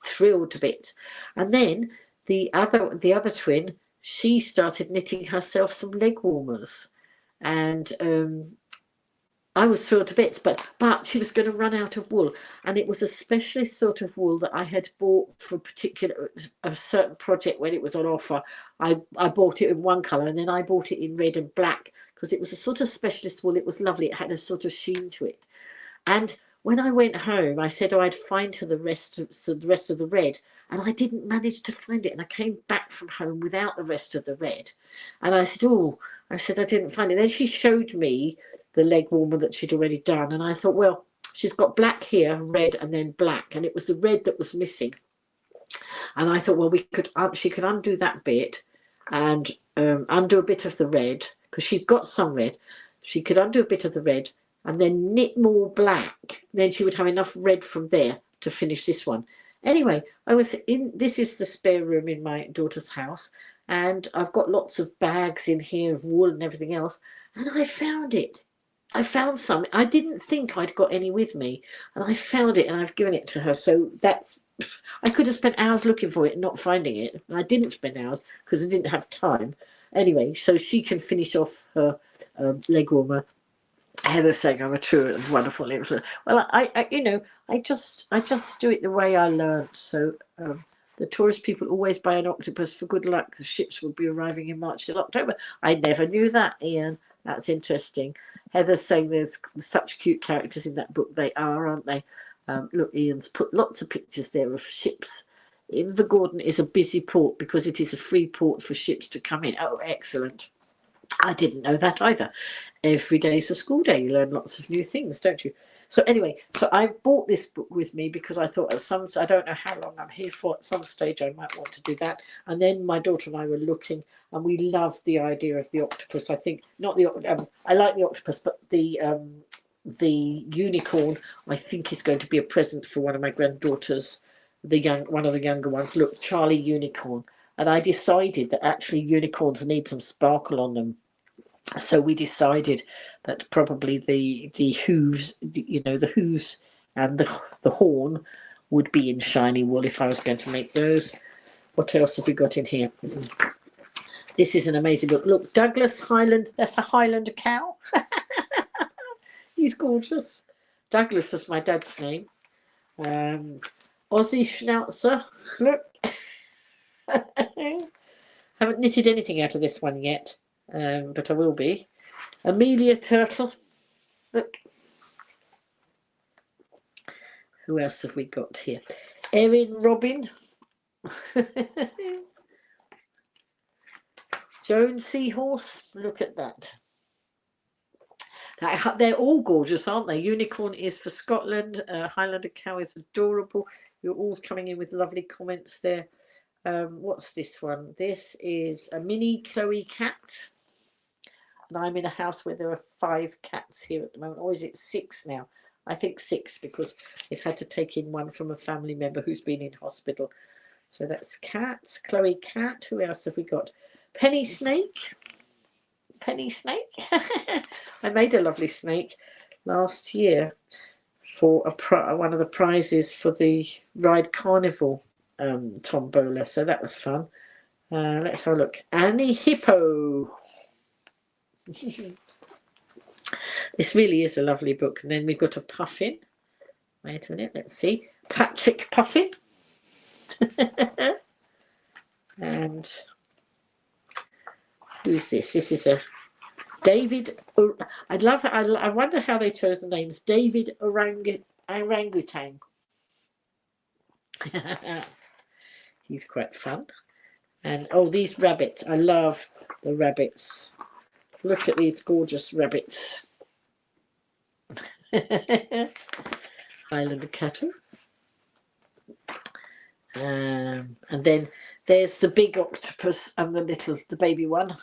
thrilled to bits. And then the other twin, she started knitting herself some leg warmers, and I was thrilled to bits, but she was going to run out of wool, and it was a specialist sort of wool that I had bought for a certain project when it was on offer. I bought it in one colour, and then I bought it in red and black because it was a sort of specialist wool. It was lovely. It had a sort of sheen to it. And when I went home, I said, I'd find her the rest of the red, and I didn't manage to find it. And I came back from home without the rest of the red, and I said, I didn't find it. Then she showed me the leg warmer that she'd already done, and I thought, well, she's got black here, red, and then black, and it was the red that was missing. And I thought, well, she could undo that bit and undo a bit of the red, because she'd got some red. She could undo a bit of the red and then knit more black. Then she would have enough red from there to finish this one. Anyway, this is the spare room in my daughter's house, and I've got lots of bags in here of wool and everything else, and I found it. I found some. I didn't think I'd got any with me, and I found it, and I've given it to her. So I could have spent hours looking for it and not finding it, and I didn't spend hours because I didn't have time. Anyway, so she can finish off her leg warmer. Heather's saying I'm a true and wonderful influence. Well, I just do it the way I learned. So the tourist people always buy an octopus for good luck. The ships will be arriving in March till October. I never knew that, Ian. That's interesting. Heather's saying there's such cute characters in that book. They are, aren't they? Look, Ian's put lots of pictures there of ships. Invergordon is a busy port because it is a free port for ships to come in. Oh, excellent. I didn't know that either. Every day is a school day. You learn lots of new things, don't you? So anyway, so I bought this book with me because I thought I don't know how long I'm here for. At some stage I might want to do that. And then my daughter and I were looking, and we loved the idea of the octopus. I think not the I like the octopus, but the unicorn I think is going to be a present for one of my granddaughters, one of the younger ones. Look, Charlie Unicorn. And I decided that actually unicorns need some sparkle on them. So we decided that probably the hooves, the hooves and the horn would be in shiny wool if I was going to make those. What else have we got in here? This is an amazing book. Look, Douglas Highland. That's a Highland cow. He's gorgeous. Douglas was my dad's name. Aussie Schnauzer. Look. Haven't knitted anything out of this one yet, but I will be. Amelia Turtle. Look. Who else have we got here? Erin Robin. Joan Seahorse. Look at that. They're all gorgeous, aren't they? Unicorn is for Scotland. Highlander cow is adorable. You're all coming in with lovely comments there. What's this one? This is a mini Chloe cat. And I'm in a house where there are 5 cats here at the moment. Or is it 6 now? I think 6 because they've had to take in one from a family member who's been in hospital. So that's cats. Chloe cat. Who else have we got? Penny snake. penny snake. I made a lovely snake last year for one of the prizes for the Ride Carnival tombola, so that was fun. Let's have a look. Annie Hippo. This really is a lovely book. And then we've got a puffin. Wait a minute, let's see. Patrick Puffin. And who's this? This is a David. I wonder how they chose the names. David Orangutan. He's quite fun. And oh, these rabbits. I love the rabbits. Look at these gorgeous rabbits. Highland cattle. And then there's the big octopus and the baby one.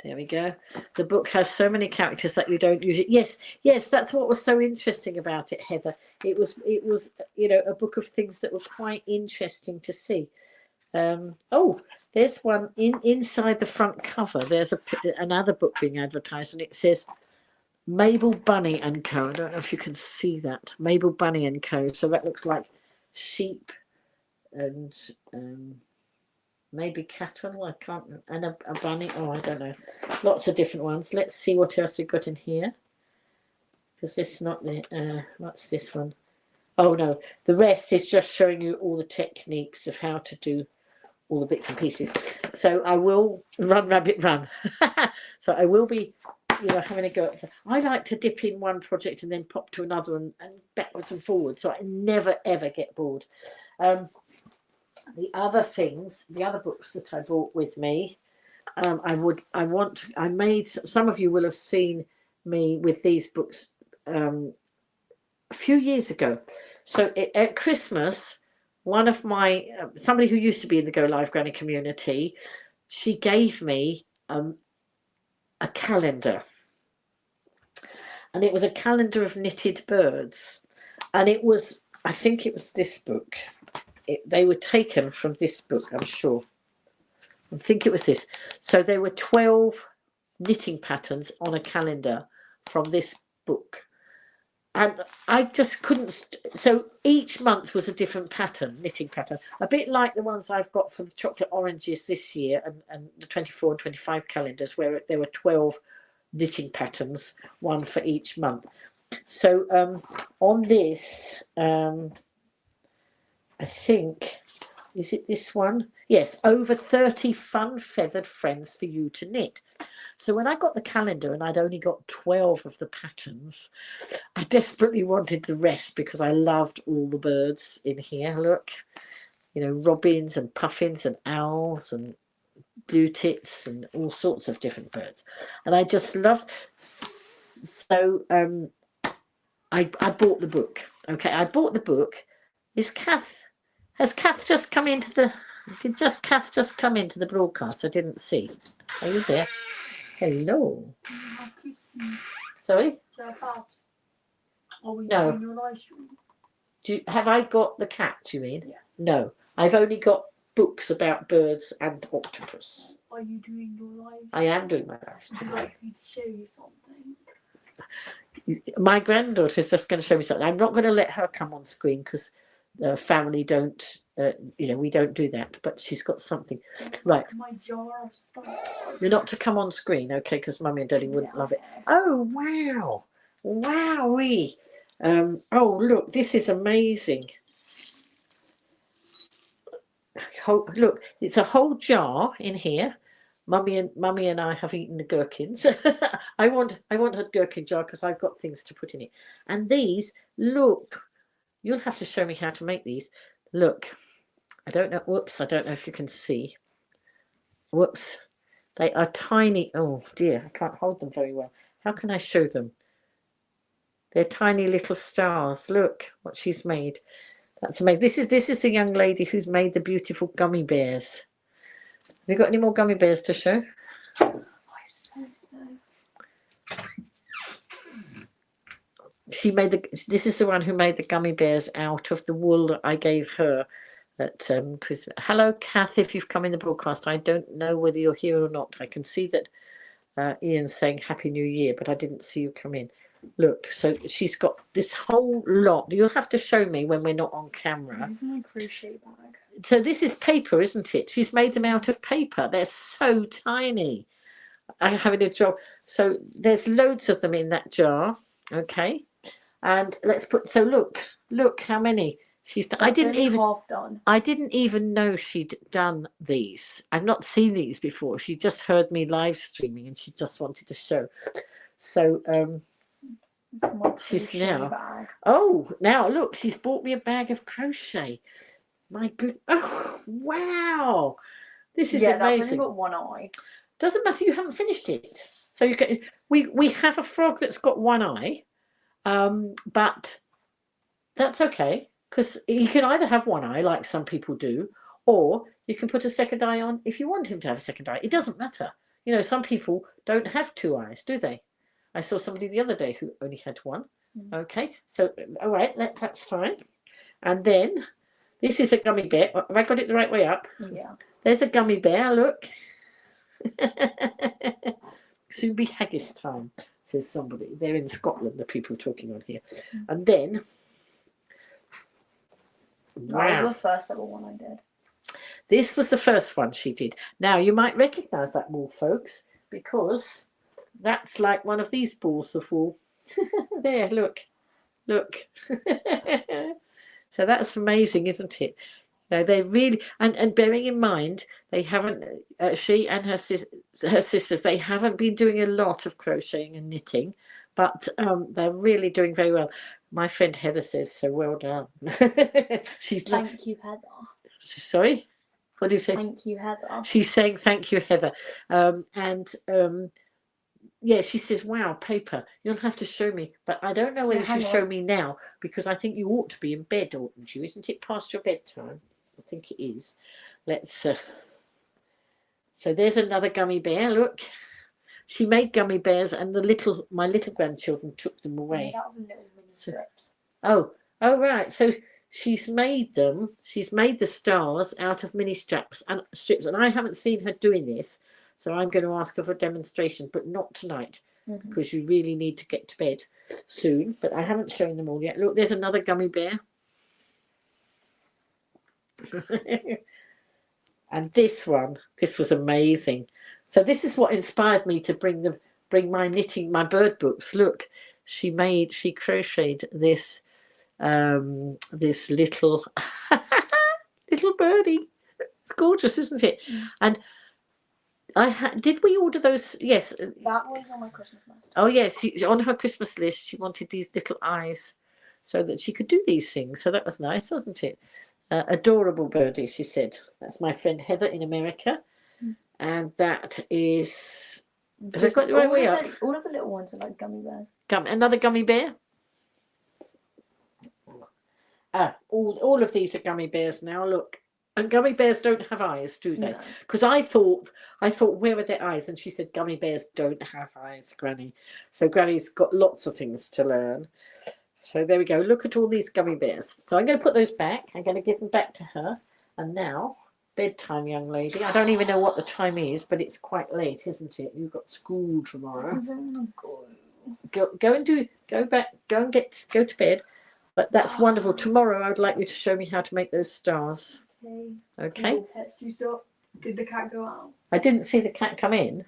There we go. The book has so many characters that you don't usually. Yes, that's what was so interesting about it, Heather. It was, you know, a book of things that were quite interesting to see. Oh, there's one inside the front cover. There's another book being advertised, and it says Mabel Bunny and Co. I don't know if you can see that. Mabel Bunny and Co. So that looks like sheep and maybe cattle. I can't. And a bunny. Oh, I don't know. Lots of different ones. Let's see what else we've got in here. Because this is not the. What's this one? Oh no, the rest is just showing you all the techniques of how to do all the bits and pieces. So I will run, rabbit, run. So I will be, you know, having a go at. I like to dip in one project and then pop to another and backwards and forwards. So I never ever get bored. The other things, the other books that I brought with me, I made. Some of you will have seen me with these books a few years ago. So at Christmas, one of my somebody who used to be in the GoLiveGranny community, she gave me a calendar, and it was a calendar of knitted birds, and it was, I think it was this book. They were taken from this book, I'm sure. I think it was this. So there were 12 knitting patterns on a calendar from this book. And I just couldn't. So each month was a different pattern, knitting pattern, a bit like the ones I've got for the chocolate oranges this year and the 24 and 25 calendars, where there were 12 knitting patterns, one for each month. So on this, I think, is it this one? Yes, over 30 fun feathered friends for you to knit. So when I got the calendar and I'd only got 12 of the patterns, I desperately wanted the rest because I loved all the birds in here. Look, you know, robins and puffins and owls and blue tits and all sorts of different birds. And I just loved. So I bought the book. Okay, I bought the book. Has Kath just come into the? Did Kath just come into the broadcast? I didn't see. Are you there? Hello. Sorry? No. Have I got the cat, you mean? Yeah. No. I've only got books about birds and octopus. Are you doing your live? I am doing my live stream. Would you like me to show you something? My granddaughter's just going to show me something. I'm not going to let her come on screen because the family don't, you know, we don't do that. But she's got something. Right. My jar of stuff. You're not to come on screen, okay? Because Mummy and Daddy wouldn't love it. Oh, wow. Wowee. Oh, look, this is amazing. Look, it's a whole jar in here. Mummy and I have eaten the gherkins. I want a gherkin jar because I've got things to put in it. And these, look, you'll have to show me how to make these. Look, I don't know. Whoops, I don't know if you can see. Whoops, they are tiny. Oh dear, I can't hold them very well. How can I show them? They're tiny little stars. Look what she's made. That's amazing. This is the young lady who's made the beautiful gummy bears. Have you got any more gummy bears to show? I suppose so. She made this is the one who made the gummy bears out of the wool that I gave her at Christmas. Hello, Kath, if you've come in the broadcast. I don't know whether you're here or not. I can see that Ian saying Happy New Year, but I didn't see you come in. Look, so she's got this whole lot. You'll have to show me when we're not on camera. This is my crochet bag. So this is paper, isn't it? She's made them out of paper. They're so tiny. I'm having a job. So there's loads of them in that jar. Okay. And let's put, so look how many she's done. I didn't even know she'd done these. I've not seen these before. She just heard me live streaming and she just wanted to show. So she's now bag. Oh, now look, she's bought me a bag of crochet. My good, oh wow, this is amazing. That's only got one eye. Doesn't matter, you haven't finished it. So you can, we have a frog that's got one eye, but that's okay, because you can either have one eye like some people do, or you can put a second eye on if you want him to have a second eye. It doesn't matter. You know, some people don't have two eyes, do they? I saw somebody the other day who only had one. Okay, so all right, that's fine. And then this is a gummy bear. Have I got it the right way up? Yeah. There's a gummy bear, look. Soon be haggis time, says somebody. They're in Scotland, the people talking on here. And then, wow. That was the first ever one I did. This was the first one she did. Now, you might recognise that wool, folks, because that's like one of these balls of wool. There, look. So that's amazing, isn't it? You know, they really, and bearing in mind, they haven't, she and her sisters, they haven't been doing a lot of crocheting and knitting, but they're really doing very well. My friend Heather says, so well done. Thank you, Heather. Sorry? What do you say? Thank you, Heather. She's saying thank you, Heather. Yeah, she says, wow, paper. You'll have to show me. But I don't know whether you should show me now, because I think you ought to be in bed, oughtn't you? Isn't it past your bedtime? I think it is. Let's... So there's another gummy bear, look. She made gummy bears and my little grandchildren took them away. Yeah, that was little mini strips. Oh, right. So she's made them. She's made the stars out of mini strips. And I haven't seen her doing this. So I'm going to ask her for a demonstration, but not tonight, because you really need to get to bed soon. But I haven't shown them all yet. Look, there's another gummy bear. And this was amazing. So this is what inspired me to bring my knitting, my bird books. Look, she crocheted this this little little birdie. It's gorgeous, isn't it? And did we order those? Yes. That was on my Christmas list. Oh yes, on her Christmas list, she wanted these little eyes so that she could do these things. So that was nice, wasn't it? Adorable birdie, she said. That's my friend Heather in America. And that is... Have I got the right way up? All of the little ones are like gummy bears. Another gummy bear? All of these are gummy bears now, look. And gummy bears don't have eyes, do they? Because I thought, where are their eyes? And she said, gummy bears don't have eyes, Granny. So Granny's got lots of things to learn. So there we go. Look at all these gummy bears. So I'm going to put those back. I'm going to give them back to her. And now, bedtime, young lady. I don't even know what the time is, but it's quite late, isn't it? You've got school tomorrow. Go to bed. But that's wonderful. Tomorrow, I would like you to show me how to make those stars. Okay. Did the cat go out? I didn't see the cat come in.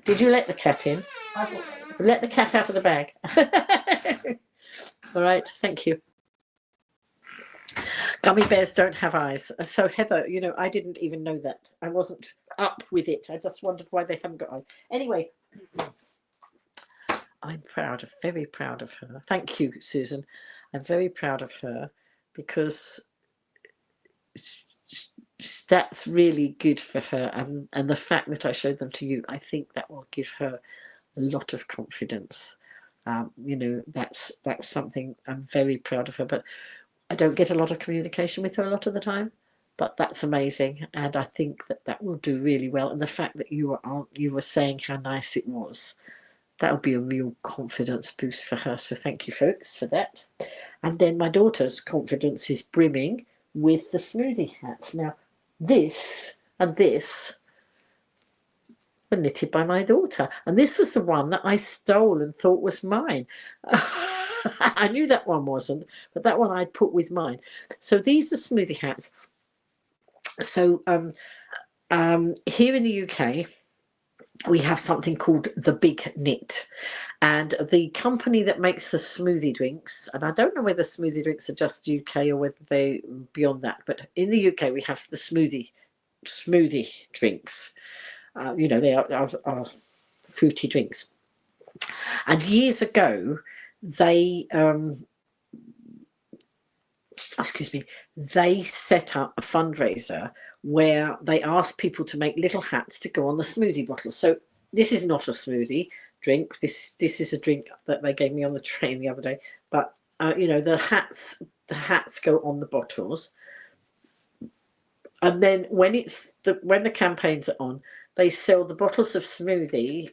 Did you let the cat in? I thought let the cat out of the bag. All right, thank you. Gummy bears don't have eyes. So Heather, you know, I didn't even know that. I wasn't up with it. I just wondered why they haven't got eyes. Anyway, I'm very proud of her. Thank you, Susan. I'm very proud of her because that's really good for her. And the fact that I showed them to you, I think that will give her a lot of confidence. You know, that's something I'm very proud of her. But I don't get a lot of communication with her a lot of the time. But that's amazing, and I think that will do really well. And the fact that you were saying how nice it was, that will be a real confidence boost for her. So thank you, folks, for that. And then my daughter's confidence is brimming with the smoothie hats. Now, this and this were knitted by my daughter. And this was the one that I stole and thought was mine. I knew that one wasn't, but that one I'd put with mine. So these are smoothie hats. So here in the UK, we have something called the Big Knit. And the company that makes the smoothie drinks, and I don't know whether smoothie drinks are just UK or whether they beyond that, but in the UK we have the smoothie drinks. You know, they are fruity drinks. And years ago, they they set up a fundraiser where they asked people to make little hats to go on the smoothie bottles. So this is not a smoothie drink. This is a drink that they gave me on the train the other day. But you know, the hats go on the bottles. And then when the campaigns are on, they sell the bottles of smoothie,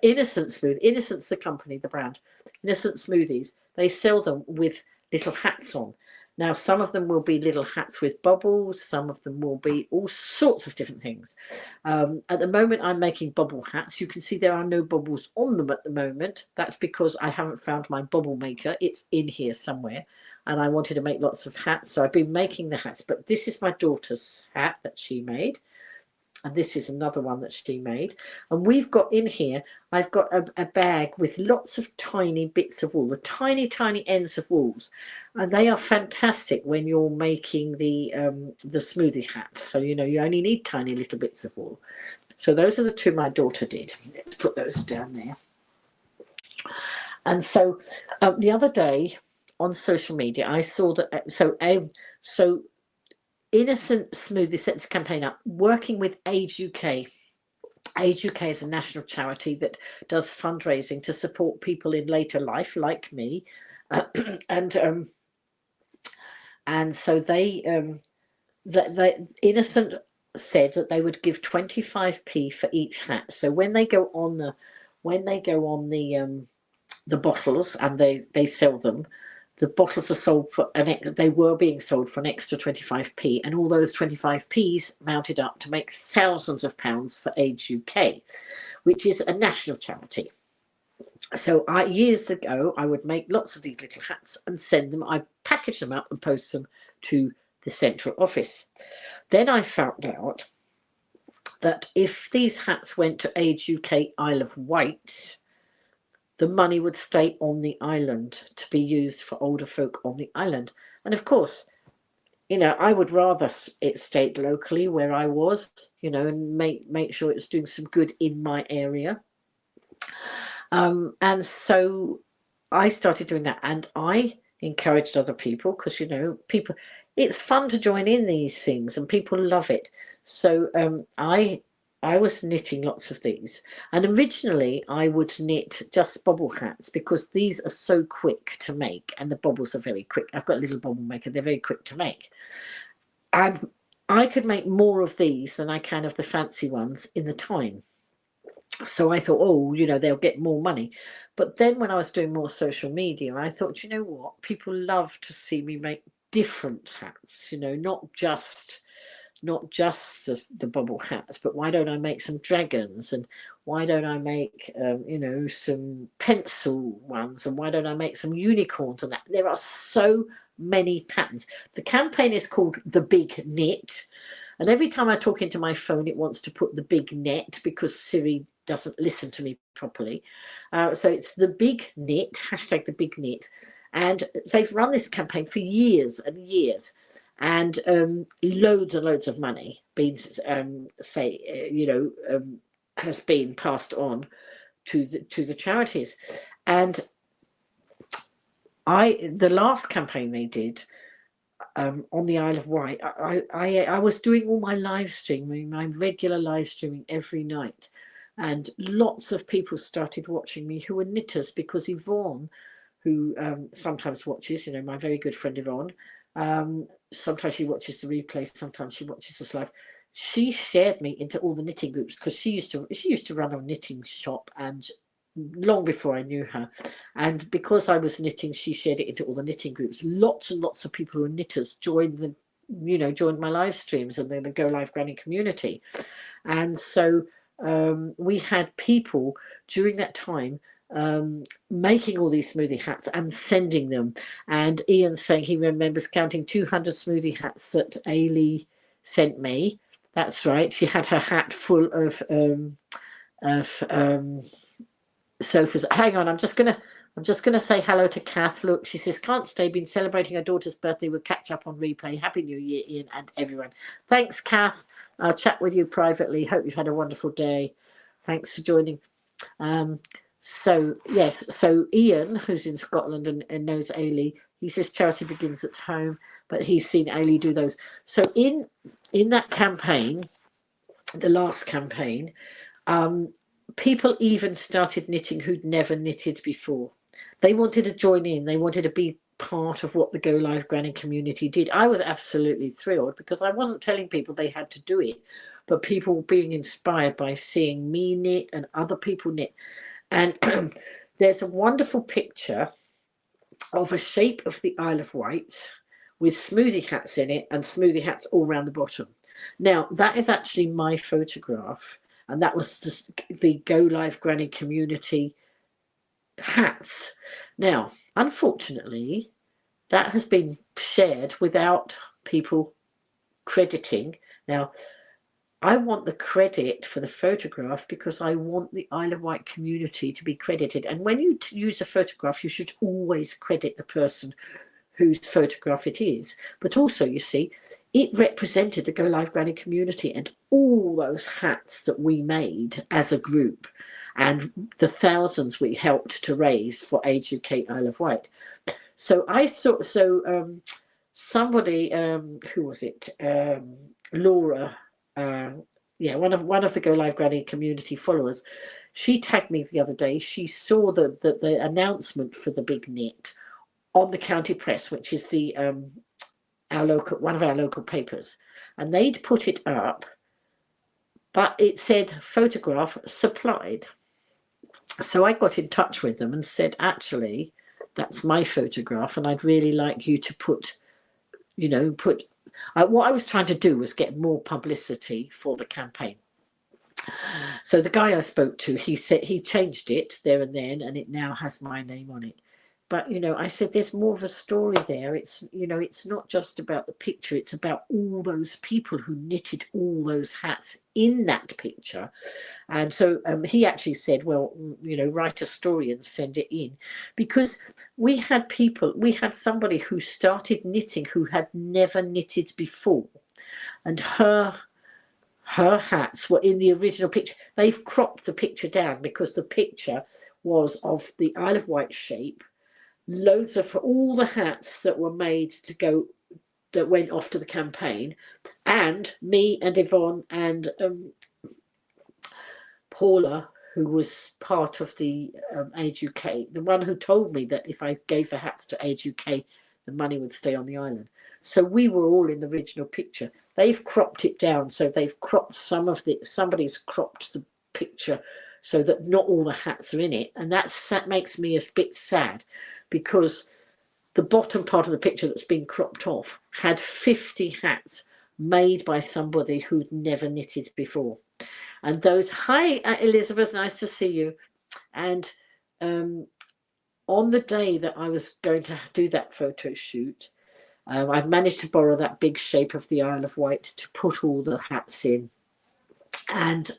Innocent's the company, the brand, Innocent Smoothies. They sell them with little hats on. Now, some of them will be little hats with bubbles. Some of them will be all sorts of different things. At the moment, I'm making bubble hats. You can see there are no bubbles on them at the moment. That's because I haven't found my bubble maker. It's in here somewhere. And I wanted to make lots of hats. So I've been making the hats. But this is my daughter's hat that she made. And this is another one that she made. And we've got in here, I've got a bag with lots of tiny bits of wool, the tiny, tiny ends of wools. And they are fantastic when you're making the smoothie hats. So, you know, you only need tiny little bits of wool. So those are the two my daughter did. Let's put those down there. And so the other day on social media, I saw that, so Innocent Smoothie sets campaign up working with Age UK. Age UK is a national charity that does fundraising to support people in later life like me, and so they Innocent said that they would give 25p for each hat. So when they go on the bottles and they sell them, the bottles are sold they were being sold for an extra 25p, and all those 25p's mounted up to make thousands of pounds for Age UK, which is a national charity. So years ago, I would make lots of these little hats and send them. I package them up and post them to the central office. Then I found out that if these hats went to Age UK Isle of Wight, the money would stay on the island to be used for older folk on the island. And of course, you know, I would rather it stayed locally where I was, you know, and make sure it's doing some good in my area. And so I started doing that, and I encouraged other people because, you know, it's fun to join in these things and people love it. So I was knitting lots of these, and originally I would knit just bobble hats because these are so quick to make and the bobbles are very quick. I've got a little bobble maker, they're very quick to make, and I could make more of these than I can of the fancy ones in the time. So I thought, oh, you know, they'll get more money. But then when I was doing more social media, I thought, you know what, people love to see me make different hats, you know, not just the bubble hats, but why don't I make some dragons, and why don't I make you know, some pencil ones, and why don't I make some unicorns and that. There are so many patterns. The campaign is called The Big Knit, and every time I talk into my phone it wants to put the big net because Siri doesn't listen to me properly. So it's The Big Knit, hashtag The Big Knit, and they've run this campaign for years and years. And loads and loads of money being, has been passed on to the charities. And the last campaign they did on the Isle of Wight, I was doing all my live streaming, my regular live streaming every night, and lots of people started watching me who were knitters, because Yvonne, who sometimes watches, you know, my very good friend Yvonne, sometimes she watches the replay, sometimes she watches us live. She shared me into all the knitting groups because she used to run a knitting shop, and long before I knew her, and because I was knitting, she shared it into all the knitting groups. Lots and lots of people who are knitters joined my live streams and the GoLiveGranny community. And so we had people during that time making all these smoothie hats and sending them. And Ian saying he remembers counting 200 smoothie hats that Ailey sent me. That's right. She had her hat full of sofas. Hang on, I'm just gonna say hello to Kath. Look, she says, can't stay, been celebrating her daughter's birthday. We'll catch up on replay. Happy New Year, Ian and everyone. Thanks, Kath. I'll chat with you privately. Hope you've had a wonderful day. Thanks for joining. So yes, so Ian, who's in Scotland and knows Ailey, he says charity begins at home, but he's seen Ailey do those. So in that campaign, the last campaign, people even started knitting who'd never knitted before. They wanted to join in. They wanted to be part of what the GoLiveGranny community did. I was absolutely thrilled because I wasn't telling people they had to do it, but people were being inspired by seeing me knit and other people knit. And there's a wonderful picture of a shape of the Isle of Wight with smoothie hats in it and smoothie hats all around the bottom. Now, that is actually my photograph, and that was the GoLiveGranny community hats. Now, unfortunately, that has been shared without people crediting. Now, I want the credit for the photograph because I want the Isle of Wight community to be credited. And when you use a photograph, you should always credit the person whose photograph it is. But also, you see, it represented the GoLiveGranny community and all those hats that we made as a group and the thousands we helped to raise for Age UK Isle of Wight. So I thought, somebody, who was it? Laura, yeah, one of the GoLiveGranny community followers, she tagged me the other day. She saw the announcement for the big knit on the County Press, which is the one of our local papers, and they'd put it up, but it said photograph supplied. So I got in touch with them and said, actually, that's my photograph, and I'd really like you to put what I was trying to do was get more publicity for the campaign. So the guy I spoke to, he said he changed it there and then, and it now has my name on it. But, I said, there's more of a story there. It's, it's not just about the picture. It's about all those people who knitted all those hats in that picture. And so he actually said, well, write a story and send it in. Because we had somebody who started knitting who had never knitted before. And her hats were in the original picture. They've cropped the picture down because the picture was of the Isle of Wight shape. Loads of all the hats that were made that went off to the campaign, and me and Yvonne and Paula, who was part of the Age UK, the one who told me that if I gave the hats to Age UK, the money would stay on the island. So we were all in the original picture. They've cropped it down, so they've cropped somebody's cropped the picture so that not all the hats are in it, and that makes me a bit sad, because the bottom part of the picture that's been cropped off had 50 hats made by somebody who'd never knitted before. And those, hi Elizabeth, nice to see you. And on the day that I was going to do that photo shoot, I've managed to borrow that big shape of the Isle of Wight to put all the hats in. And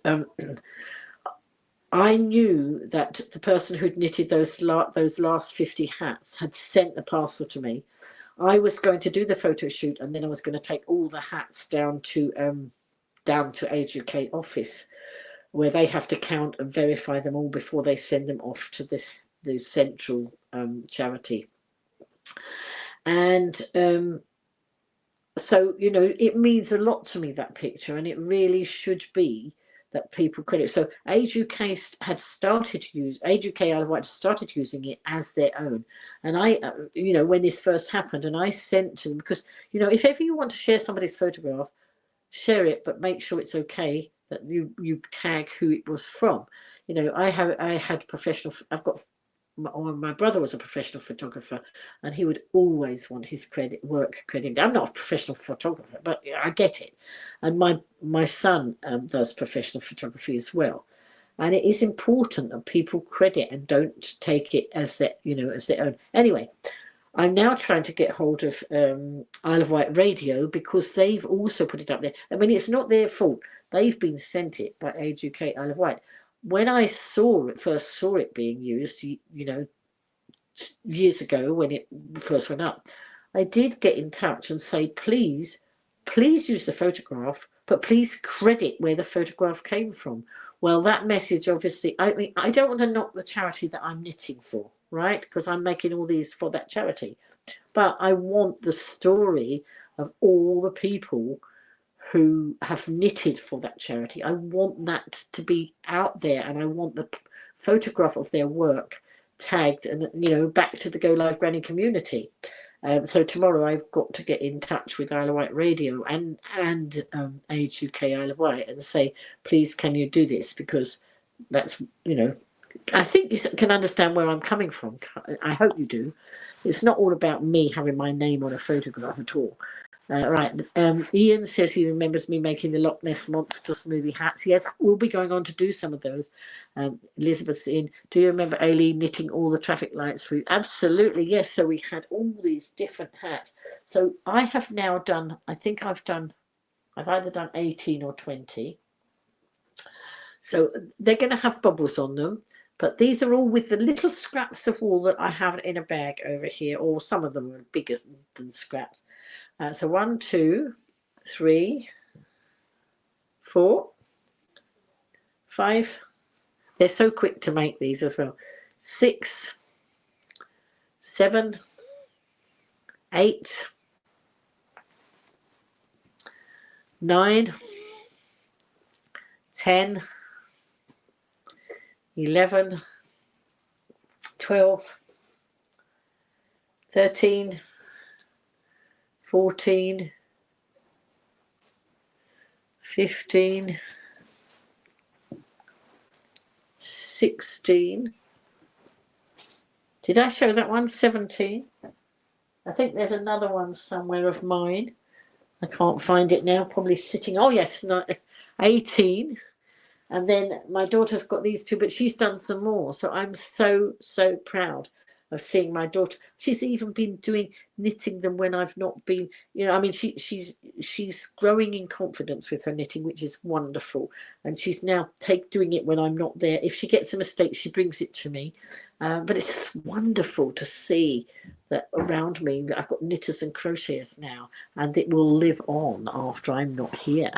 I knew that the person who'd knitted those last 50 hats had sent the parcel to me. I was going to do the photo shoot, and then I was going to take all the hats down to Age UK office, where they have to count and verify them all before they send them off to the central charity. And so it means a lot to me, that picture, and it really should be that people credit. So Age UK had started to use, Age UK Isle of Wight started using it as their own. And I, when this first happened, and I sent to them, because, if ever you want to share somebody's photograph, share it, but make sure it's okay that you tag who it was from. I've got my brother was a professional photographer, and he would always want his work credited. I'm not a professional photographer, but I get it. And my son does professional photography as well. And it is important that people credit and don't take it as their, as their own. Anyway, I'm now trying to get hold of Isle of Wight Radio, because they've also put it up there. I mean, it's not their fault. They've been sent it by Age UK Isle of Wight. When I first saw it being used, years ago when it first went up, I did get in touch and say, please use the photograph, but please credit where the photograph came from. Well, that message, obviously, I mean, I don't want to knock the charity that I'm knitting for, right? Because I'm making all these for that charity. But I want the story of all the people who have knitted for that charity. I want that to be out there, and I want the photograph of their work tagged and, back to the GoLiveGranny community. So tomorrow I've got to get in touch with Isle of Wight Radio and Age UK Isle of Wight and say, please, can you do this? Because that's, I think you can understand where I'm coming from. I hope you do. It's not all about me having my name on a photograph at all. Right. Ian says he remembers me making the Loch Ness Monster smoothie hats. Yes, we'll be going on to do some of those. Elizabeth's in. Do you remember Aileen knitting all the traffic lights for you? Absolutely, yes. So we had all these different hats. So I have now done, I think I've either done 18 or 20. So they're going to have bubbles on them. But these are all with the little scraps of wool that I have in a bag over here, or some of them are bigger than scraps. So 1, 2, 3, 4, 5. They're so quick to make these as well. 6, 7, 8, 9, 10, 11, 12, 13, 14, 15, 16. Did I show that one? 17. I think there's another one somewhere of mine. I can't find it now. Probably sitting. Oh yes, 18. And then my daughter's got these two, but she's done some more. So I'm so proud of seeing my daughter. She's even been knitting them when I've not been, I mean, she's growing in confidence with her knitting, which is wonderful. And she's now doing it when I'm not there. If she gets a mistake, she brings it to me. But it's just wonderful to see that around me. I've got knitters and crocheters now, and it will live on after I'm not here.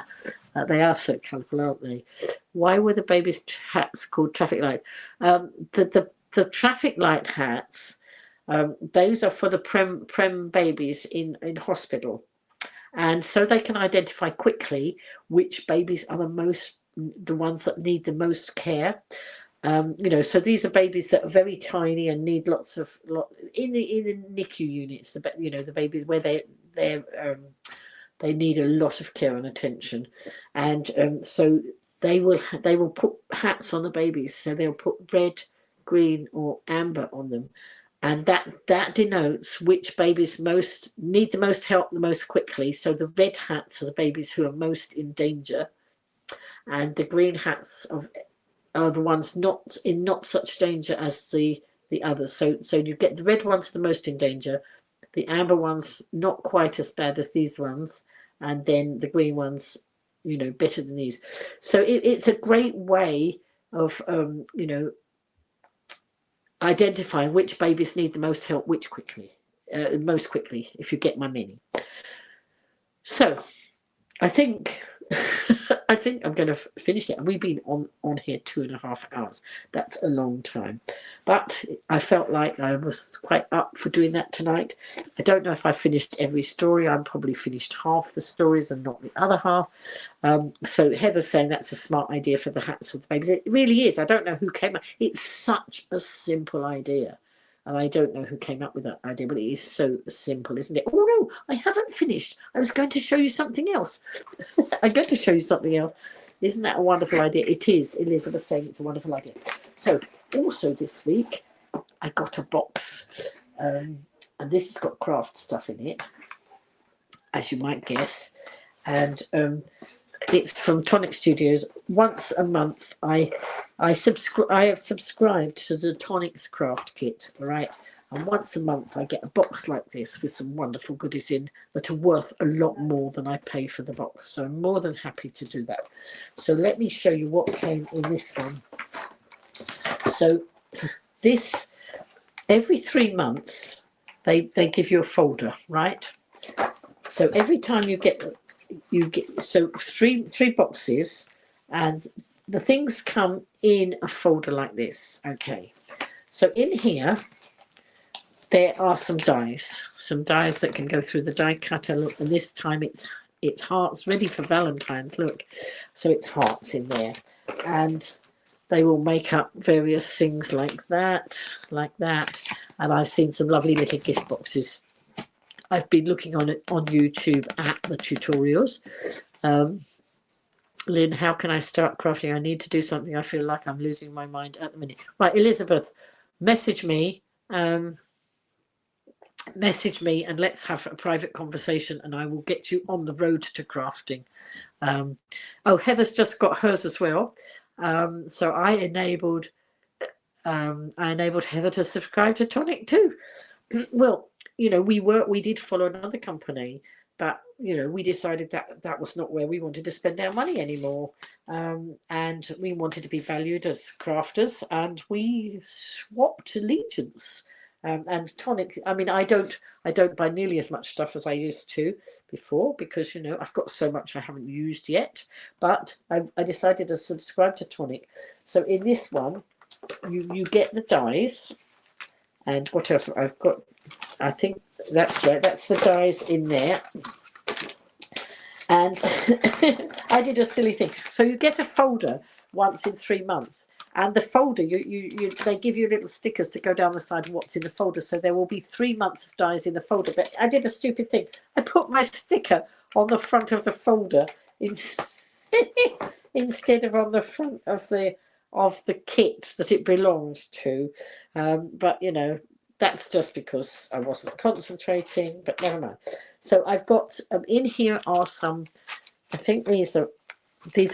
They are so colourful, aren't they? Why were the babies' hats called traffic lights? The traffic light hats, those are for the prem babies in hospital. And so they can identify quickly which babies are the ones that need the most care. So these are babies that are very tiny and need lots in the NICU units. The babies where they need a lot of care and attention, and so they will put hats on the babies. So they'll put red, green, or amber on them, and that denotes which babies need the most help the most quickly. So the red hats are the babies who are most in danger, and the green hats are the ones not in such danger as the others. So you get the red ones the most in danger, the amber ones not quite as bad as these ones, and then the green ones, better than these. So it's a great way of identifying which babies need the most help most quickly, if you get my meaning. So I think I'm going to finish it. And we've been on here 2.5 hours. That's a long time. But I felt like I was quite up for doing that tonight. I don't know if I finished every story. I'm probably finished half the stories and not the other half. So Heather's saying that's a smart idea for the hats of the babies. It really is. I don't know who came up. It's such a simple idea. And I don't know who came up with that idea, but it is so simple, isn't it? Oh, no, I haven't finished. I was going to show you something else. I'm going to show you something else. Isn't that a wonderful idea? It is. Elizabeth saying it's a wonderful idea. So also this week, I got a box, and this has got craft stuff in it, as you might guess, and it's from Tonic Studios. Once a month, I have subscribed to the Tonic's craft kit, right? And once a month, I get a box like this with some wonderful goodies in that are worth a lot more than I pay for the box. So I'm more than happy to do that. So let me show you what came in this one. So this, every 3 months, they give you a folder, right? So every time you get so three boxes, and the things come in a folder like this. Okay, so in here there are some dies that can go through the die cutter. Look, and this time it's hearts ready for Valentine's. Look, so it's hearts in there, and they will make up various things like that. And I've seen some lovely little gift boxes. I've been looking on YouTube at the tutorials. Lynn, how can I start crafting? I need to do something. I feel like I'm losing my mind at the minute. Right, Elizabeth, message me and let's have a private conversation, and I will get you on the road to crafting. Oh, Heather's just got hers as well. So I enabled Heather to subscribe to Tonic too. Well, you know, we did follow another company, but you know, we decided that was not where we wanted to spend our money anymore, and we wanted to be valued as crafters, and we swapped allegiance. And Tonic, I mean, I don't buy nearly as much stuff as I used to before, because you know, I've got so much I haven't used yet. But I decided to subscribe to Tonic. So in this one, you get the dies. And what else I've got? I think that's right. That's the dies in there. And I did a silly thing. So you get a folder once in 3 months, and the folder they give you little stickers to go down the side of what's in the folder. So there will be 3 months of dies in the folder. But I did a stupid thing. I put my sticker on the front of the folder instead of on the front of the kit that it belonged to. But you know, that's just because I wasn't concentrating, but never mind. So I've got in here are some, I think these are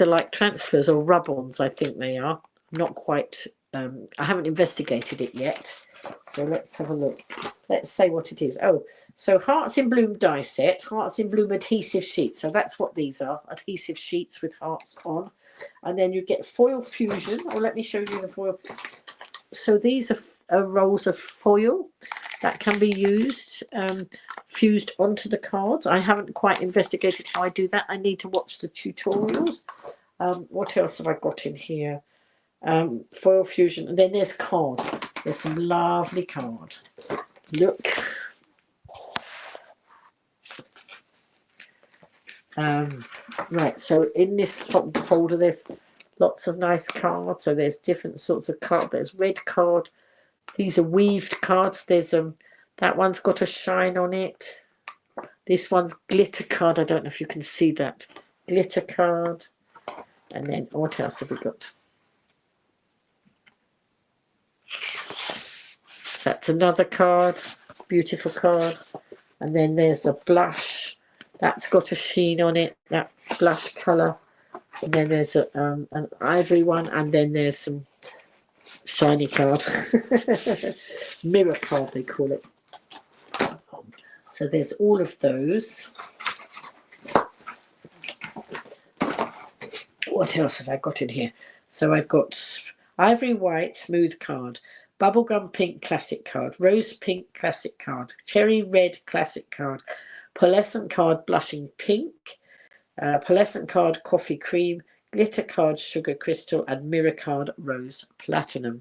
like transfers or rub-ons. I think they are. I'm not quite I haven't investigated it yet, so let's have a look. Let's say what it is. Oh, so Hearts in Bloom die set, Hearts in Bloom adhesive sheets. So that's what these are, adhesive sheets with hearts on. And then you get foil fusion. Oh, let me show you the foil. So these are rolls of foil that can be used, fused onto the cards. I haven't quite investigated how I do that. I need to watch the tutorials. What else have I got in here? Foil fusion. And then there's card. There's some lovely card. Look. Right, so in this folder there's lots of nice cards. So there's different sorts of card. There's red card. These are weaved cards. There's that one's got a shine on it. This one's glitter card. I don't know if you can see that. Glitter card. And then what else have we got? That's another card. Beautiful card. And then there's a blush. That's got a sheen on it. That blush colour. And then there's an ivory one. And then there's some shiny card. Mirror card, they call it. So there's all of those. What else have I got in here? So I've got ivory white smooth card, bubblegum pink classic card, rose pink classic card, cherry red classic card, pearlescent card blushing pink, pearlescent card coffee cream, glitter card sugar crystal, and mirror card rose platinum.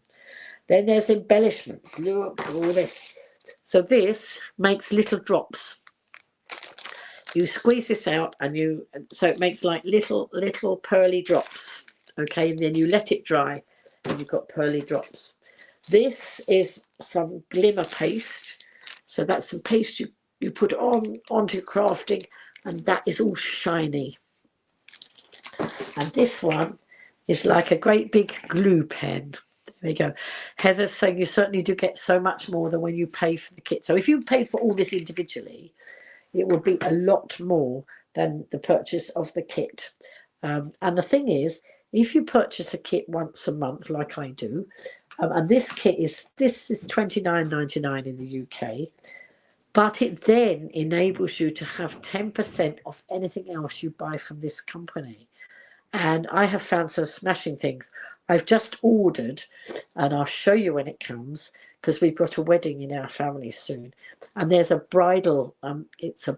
Then there's embellishments. Look at all this. So this makes little drops. You squeeze this out, and so it makes like little pearly drops. Okay, and then you let it dry, and you've got pearly drops. This is some glimmer paste. So that's some paste you put onto crafting, and that is all shiny. And this one is like a great big glue pen. There we go. Heather's saying you certainly do get so much more than when you pay for the kit. So if you paid for all this individually, it would be a lot more than the purchase of the kit. And the thing is, if you purchase a kit once a month, like I do, and this is £29.99 in the UK, but it then enables you to have 10% off anything else you buy from this company. And I have found some smashing things. I've just ordered, and I'll show you when it comes, because we've got a wedding in our family soon. And there's a bridal, it's a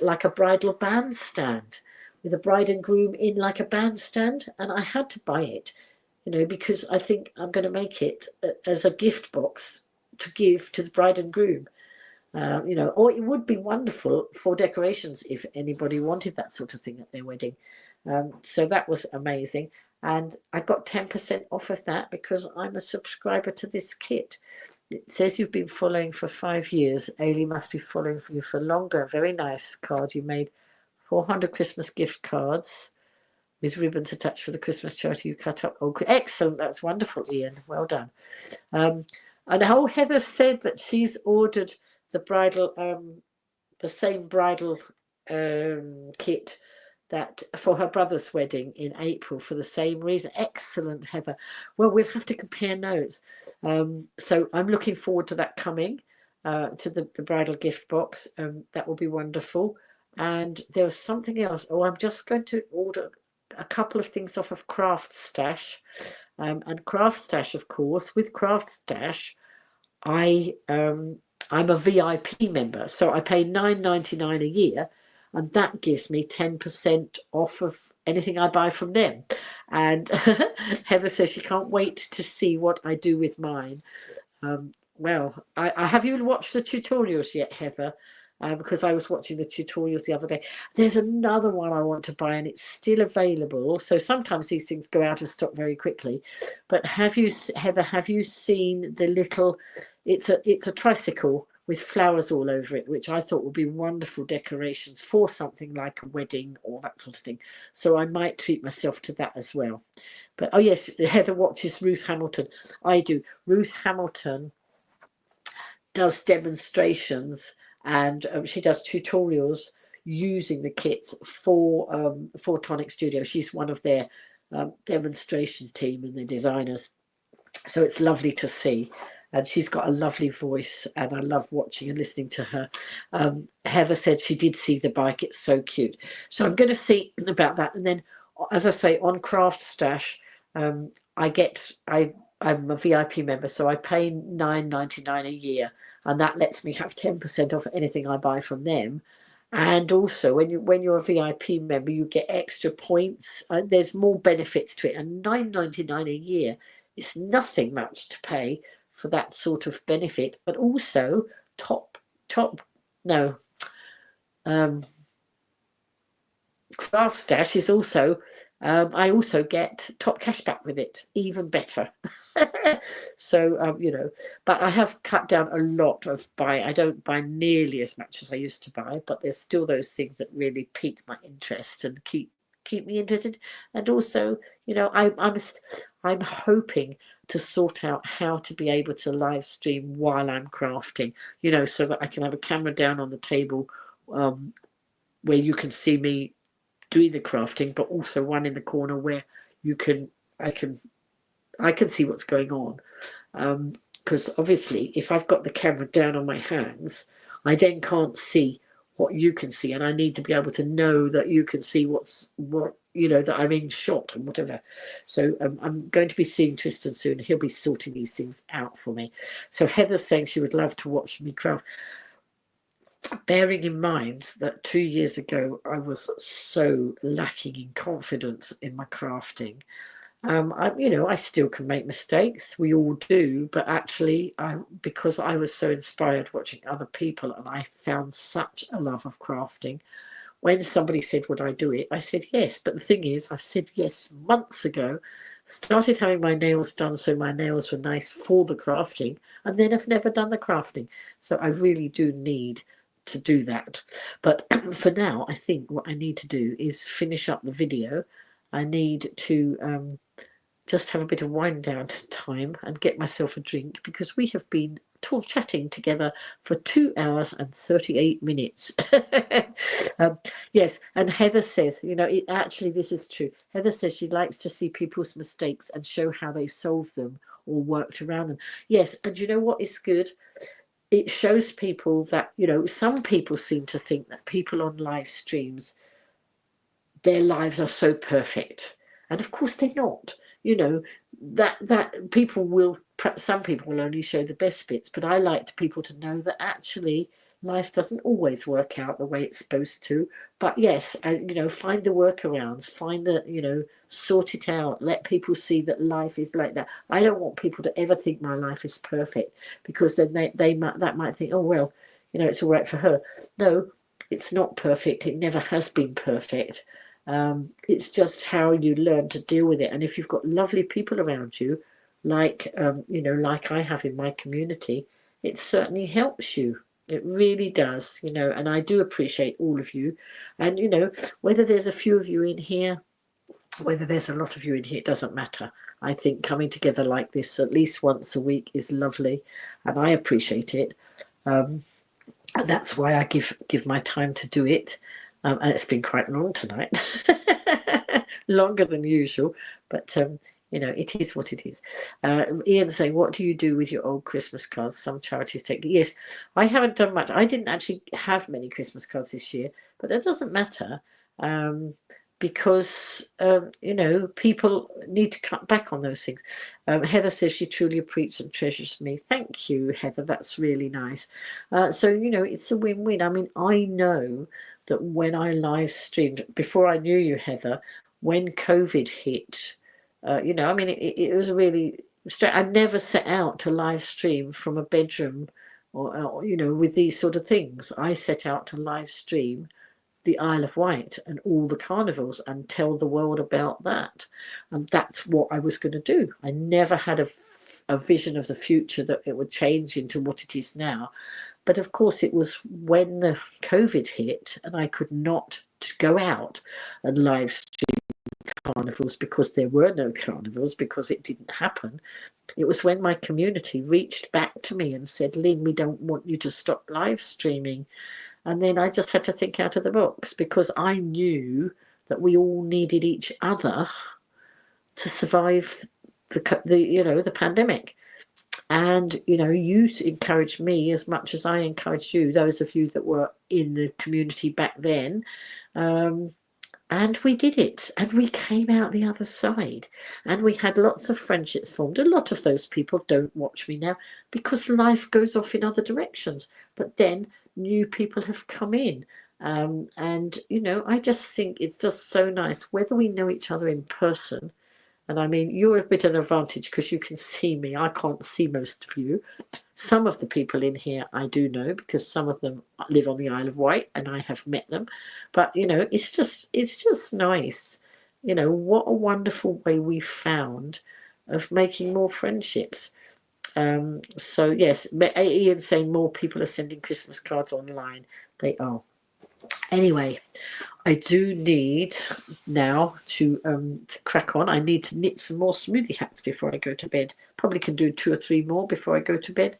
like a bridal bandstand, with a bride and groom in like a bandstand. And I had to buy it, you know, because I think I'm going to make it as a gift box to give to the bride and groom. You know, or it would be wonderful for decorations if anybody wanted that sort of thing at their wedding. So that was amazing. And I got 10% off of that because I'm a subscriber to this kit. It says you've been following for 5 years. Ailey must be following you for longer. Very nice card. You made 400 Christmas gift cards with ribbons attached for the Christmas charity you cut up. Oh, excellent. That's wonderful, Ian. Well done. And Heather said that she's ordered the bridal, the same bridal kit that for her brother's wedding in April for the same reason. Excellent, Heather. Well, we'll have to compare notes. So I'm looking forward to that coming, to the bridal gift box. That will be wonderful. And there was something else. Oh, I'm just going to order a couple of things off of Craft Stash. And Craft Stash, of course, with Craft Stash, I'm a VIP member, so I pay $9.99 a year, and that gives me 10% off of anything I buy from them. And Heather says she can't wait to see what I do with mine. Well, I have you watched the tutorials yet, Heather? Because I was watching the tutorials the other day. There's another one I want to buy, and it's still available. So sometimes these things go out of stock very quickly. But Heather, have you seen the little? It's a tricycle with flowers all over it, which I thought would be wonderful decorations for something like a wedding or that sort of thing. So I might treat myself to that as well. But oh yes, Heather watches Ruth Hamilton. I do. Ruth Hamilton does demonstrations, and she does tutorials using the kits for Tonic Studio. She's one of their demonstration team and the designers. So it's lovely to see. And she's got a lovely voice, and I love watching and listening to her. Heather said she did see the bike. It's so cute. So I'm going to see about that. And then, as I say, on Craft Stash, I'm a VIP member, so I pay $9.99 a year, and that lets me have 10% off anything I buy from them. And also, when you're a VIP member, you get extra points. There's more benefits to it, and $9.99 a year is nothing much to pay for that sort of benefit. But also, Craft Stash is also. I also get top cashback with it, even better. So, you know, but I have cut down a lot of I don't buy nearly as much as I used to buy, but there's still those things that really pique my interest and keep me interested. And also, you know, I'm hoping to sort out how to be able to live stream while I'm crafting, you know, so that I can have a camera down on the table where you can see me doing the crafting, but also one in the corner where I can see what's going on. Because obviously, if I've got the camera down on my hands, I then can't see what you can see, and I need to be able to know that you can see what you know, that I'm in shot and whatever. So I'm going to be seeing Tristan soon. He'll be sorting these things out for me. So Heather's saying she would love to watch me craft. Bearing in mind that 2 years ago I was so lacking in confidence in my crafting. I still can make mistakes. We all do, but actually, because I was so inspired watching other people, and I found such a love of crafting. When somebody said, would I do it? I said yes. But the thing is, I said yes months ago, started having my nails done so my nails were nice for the crafting, and then I've never done the crafting. So I really do need to do that. But for now, I think what I need to do is finish up the video. I need to just have a bit of wind down time and get myself a drink, because we have been chatting together for 2 hours and 38 minutes. Yes, and Heather says, actually this is true. Heather says she likes to see people's mistakes and show how they solved them or worked around them. Yes, and you know what is good? It shows people that, some people seem to think that people on live streams, their lives are so perfect, and of course they're not. That people will, some people will only show the best bits, but I like people to know that actually life doesn't always work out the way it's supposed to. But yes, find the workarounds, find the, sort it out, let people see that life is like that. I don't want people to ever think my life is perfect, because then they might think, oh well, it's all right for her. No, it's not perfect. It never has been perfect. It's just how you learn to deal with it. And if you've got lovely people around you, like like I have in my community, it certainly helps you. It really does, and I do appreciate all of you. And whether there's a few of you in here, whether there's a lot of you in here, it doesn't matter. I think coming together like this at least once a week is lovely, and I appreciate it. And that's why I give my time to do it. And it's been quite long tonight, longer than usual, but it is what it is. Ian saying, what do you do with your old Christmas cards? Some charities take. Yes, I haven't done much. I didn't actually have many Christmas cards this year, but that doesn't matter, because people need to cut back on those things. Heather says she truly appreciates and treasures me. Thank you, Heather. That's really nice. So it's a win-win. I mean, I know that when I live streamed, before I knew you, Heather, when COVID hit, it was really strange. I never set out to live stream from a bedroom or with these sort of things. I set out to live stream the Isle of Wight and all the carnivals and tell the world about that. And that's what I was going to do. I never had a vision of the future that it would change into what it is now. But of course, it was when the COVID hit and I could not go out and live stream carnivals, because there were no carnivals, because it didn't happen. It was when my community reached back to me and said, Lynn, we don't want you to stop live streaming. And then I just had to think out of the box, because I knew that we all needed each other to survive the pandemic. And you encouraged me as much as I encouraged you, those of you that were in the community back then, and we did it, and we came out the other side, and we had lots of friendships formed. A lot of those people don't watch me now because life goes off in other directions, but then new people have come in, and I just think it's just so nice, whether we know each other in person. And I mean, you're a bit of an advantage because you can see me. I can't see most of you. Some of the people in here I do know, because some of them live on the Isle of Wight and I have met them. But it's just nice. What a wonderful way we found of making more friendships. So yes, Ian's saying more people are sending Christmas cards online. They are. Anyway, I do need now to crack on. I need to knit some more smoothie hats before I go to bed. Probably can do 2 or 3 more before I go to bed,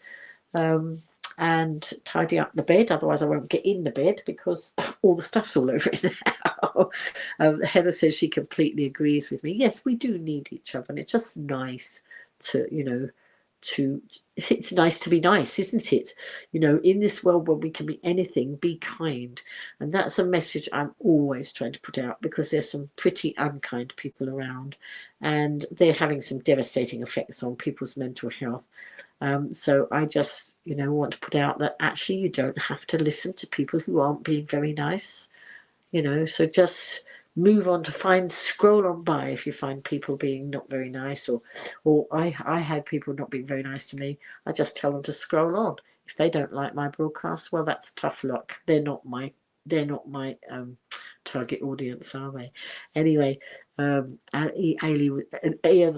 and tidy up the bed. Otherwise, I won't get in the bed because all the stuff's all over it now. Heather says she completely agrees with me. Yes, we do need each other, and it's just nice to it's nice to be nice, isn't it? In this world where we can be anything, be kind. And that's a message I'm always trying to put out, because there's some pretty unkind people around, and they're having some devastating effects on people's mental health. So I just want to put out that actually you don't have to listen to people who aren't being very nice. So just move on, scroll on by if you find people being not very nice, or I had people not being very nice to me. I just tell them to scroll on. If they don't like my broadcast, well, that's tough luck. They're not my target audience, are they? Anyway, Ian's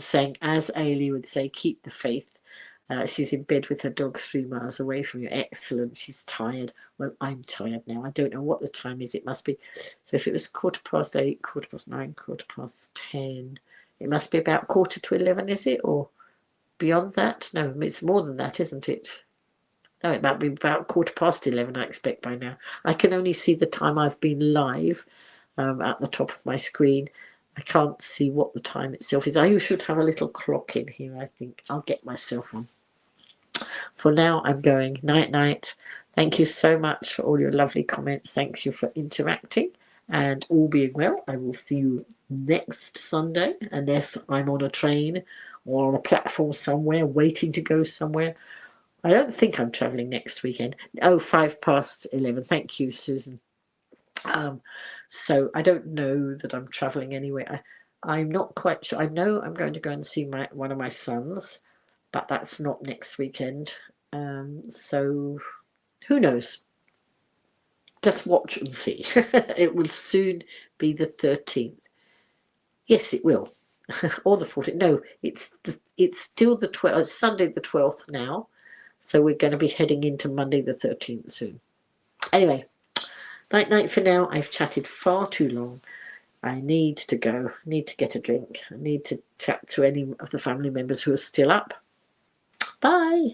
saying, as Ailey would say, keep the faith. She's in bed with her dog 3 miles away from you. Excellent. She's tired. Well, I'm tired now. I don't know what the time is. It must be. So if it was 8:15, 8:15, 10, It must be about 11:15, is it? Or beyond that? No, it's more than that, isn't it? No, it might be about 11:15, I expect, by now. I can only see the time I've been live at the top of my screen. I can't see what the time itself is. I should have a little clock in here, I think. I'll get myself on. For now, I'm going night-night. Thank you so much for all your lovely comments. Thank you for interacting. And all being well, I will see you next Sunday, unless I'm on a train or on a platform somewhere, waiting to go somewhere. I don't think I'm travelling next weekend. Oh, 11:05. Thank you, Susan. So I don't know that I'm travelling anywhere. I'm not quite sure. I know I'm going to go and see one of my sons, but that's not next weekend. So who knows? Just watch and see. It will soon be the 13th. Yes, it will. Or the 14th. No, it's still the 12th. It's Sunday the 12th now. So we're going to be heading into Monday the 13th soon. Anyway, night for now. I've chatted far too long. I need to go. I need to get a drink. I need to chat to any of the family members who are still up. Bye.